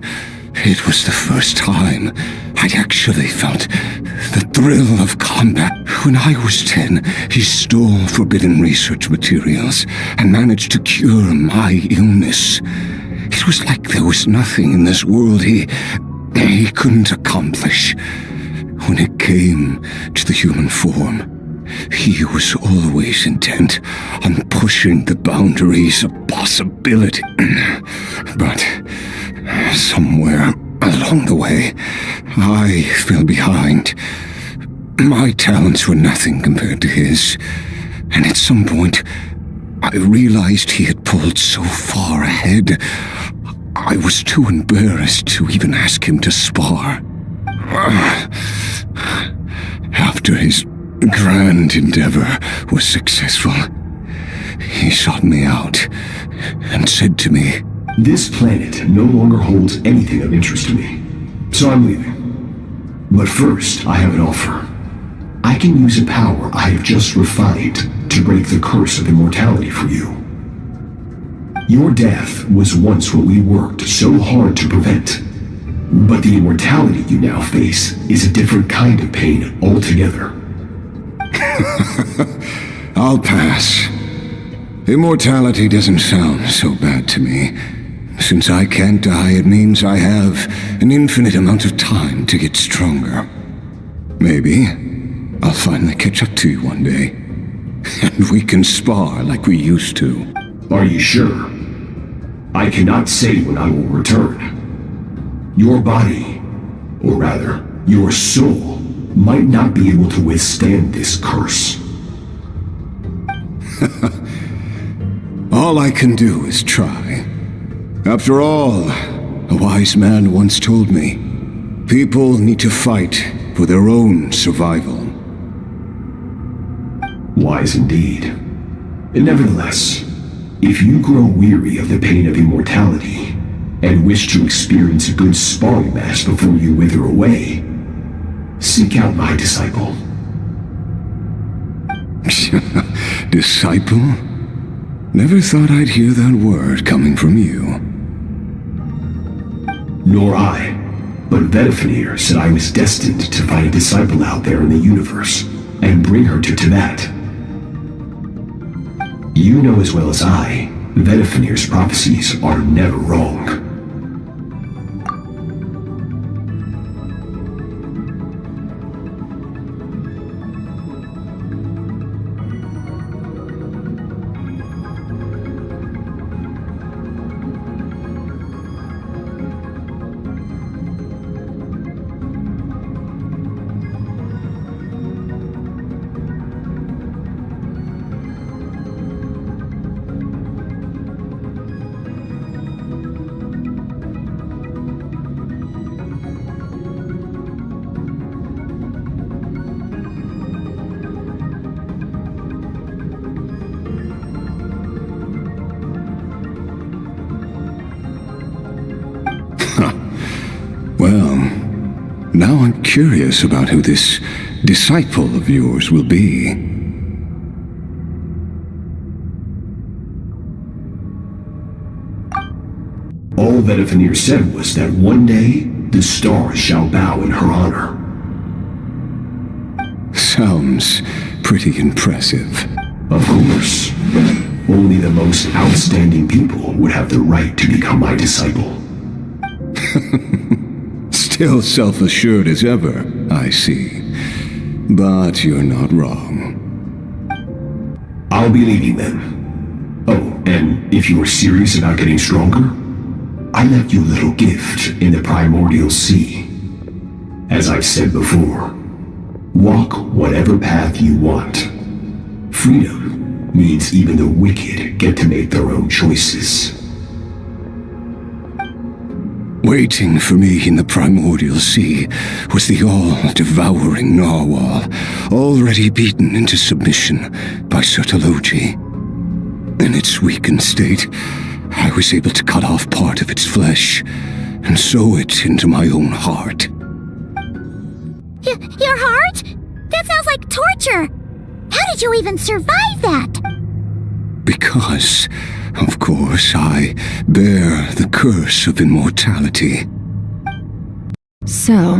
it was the first time I'd actually felt the thrill of combat. When I was 10, he stole forbidden research materials and managed to cure my illness. It was like there was nothing in this world he couldn't accomplish. When it came to the human form, he was always intent on pushing the boundaries of possibility. But somewhere along the way, I fell behind. My talents were nothing compared to his, and at some point, I realized he had pulled so far ahead, I was too embarrassed to even ask him to spar. After his grand endeavor was successful, he sought me out and said to me, "This planet no longer holds anything of interest to me, so I'm leaving. But first, I have an offer. I can use a power I have just refined to break the curse of immortality for you. Your death was once what we worked so hard to prevent, but the immortality you now face is a different kind of pain altogether." I'll pass. Immortality doesn't sound so bad to me. Since I can't die, it means I have an infinite amount of time to get stronger. Maybe I'll finally catch up to you one day, and we can spar like we used to. Are you sure? I cannot say when I will return. Your body, or rather, your soul, might not be able to withstand this curse. All I can do is try. After all, a wise man once told me, people need to fight for their own survival. Wise indeed. Nevertheless, if you grow weary of the pain of immortality, and wish to experience a good sparring match before you wither away, seek out my disciple. Disciple? Never thought I'd hear that word coming from you. Nor I, but Vedifenir said I was destined to find a disciple out there in the universe, and bring her to Tibet. You know as well as I, Vedifenir's prophecies are never wrong. Well, now I'm curious about who this disciple of yours will be. All Vedifenir said was that one day, the stars shall bow in her honor. Sounds pretty impressive. Of course. Only the most outstanding people would have the right to become my disciple. Still self-assured as ever, I see. But you're not wrong. I'll be leaving then. Oh, and if you are serious about getting stronger, I left you a little gift in the primordial sea. As I've said before, walk whatever path you want. Freedom means even the wicked get to make their own choices. Waiting for me in the primordial sea was the all-devouring narwhal, already beaten into submission by Sertologi. In its weakened state, I was able to cut off part of its flesh and sew it into my own heart. Your heart? That sounds like torture! How did you even survive that? Because, of course, I bear the curse of immortality. So,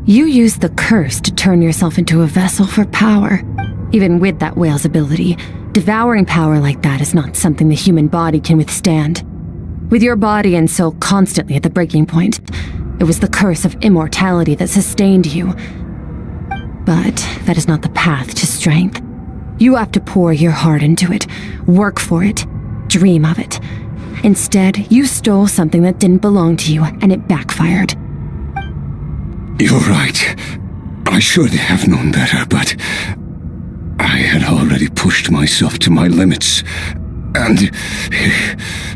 you used the curse to turn yourself into a vessel for power. Even with that whale's ability, devouring power like that is not something the human body can withstand. With your body and soul constantly at the breaking point, it was the curse of immortality that sustained you. But that is not the path to strength. You have to pour your heart into it, work for it, dream of it. Instead, you stole something that didn't belong to you, and it backfired. You're right. I should have known better, but I had already pushed myself to my limits, and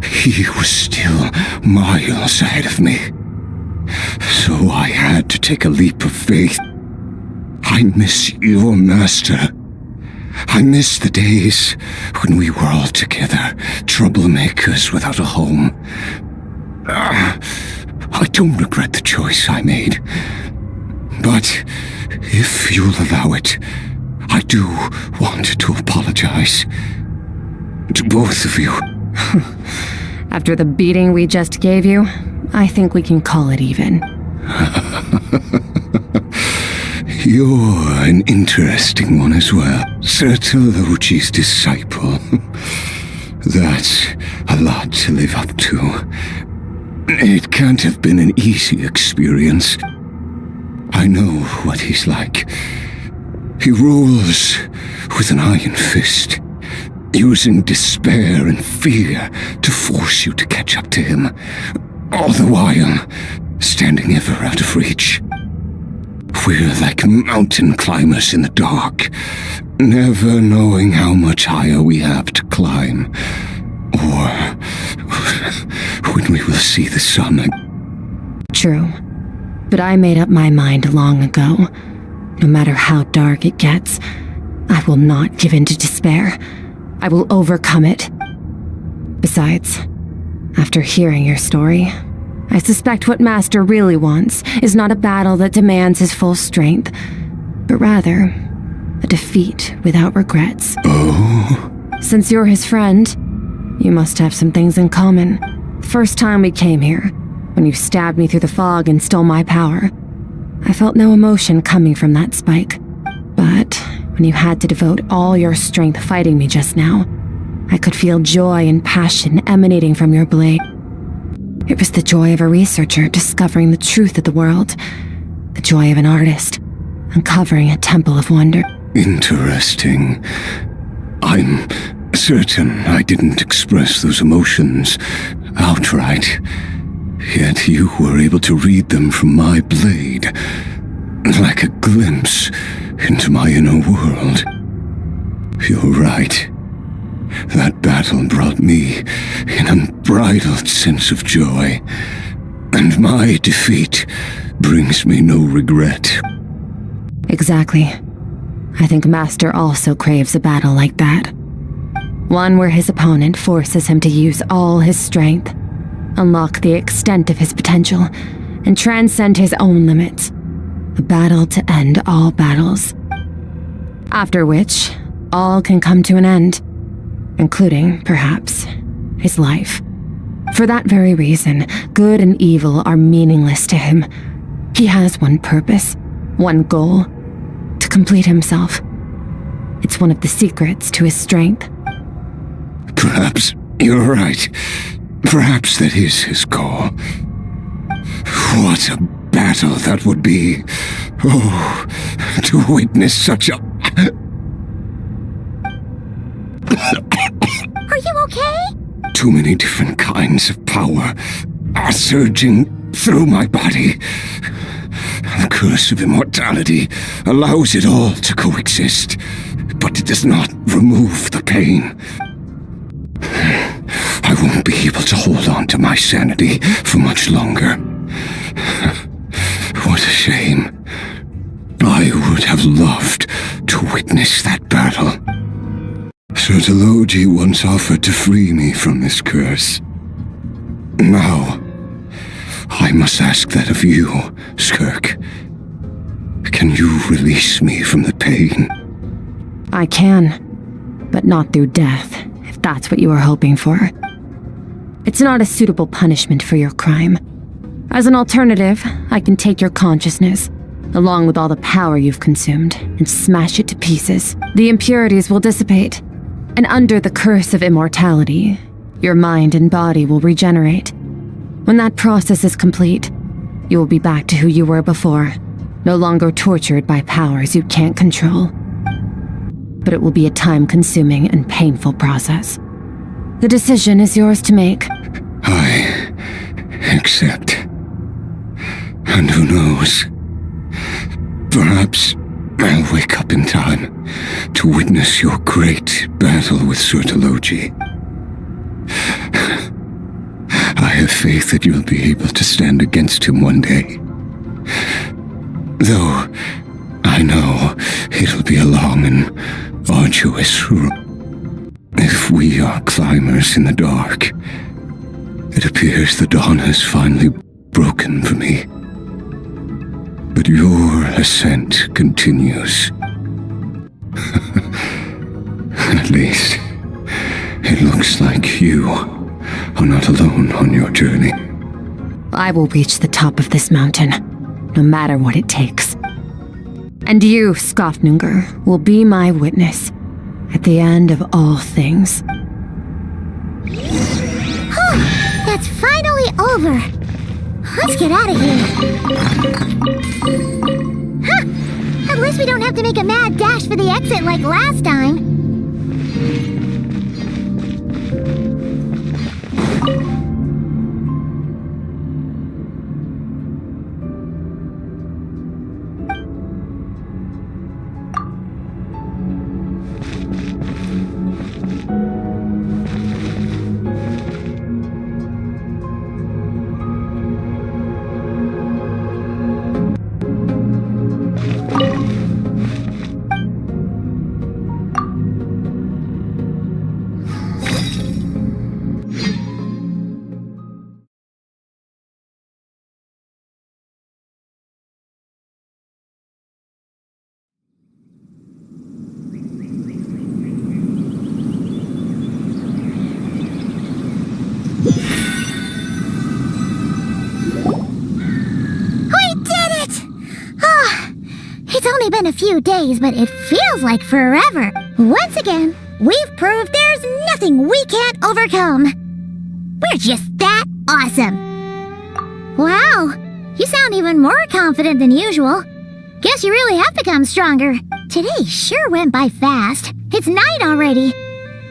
he was still miles ahead of me. So I had to take a leap of faith. I miss your master. I miss the days when we were all together, troublemakers without a home. I don't regret the choice I made. But if you'll allow it, I do want to apologize. To both of you. After the beating we just gave you, I think we can call it even. You're an interesting one as well. Sertologi's disciple. That's a lot to live up to. It can't have been an easy experience. I know what he's like. He rules with an iron fist, using despair and fear to force you to catch up to him, all the while standing ever out of reach. We're like mountain climbers in the dark, never knowing how much higher we have to climb, or when we will see the sun. True. But I made up my mind long ago. No matter how dark it gets, I will not give in to despair. I will overcome it. Besides, after hearing your story, I suspect what Master really wants is not a battle that demands his full strength, but rather a defeat without regrets. Oh? Since you're his friend, you must have some things in common. The first time we came here, when you stabbed me through the fog and stole my power, I felt no emotion coming from that spike. But when you had to devote all your strength fighting me just now, I could feel joy and passion emanating from your blade. It was the joy of a researcher discovering the truth of the world, the joy of an artist uncovering a temple of wonder. Interesting. I'm certain I didn't express those emotions outright, yet you were able to read them from my blade, like a glimpse into my inner world. You're right. That battle brought me an unbridled sense of joy, and my defeat brings me no regret. Exactly. I think Master also craves a battle like that. One where his opponent forces him to use all his strength, unlock the extent of his potential, and transcend his own limits. A battle to end all battles. After which, all can come to an end, including, perhaps, his life. For that very reason, good and evil are meaningless to him. He has one purpose, one goal, to complete himself. It's one of the secrets to his strength. Perhaps you're right. Perhaps that is his goal. What a battle that would be. Oh, to witness such a... Are you okay? Too many different kinds of power are surging through my body. The curse of immortality allows it all to coexist, but it does not remove the pain. I won't be able to hold on to my sanity for much longer. What a shame. I would have loved to witness that battle. Childe once offered to free me from this curse. Now, I must ask that of you, Skirk. Can you release me from the pain? I can, but not through death, if that's what you were hoping for. It's not a suitable punishment for your crime. As an alternative, I can take your consciousness, along with all the power you've consumed, and smash it to pieces. The impurities will dissipate, and under the curse of immortality, your mind and body will regenerate. When that process is complete, you will be back to who you were before, no longer tortured by powers you can't control. But it will be a time-consuming and painful process. The decision is yours to make. I accept. And who knows? Perhaps I'll wake up in time to witness your great battle with Childe. I have faith that you'll be able to stand against him one day. Though I know it'll be a long and arduous road. If we are climbers in the dark, it appears the dawn has finally broken for me. But your ascent continues. At least, it looks like you are not alone on your journey. I will reach the top of this mountain, no matter what it takes. And you, Skofnunger, will be my witness at the end of all things. That's finally over. Let's get out of here. Huh! At least we don't have to make a mad dash for the exit like last time. few days, but it feels like forever. Once again, we've proved there's nothing we can't overcome. We're just that awesome. Wow, you sound even more confident than usual. Guess you really have become stronger. Today sure went by fast. It's night already.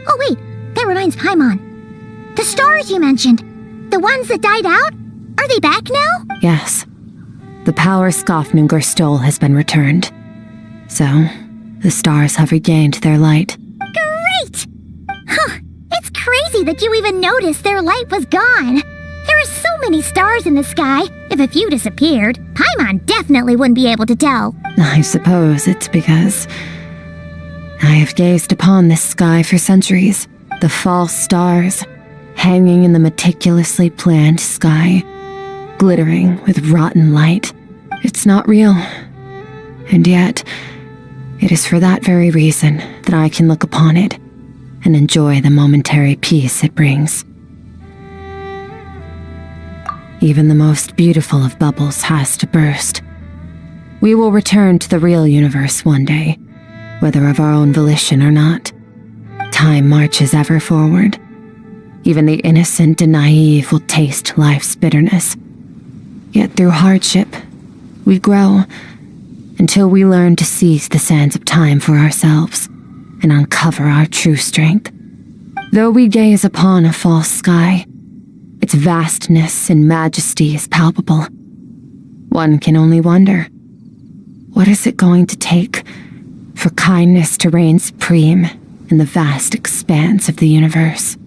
Oh wait, that reminds Paimon. The stars you mentioned, the ones that died out, are they back now? Yes. The power Skafnungur stole has been returned. So, the stars have regained their light. Great! Huh, it's crazy that you even noticed their light was gone. There are so many stars in the sky. If a few disappeared, Paimon definitely wouldn't be able to tell. I suppose it's because I have gazed upon this sky for centuries. The false stars, hanging in the meticulously planned sky, glittering with rotten light. It's not real. And yet, it is for that very reason that I can look upon it and enjoy the momentary peace it brings. Even the most beautiful of bubbles has to burst. We will return to the real universe one day, whether of our own volition or not. Time marches ever forward. Even the innocent and naive will taste life's bitterness. Yet through hardship, we grow until we learn to seize the sands of time for ourselves and uncover our true strength. Though we gaze upon a false sky, its vastness and majesty is palpable. One can only wonder, what is it going to take for kindness to reign supreme in the vast expanse of the universe?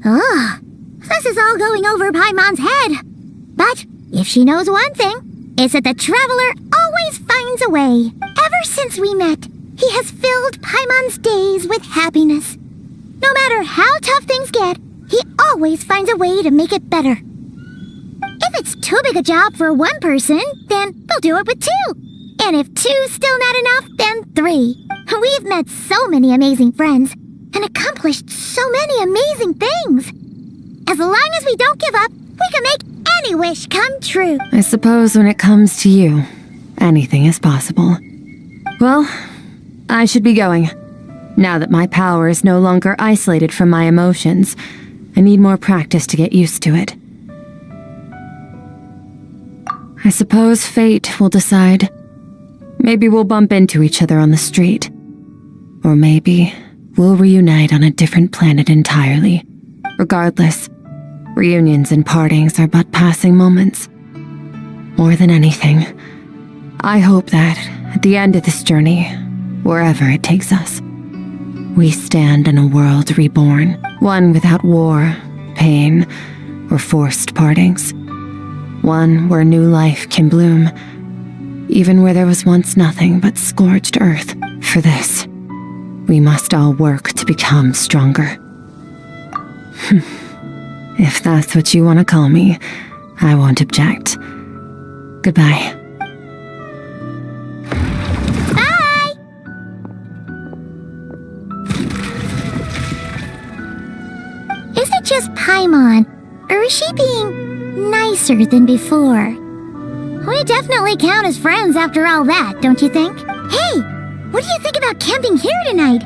Ugh, this is all going over Paimon's head. But if she knows one thing, it's that the traveler always finds a way. Ever since we met, he has filled Paimon's days with happiness. No matter how tough things get, he always finds a way to make it better. If it's too big a job for one person, then we'll do it with two. And if two's still not enough, then three. We've met so many amazing friends and accomplished so many amazing things. As long as we don't give up, we can make any wish come true. I suppose when it comes to you, anything is possible. Well, I should be going. Now that my power is no longer isolated from my emotions, I need more practice to get used to it. I suppose fate will decide. Maybe we'll bump into each other on the street. Or maybe we'll reunite on a different planet entirely. Regardless, reunions and partings are but passing moments. More than anything, I hope that at the end of this journey, wherever it takes us, we stand in a world reborn, one without war, pain, or forced partings. One where new life can bloom, even where there was once nothing but scorched earth. For this, we must all work to become stronger. If that's what you want to call me, I won't object. Goodbye. Bye! Is it just Paimon, or is she being nicer than before? We definitely count as friends after all that, don't you think? Hey, what do you think about camping here tonight?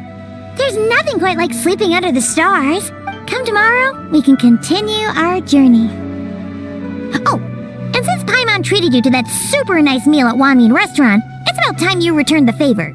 There's nothing quite like sleeping under the stars. Come tomorrow, we can continue our journey. Oh, and since Paimon treated you to that super nice meal at Wanmin Restaurant, it's about time you returned the favor.